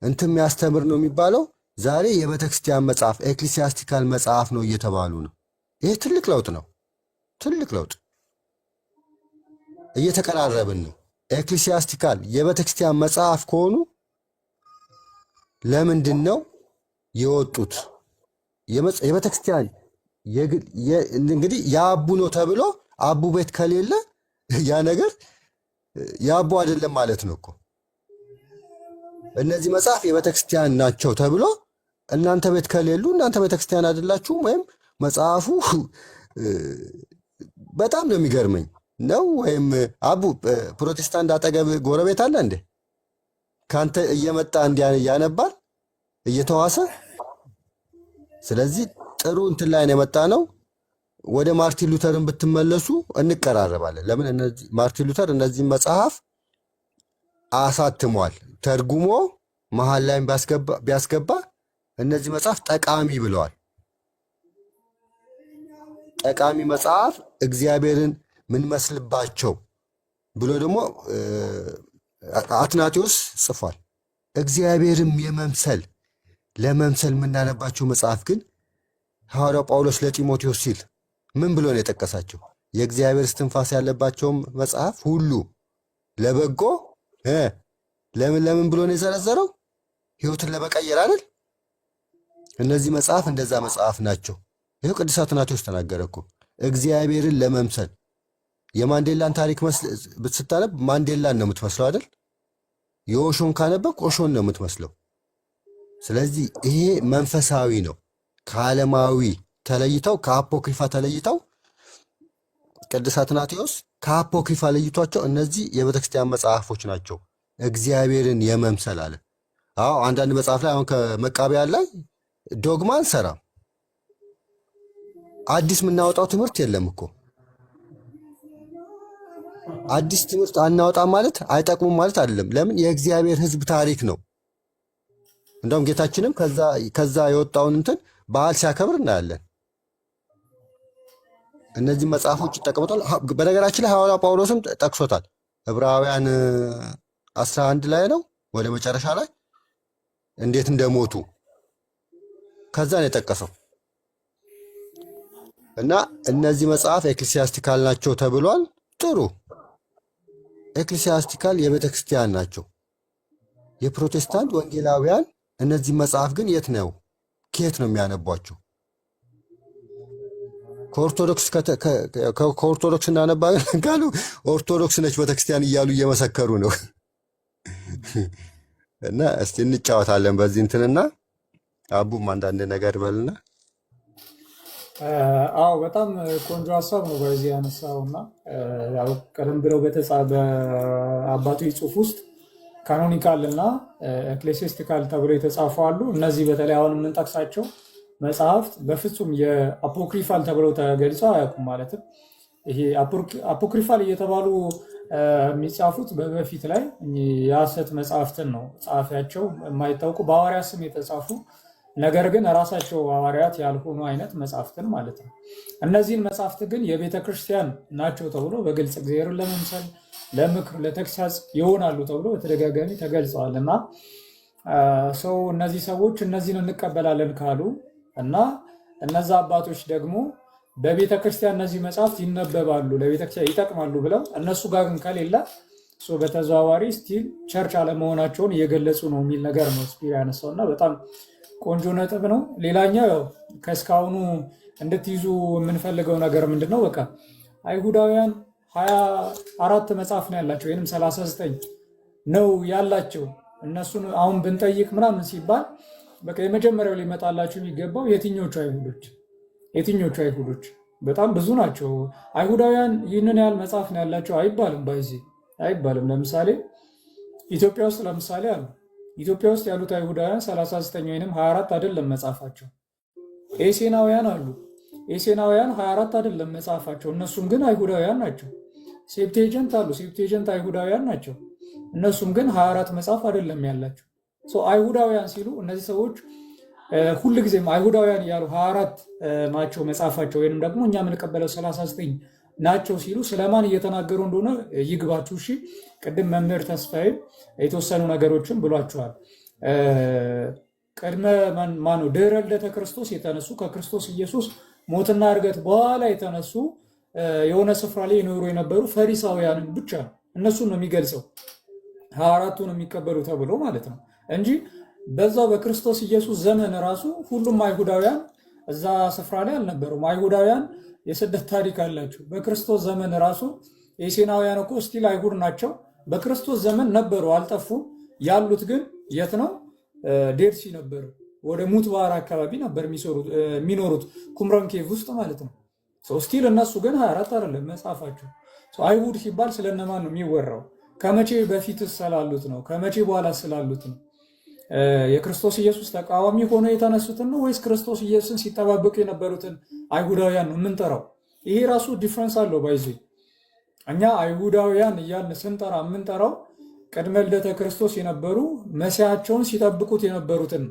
እንትን የሚያስተምር ነው የሚባለው ዛሬ የቤተክርስቲያን መጽሐፍ ኤክሊሲያስቲካል መጽሐፍ ነው እየተባሉ ነው። ይሄ ትልቅ ለውጥ ነው። ትልቅ ለውጥ እየተቀራረብን ነው። ኤክሊሲያስቲካል የቤተክርስቲያን መጽሐፍ ከሆኑ ለምንድን ነው የወጡት? የቤተክርስቲያን እንግዲህ የአቡ ነው ተብሎ አቡ ቤት ከሌለ ያ ነገር የአቡ አይደለም ማለት ነው እኮ። እነዚህ መጽሐፍ የቤተክርስቲያን ናቸው ተብሎ እናንተ ቤት ከሌሉ እናንተ ቤተክርስቲያን አይደላችሁም። ወይም መጽሐፉ በጣም ነው የሚገርመኝ ነው። ወይም አቡ ፕሮቴስታንት አጠገብ ጎረቤት አለ እንዴ? ካንተ እየመጣ ያነባል እየተዋሰ። ስለዚህ ጥሩ እንትን ላይ ነው የመጣ ነው። ወደ ማርቲን ሉተርን ብትመለሱ እንቀራረባለን። ለምን? ማርቲን ሉተር እነዚህን መጽሐፍ አሳትሟል፣ ተርጉሞ መሀል ላይ ቢያስገባ እነዚህ መጽሐፍ ጠቃሚ ብለዋል። ጠቃሚ መጽሐፍ እግዚአብሔርን ምንመስልባቸው ብሎ ደግሞ አትናቴዎስ ጽፏል። እግዚአብሔርም ለመምሰል የምናነባቸው መጽሐፍ ግን ሐዋርያው ጳውሎስ ለጢሞቴዎስ ሲል ምን ብሎ ነው የጠቀሳቸው? የእግዚአብሔር እስትንፋስ ያለባቸውም መጽሐፍ ሁሉ ለበጎ ለምን ብሎ ነው የዘረዘረው? ሕይወትን ለመቀየር አይደል? እነዚህ መጽሐፍ እንደዛ መጽሐፍ ናቸው። ይኸው ቅዱስ አትናቴዎስ ተናገረ እኮ እግዚአብሔርን ለመምሰል። የማንዴላን ታሪክ ስታነብ ማንዴላን ነው የምትመስለው አይደል? የኦሾን ካነበብክ ኦሾን ነው የምትመስለው። ስለዚህ ይሄ መንፈሳዊ ነው። ከዓለማዊ ተለይተው ከአፖክሪፋ ተለይተው ቅዱስ አትናቴዎስ ከአፖክሪፋ ለይቷቸው እነዚህ የቤተክርስቲያን መጽሐፎች ናቸው እግዚአብሔርን የመምሰል አለ። አዎ አንዳንድ መጽሐፍ ላይ አሁን ከመቃቢያን ላይ ዶግማ አንሰራም። አዲስ የምናወጣው ትምህርት የለም እኮ። አዲስ ትምህርት አናወጣም ማለት አይጠቅሙም ማለት አይደለም። ለምን? የእግዚአብሔር ሕዝብ ታሪክ ነው። እንደውም ጌታችንም ከዛ የወጣውን እንትን በዓል ሲያከብር እናያለን። እነዚህ መጽሐፎች ይጠቀሙታል። በነገራችን ላይ ሐዋርያው ጳውሎስም ጠቅሶታል። ዕብራውያን 11 ላይ ነው ወደ መጨረሻ ላይ እንዴት እንደሞቱ ከዛ ነው የጠቀሰው። እና እነዚህ መጽሐፍ ኤክሊሲያስቲካል ናቸው ተብሏል። ጥሩ ኤክሊሲያስቲካል የቤተ ክርስቲያን ናቸው። የፕሮቴስታንት ወንጌላውያን እነዚህ መጽሐፍ ግን የት ነው ከየት ነው የሚያነቧቸው? ከኦርቶዶክስ እናነባለን ካሉ ኦርቶዶክስ ነች ቤተክርስቲያን እያሉ እየመሰከሩ ነው። እና እስቲ እንጫወታለን በዚህ እንትንና አቡም አንዳንድ ነገር በልና። አዎ በጣም ቆንጆ ሀሳብ ነው በዚህ ያነሳውና ያው ቀደም ብለው በአባቶች ጽሑፍ ውስጥ ካኖኒካል እና ኤክሌሲያስቲካል ተብሎ የተጻፉ አሉ። እነዚህ በተለይ አሁን የምንጠቅሳቸው መጽሐፍት በፍጹም የአፖክሪፋል ተብለው ተገልጸው አያውቁም። ማለትም ይሄ አፖክሪፋል እየተባሉ የሚጻፉት በፊት ላይ የሐሰት መጽሐፍትን ነው ጸሐፊያቸው የማይታወቁ በሐዋርያት ስም የተጻፉ ነገር ግን ራሳቸው ሐዋርያት ያልሆኑ አይነት መጽሐፍትን ማለት ነው። እነዚህን መጽሐፍት ግን የቤተ ክርስቲያን ናቸው ተብሎ በግልጽ እግዚአብሔርን ለመምሰል ለምክር ለተግሳጽ ይሆናሉ ተብሎ በተደጋጋሚ ተገልጸዋል። እና ሰው እነዚህ ሰዎች እነዚህን እንቀበላለን ካሉ እና እነዛ አባቶች ደግሞ በቤተ ክርስቲያን እነዚህ መጽሐፍት ይነበባሉ ለቤተ ክርስቲያን ይጠቅማሉ ብለው እነሱ ጋር ግን ከሌለ በተዘዋዋሪ ስቲል ቸርች አለመሆናቸውን እየገለጹ ነው የሚል ነገር ነው ስፒር ያነሳው እና በጣም ቆንጆ ነጥብ ነው። ሌላኛው ያው ከእስካሁኑ እንድትይዙ የምንፈልገው ነገር ምንድን ነው? በቃ አይሁዳውያን 24 መጽሐፍ ነው ያላቸው ወይም 39 ነው ያላቸው። እነሱን አሁን ብንጠይቅ ምናምን ሲባል በቃ የመጀመሪያው ሊመጣላቸው የሚገባው የትኞቹ አይሁዶች? በጣም ብዙ ናቸው። አይሁዳውያን ይህንን ያህል መጽሐፍ ነው ያላቸው አይባልም። አይባልም። ለምሳሌ ኢትዮጵያ ውስጥ ለምሳሌ አሉ። ኢትዮጵያ ውስጥ ያሉት አይሁዳውያን 39 ወይም 24 አይደለም መጽሐፋቸው። ኤሴናውያን አሉ። ኤሴናውያን 24 አይደለም መጽሐፋቸው፣ እነሱም ግን አይሁዳውያን ናቸው። ሴፕቴጀንት አሉ። ሴፕቴጀንት አይሁዳውያን ናቸው፣ እነሱም ግን 24 መጽሐፍ አይደለም ያላቸው። አይሁዳውያን ሲሉ እነዚህ ሰዎች ሁልጊዜም አይሁዳውያን እያሉ 24 ናቸው መጽሐፋቸው ወይም ደግሞ እኛ የምንቀበለው 39 ናቸው ሲሉ ስለማን እየተናገሩ እንደሆነ ይግባችሁ። እሺ ቅድም መምህር ተስፋዬ የተወሰኑ ነገሮችን ብሏቸዋል። ቅድመ ማነው ድህረ ልደተ ክርስቶስ የተነሱ ከክርስቶስ ኢየሱስ ሞትና እርገት በኋላ የተነሱ የሆነ ስፍራ ላይ ይኖሩ የነበሩ ፈሪሳውያንን ብቻ ነው እነሱን ነው የሚገልጸው 24ቱን የሚቀበሉ ተብሎ ማለት ነው እንጂ በዛው በክርስቶስ ኢየሱስ ዘመን ራሱ ሁሉም አይሁዳውያን እዛ ስፍራ ላይ አልነበሩም። አይሁዳውያን የስደት ታሪክ አላቸው። በክርስቶስ ዘመን ራሱ የሴናውያን እኮ ስቲል አይሁድ ናቸው። በክርስቶስ ዘመን ነበሩ፣ አልጠፉም። ያሉት ግን የት ነው? ዴርሲ ነበሩ። ወደ ሙት ባህር አካባቢ ነበር የሚኖሩት ኩምረም ኬቭ ውስጥ ማለት ነው። ስቲል እነሱ ግን 24 አይደለም መጽሐፋቸው። አይሁድ ሲባል ስለነማን ነው የሚወራው? ከመቼ በፊት ስላሉት ነው? ከመቼ በኋላ ስላሉት ነው? የክርስቶስ ኢየሱስ ተቃዋሚ ሆኖ የተነሱትን ነው ወይስ ክርስቶስ ኢየሱስን ሲጠባበቁ የነበሩትን አይሁዳውያን ነው የምንጠራው? ይሄ ራሱ ዲፍረንስ አለው። ባይዜ እኛ አይሁዳውያን እያልን ስንጠራ የምንጠራው ቅድመ ልደተ ክርስቶስ የነበሩ መሲያቸውን ሲጠብቁት የነበሩትን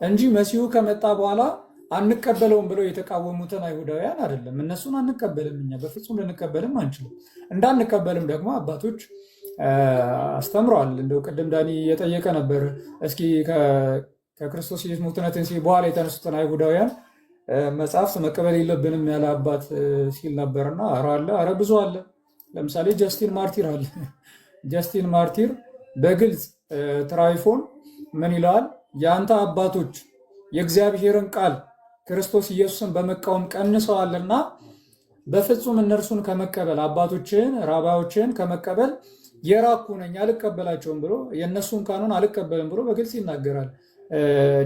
እንጂ መሲሁ ከመጣ በኋላ አንቀበለውም ብለው የተቃወሙትን አይሁዳውያን አይደለም። እነሱን አንቀበልም፣ እኛ በፍጹም ልንቀበልም አንችልም። እንዳንቀበልም ደግሞ አባቶች አስተምረዋል። እንደው ቅድም ዳኒ እየጠየቀ ነበር፣ እስኪ ከክርስቶስ ኢየሱስ ሞትና ትንሣኤ በኋላ የተነሱትን አይሁዳውያን መጽሐፍት መቀበል የለብንም ያለ አባት ሲል ነበርና አረ ብዙ አለ። ለምሳሌ ጀስቲን ማርቲር አለ። ጀስቲን ማርቲር በግልጽ ትራይፎን ምን ይለዋል? የአንተ አባቶች የእግዚአብሔርን ቃል ክርስቶስ ኢየሱስን በመቃወም ቀንሰዋልና በፍጹም እነርሱን ከመቀበል አባቶችን ራባዮችን ከመቀበል የራኩ ነኝ አልቀበላቸውም ብሎ የእነሱን ካኖን አልቀበልም ብሎ በግልጽ ይናገራል።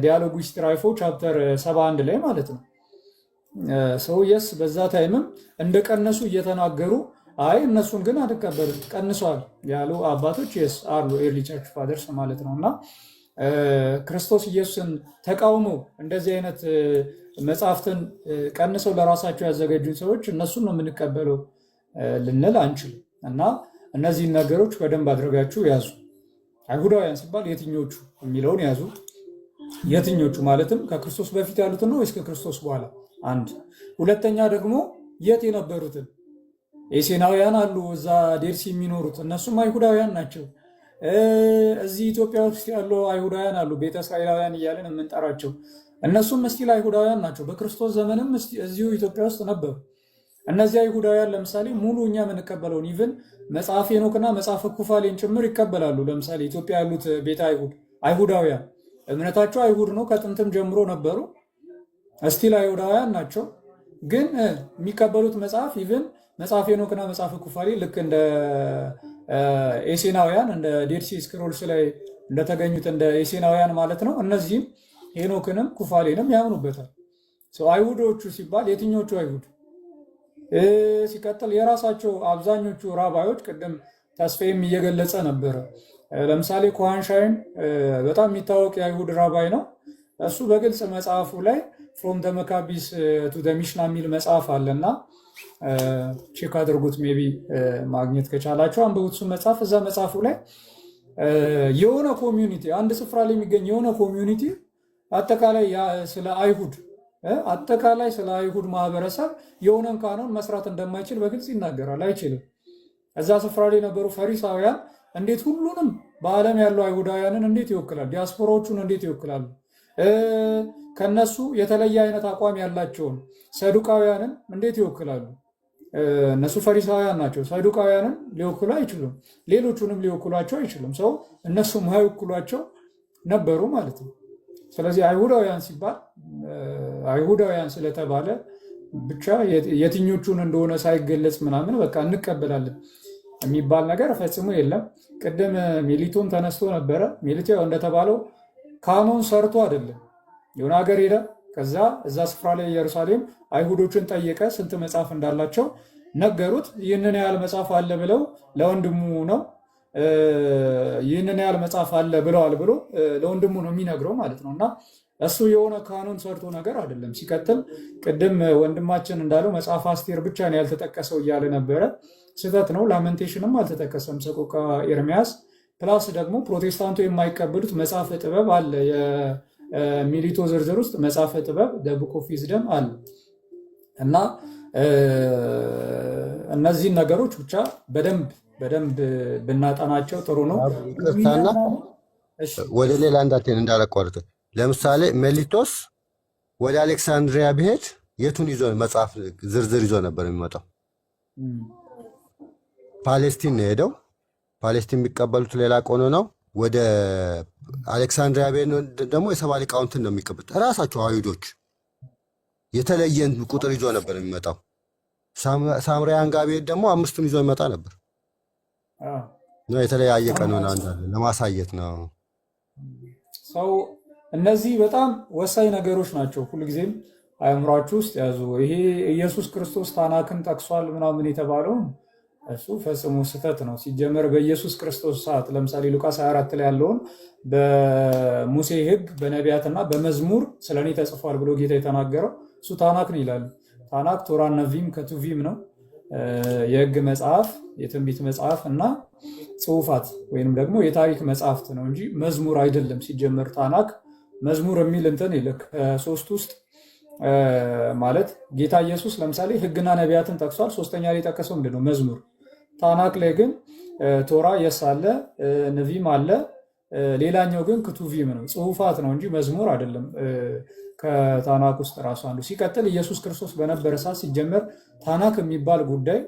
ዲያሎጉስ ትራይፎ ቻፕተር 71 ላይ ማለት ነው። ሰው የስ በዛ ታይምም እንደቀነሱ እየተናገሩ አይ እነሱን ግን አልቀበልም ቀንሷል ያሉ አባቶች የስ አሉ ኤርሊ ቸርች ፋደርስ ማለት ነው። እና ክርስቶስ ኢየሱስን ተቃውመው እንደዚህ አይነት መጽሐፍትን ቀንሰው ለራሳቸው ያዘጋጁን ሰዎች እነሱን ነው የምንቀበለው ልንል አንችልም። እና እነዚህን ነገሮች በደንብ አድርጋችሁ ያዙ። አይሁዳውያን ሲባል የትኞቹ የሚለውን ያዙ። የትኞቹ ማለትም ከክርስቶስ በፊት ያሉትን ነው ወይስ ከክርስቶስ በኋላ? አንድ ሁለተኛ ደግሞ የት የነበሩትን ኤሴናውያን አሉ እዛ ዴርሲ የሚኖሩት እነሱም አይሁዳውያን ናቸው። እዚህ ኢትዮጵያ ውስጥ ያሉ አይሁዳውያን አሉ ቤተ እስራኤላውያን እያለን የምንጠራቸው እነሱም እስቲል አይሁዳውያን ናቸው። በክርስቶስ ዘመንም እዚሁ ኢትዮጵያ ውስጥ ነበሩ። እነዚህ አይሁዳውያን ለምሳሌ ሙሉ እኛ የምንቀበለውን ኢቭን መጽሐፈ ሄኖክና መጽሐፈ ኩፋሌን ጭምር ይቀበላሉ። ለምሳሌ ኢትዮጵያ ያሉት ቤተ አይሁዳውያን እምነታቸው አይሁድ ነው፣ ከጥንትም ጀምሮ ነበሩ። እስቲል አይሁዳውያን ናቸው። ግን የሚቀበሉት መጽሐፍ ኢቭን መጽሐፈ ሄኖክና መጽሐፈ ኩፋሌ ልክ እንደ ኤሴናውያን እንደ ዴድሲ ስክሮልስ ላይ እንደተገኙት እንደ ኤሴናውያን ማለት ነው። እነዚህም ሄኖክንም ኩፋሌንም ያምኑበታል። አይሁዶቹ ሲባል የትኞቹ አይሁድ? ሲቀጥል የራሳቸው አብዛኞቹ ራባዮች ቅድም ተስፋዬም እየገለጸ ነበረ። ለምሳሌ ኮሃንሻይን በጣም የሚታወቅ የአይሁድ ራባይ ነው። እሱ በግልጽ መጽሐፉ ላይ ፍሮም ተመካቢስ ቱ ሚሽና የሚል መጽሐፍ አለና ቼክ አድርጉት። ሜቢ ማግኘት ከቻላቸው አንብቡት እሱ መጽሐፍ። እዛ መጽሐፉ ላይ የሆነ ኮሚዩኒቲ አንድ ስፍራ ላይ የሚገኝ የሆነ ኮሚዩኒቲ አጠቃላይ ስለ አይሁድ ማህበረሰብ የሆነን ካኖን መስራት እንደማይችል በግልጽ ይናገራል። አይችልም። እዛ ስፍራ ላይ የነበሩ ፈሪሳውያን እንዴት ሁሉንም በዓለም ያሉ አይሁዳውያንን እንዴት ይወክላሉ? ዲያስፖራዎቹን እንዴት ይወክላሉ? ከነሱ የተለየ አይነት አቋም ያላቸውን ሰዱቃውያንን እንዴት ይወክላሉ? እነሱ ፈሪሳውያን ናቸው። ሰዱቃውያንን ሊወክሉ አይችሉም። ሌሎቹንም ሊወክሏቸው አይችሉም። ሰው እነሱ ማይወክሏቸው ነበሩ ማለት ነው። ስለዚህ አይሁዳውያን ሲባል አይሁዳውያን ስለተባለ ብቻ የትኞቹን እንደሆነ ሳይገለጽ ምናምን በቃ እንቀበላለን የሚባል ነገር ፈጽሞ የለም። ቅድም ሚሊቶም ተነስቶ ነበረ። ሚሊቶ እንደተባለው ካኖን ሰርቶ አይደለም። የሆነ ሀገር ሄደ፣ ከዛ እዛ ስፍራ ላይ ኢየሩሳሌም አይሁዶችን ጠየቀ፣ ስንት መጽሐፍ እንዳላቸው ነገሩት። ይህንን ያህል መጽሐፍ አለ ብለው ለወንድሙ ነው ይህንን ያህል መጽሐፍ አለ ብለዋል ብሎ ለወንድሙ ነው የሚነግረው ማለት ነው። እና እሱ የሆነ ካኖን ሰርቶ ነገር አይደለም። ሲቀጥል ቅድም ወንድማችን እንዳለው መጽሐፍ አስቴር ብቻ ነው ያልተጠቀሰው እያለ ነበረ። ስህተት ነው። ላመንቴሽንም አልተጠቀሰም፣ ሰቆቃ ኤርሚያስ። ፕላስ ደግሞ ፕሮቴስታንቱ የማይቀበሉት መጽሐፈ ጥበብ አለ። የሚሊቶ ዝርዝር ውስጥ መጽሐፈ ጥበብ ቡክ ኦፍ ዊዝደም አለ። እና እነዚህን ነገሮች ብቻ በደንብ ብናጠናቸው ጥሩ ነው። ይቅርታና ወደ ሌላ እንዳላቋርጥ፣ ለምሳሌ ሜሊቶስ ወደ አሌክሳንድሪያ ቢሄድ የቱን ይዞ መጽሐፍ ዝርዝር ይዞ ነበር የሚመጣው? ፓሌስቲን ነው ሄደው። ፓሌስቲን የሚቀበሉት ሌላ ቆኖ ነው። ወደ አሌክሳንድሪያ ቤት ደግሞ የሰባ ሊቃውንትን ነው የሚቀበሉት። እራሳቸው አይሁዶች የተለየን ቁጥር ይዞ ነበር የሚመጣው። ሳምራያን ጋር ቤት ደግሞ አምስቱን ይዞ ይመጣ ነበር። የተለያየ ቀኖና እንዳለ ለማሳየት ነው። ሰው እነዚህ በጣም ወሳኝ ነገሮች ናቸው። ሁልጊዜም አእምሯችሁ ውስጥ ያዙ። ይሄ ኢየሱስ ክርስቶስ ታናክን ጠቅሷል ምናምን የተባለው እሱ ፈጽሞ ስህተት ነው። ሲጀመር በኢየሱስ ክርስቶስ ሰዓት ለምሳሌ ሉቃስ 24 ላይ ያለውን በሙሴ ሕግ በነቢያትና በመዝሙር ስለኔ ተጽፏል ብሎ ጌታ የተናገረው እሱ ታናክ ነው ይላሉ። ታናክ ቶራ ነቪም ከቱቪም ነው። የሕግ መጽሐፍ፣ የትንቢት መጽሐፍ እና ጽሑፋት ወይንም ደግሞ የታሪክ መጽሐፍት ነው እንጂ መዝሙር አይደለም። ሲጀመር ታናክ መዝሙር የሚል እንትን ይልክ ሶስት ውስጥ ማለት ጌታ ኢየሱስ ለምሳሌ ሕግና ነቢያትን ጠቅሷል። ሶስተኛ ላይ የጠቀሰው ምንድን ነው? መዝሙር። ታናክ ላይ ግን ቶራ የስ አለ፣ ነቪም አለ። ሌላኛው ግን ክቱቪም ነው፣ ጽሑፋት ነው እንጂ መዝሙር አይደለም። ከታናክ ውስጥ ራሱ አንዱ። ሲቀጥል ኢየሱስ ክርስቶስ በነበረ ሰዓት ሲጀመር ታናክ የሚባል ጉዳይ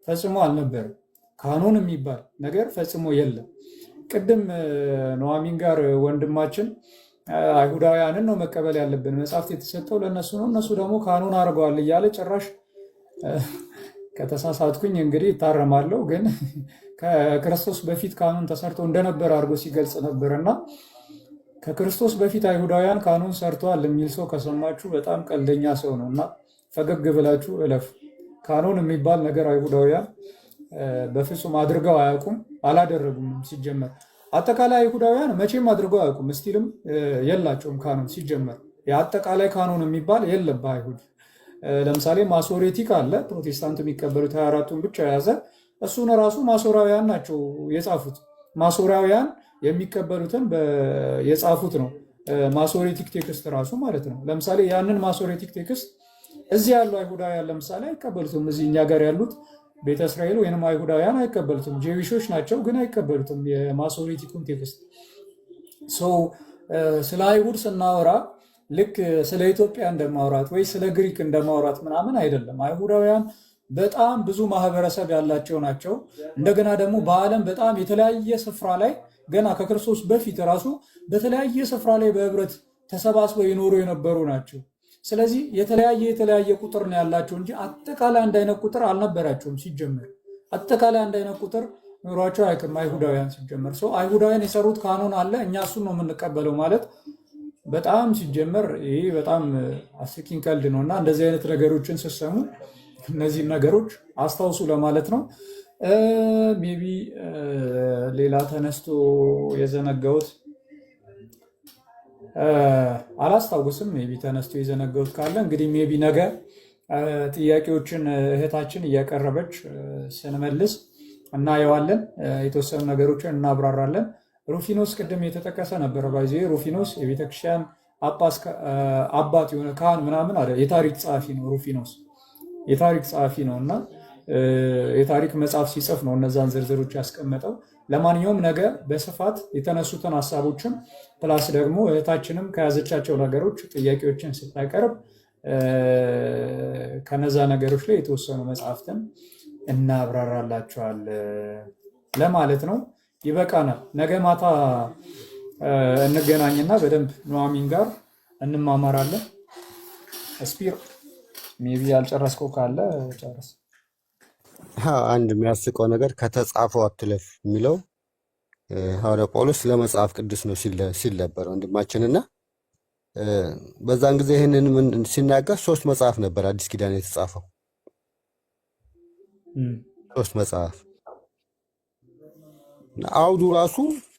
ፈጽሞ አልነበረም። ካኖን የሚባል ነገር ፈጽሞ የለም። ቅድም ኑሐሚን ጋር ወንድማችን አይሁዳውያንን ነው መቀበል ያለብን፣ መጽሐፍት የተሰጠው ለእነሱ ነው፣ እነሱ ደግሞ ካኖን አድርገዋል እያለ ጭራሽ ከተሳሳትኩኝ እንግዲህ ይታረማለሁ፣ ግን ከክርስቶስ በፊት ካኖን ተሰርቶ እንደነበረ አድርጎ ሲገልጽ ነበር። እና ከክርስቶስ በፊት አይሁዳውያን ካኖን ሰርተዋል የሚል ሰው ከሰማችሁ በጣም ቀልደኛ ሰው ነው እና ፈገግ ብላችሁ እለፍ። ካኖን የሚባል ነገር አይሁዳውያን በፍጹም አድርገው አያውቁም፣ አላደረጉም። ሲጀመር አጠቃላይ አይሁዳውያን መቼም አድርገው አያውቁም፣ እስቲልም የላቸውም ካኖን። ሲጀመር የአጠቃላይ ካኖን የሚባል የለም በአይሁድ። ለምሳሌ ማሶሬቲክ አለ፣ ፕሮቴስታንት የሚቀበሉት 24ቱን ብቻ የያዘ እሱን ራሱ ማሶራውያን ናቸው የጻፉት። ማሶራውያን የሚቀበሉትን የጻፉት ነው ማሶሬቲክ ቴክስት ራሱ ማለት ነው። ለምሳሌ ያንን ማሶሬቲክ ቴክስት እዚህ ያሉ አይሁዳውያን ለምሳሌ አይቀበሉትም። እዚህ እኛ ጋር ያሉት ቤተ እስራኤል ወይም አይሁዳውያን አይቀበሉትም። ጄዊሾች ናቸው ግን አይቀበሉትም የማሶሬቲኩን ቴክስት። ስለ አይሁድ ስናወራ ልክ ስለ ኢትዮጵያ እንደማውራት ወይ ስለ ግሪክ እንደማውራት ምናምን አይደለም። አይሁዳውያን በጣም ብዙ ማህበረሰብ ያላቸው ናቸው። እንደገና ደግሞ በዓለም በጣም የተለያየ ስፍራ ላይ ገና ከክርስቶስ በፊት ራሱ በተለያየ ስፍራ ላይ በህብረት ተሰባስበው ይኖሩ የነበሩ ናቸው። ስለዚህ የተለያየ ቁጥር ነው ያላቸው እንጂ አጠቃላይ አንድ አይነት ቁጥር አልነበራቸውም። ሲጀመር አጠቃላይ አንድ አይነት ቁጥር ኑሯቸው አይቅም አይሁዳውያን ሲጀመር። ሰው አይሁዳውያን የሰሩት ካኖን አለ፣ እኛ እሱን ነው የምንቀበለው ማለት በጣም ሲጀመር ይሄ በጣም አስቂኝ ቀልድ ነው። እና እንደዚህ አይነት ነገሮችን ስትሰሙ እነዚህን ነገሮች አስታውሱ ለማለት ነው። ሜቢ ሌላ ተነስቶ የዘነጋሁት አላስታውስም። ሜቢ ተነስቶ የዘነጋሁት ካለ እንግዲህ ሜቢ ነገ ጥያቄዎችን እህታችን እያቀረበች ስንመልስ እናየዋለን። የተወሰኑ ነገሮችን እናብራራለን። ሩፊኖስ ቅድም የተጠቀሰ ነበረ። ባይዜ ሩፊኖስ የቤተክርስቲያን አባት የሆነ ካህን ምናምን አለ። የታሪክ ጸሐፊ ነው ሩፊኖስ፣ የታሪክ ጸሐፊ ነው እና የታሪክ መጽሐፍ ሲጽፍ ነው እነዛን ዝርዝሮች ያስቀመጠው። ለማንኛውም ነገ በስፋት የተነሱትን ሀሳቦችን ፕላስ ደግሞ እህታችንም ከያዘቻቸው ነገሮች ጥያቄዎችን ስታቀርብ ከነዛ ነገሮች ላይ የተወሰኑ መጽሐፍትን እናብራራላቸዋል ለማለት ነው። ይበቃናል። ነገ ማታ እንገናኝና በደንብ ኑሐሚን ጋር እንማማራለን። ስፒር ሜቢ ያልጨረስከው ካለ ጨርስ። አንድ የሚያስቀው ነገር ከተጻፈው አትለፍ የሚለው ሐዋርያ ጳውሎስ ለመጽሐፍ ቅዱስ ነው ሲል ነበር ወንድማችንና በዛን ጊዜ ይህንን ሲናገር 3 መጽሐፍ ነበር አዲስ ኪዳን የተጻፈው 3 መጽሐፍ። አውዱ ራሱ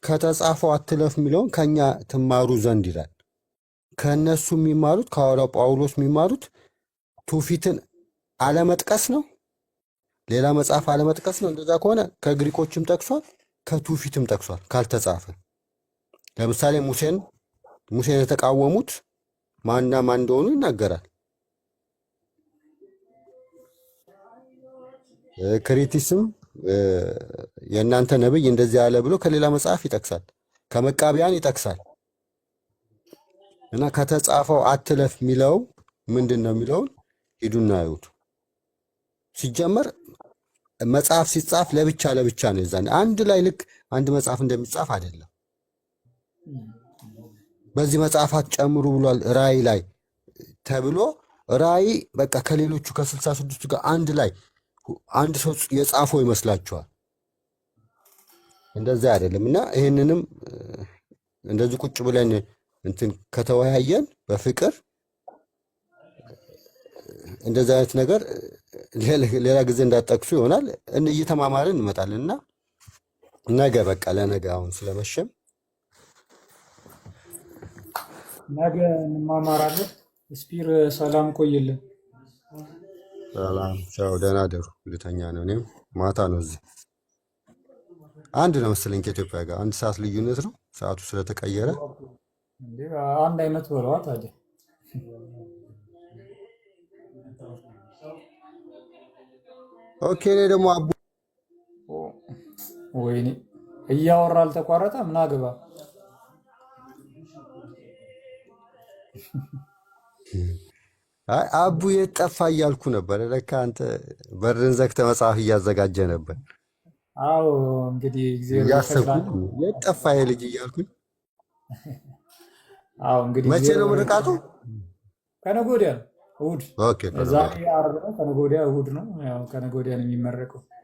ከተጻፈው አትለፍ የሚለውን ከኛ ትማሩ ዘንድ ይላል። ከነሱ የሚማሩት ከሐዋርያው ጳውሎስ የሚማሩት ትውፊትን አለመጥቀስ ነው፣ ሌላ መጽሐፍ አለመጥቀስ ነው። እንደዛ ከሆነ ከግሪኮችም ጠቅሷል፣ ከትውፊትም ጠቅሷል ካልተጻፈ። ለምሳሌ ሙሴን የተቃወሙት ማንና ማን እንደሆኑ ይናገራል። ክሪቲስም የእናንተ ነብይ እንደዚህ ያለ ብሎ ከሌላ መጽሐፍ ይጠቅሳል፣ ከመቃቢያን ይጠቅሳል። እና ከተጻፈው አትለፍ የሚለው ምንድን ነው የሚለውን ሂዱና ያዩት። ሲጀመር መጽሐፍ ሲጻፍ ለብቻ ነው። የዛኔ አንድ ላይ ልክ አንድ መጽሐፍ እንደሚጻፍ አይደለም። በዚህ መጽሐፍ አትጨምሩ ብሏል ራእይ ላይ ተብሎ ራእይ በቃ ከሌሎቹ ከ66 ጋር አንድ ላይ አንድ ሰው የጻፈው ይመስላችኋል? እንደዛ አይደለም። እና ይህንንም እንደዚህ ቁጭ ብለን እንትን ከተወያየን በፍቅር እንደዚህ አይነት ነገር ሌላ ጊዜ እንዳጠቅሱ ይሆናል እየተማማርን እንመጣለን። እና ነገ በቃ ለነገ አሁን ስለመሸም ነገ እንማማራለን። ስፒር ሰላም ቆይልን። ሰላም ቻው፣ ደህና ደሩ። ልተኛ ነው። እኔም ማታ ነው። እዚህ አንድ ነው መሰለኝ ከኢትዮጵያ ጋር 1 ሰዓት ልዩነት ነው። ሰዓቱ ስለተቀየረ አንድ አይነት በለዋ ታዲያ። ኦኬ። እኔ ደግሞ አቡ ወይኔ እያወራ አልተቋረጠ ምን አገባ። አቡ የት ጠፋ እያልኩ ነበር። ለካ አንተ በርን ዘግተህ መጽሐፍ እያዘጋጀ ነበር። አዎ እንግዲህ እያሰብኩ የት ጠፋ የልጅ እያልኩኝ። አዎ እንግዲህ መቼ ነው ምርቃቱ? ከነገ ወዲያ እሑድ። ኦኬ። ዛሬ ዓርብ ነው፣ ከነገ ወዲያ እሑድ ነው። ያው ከነገ ወዲያ ነው የሚመረቀው።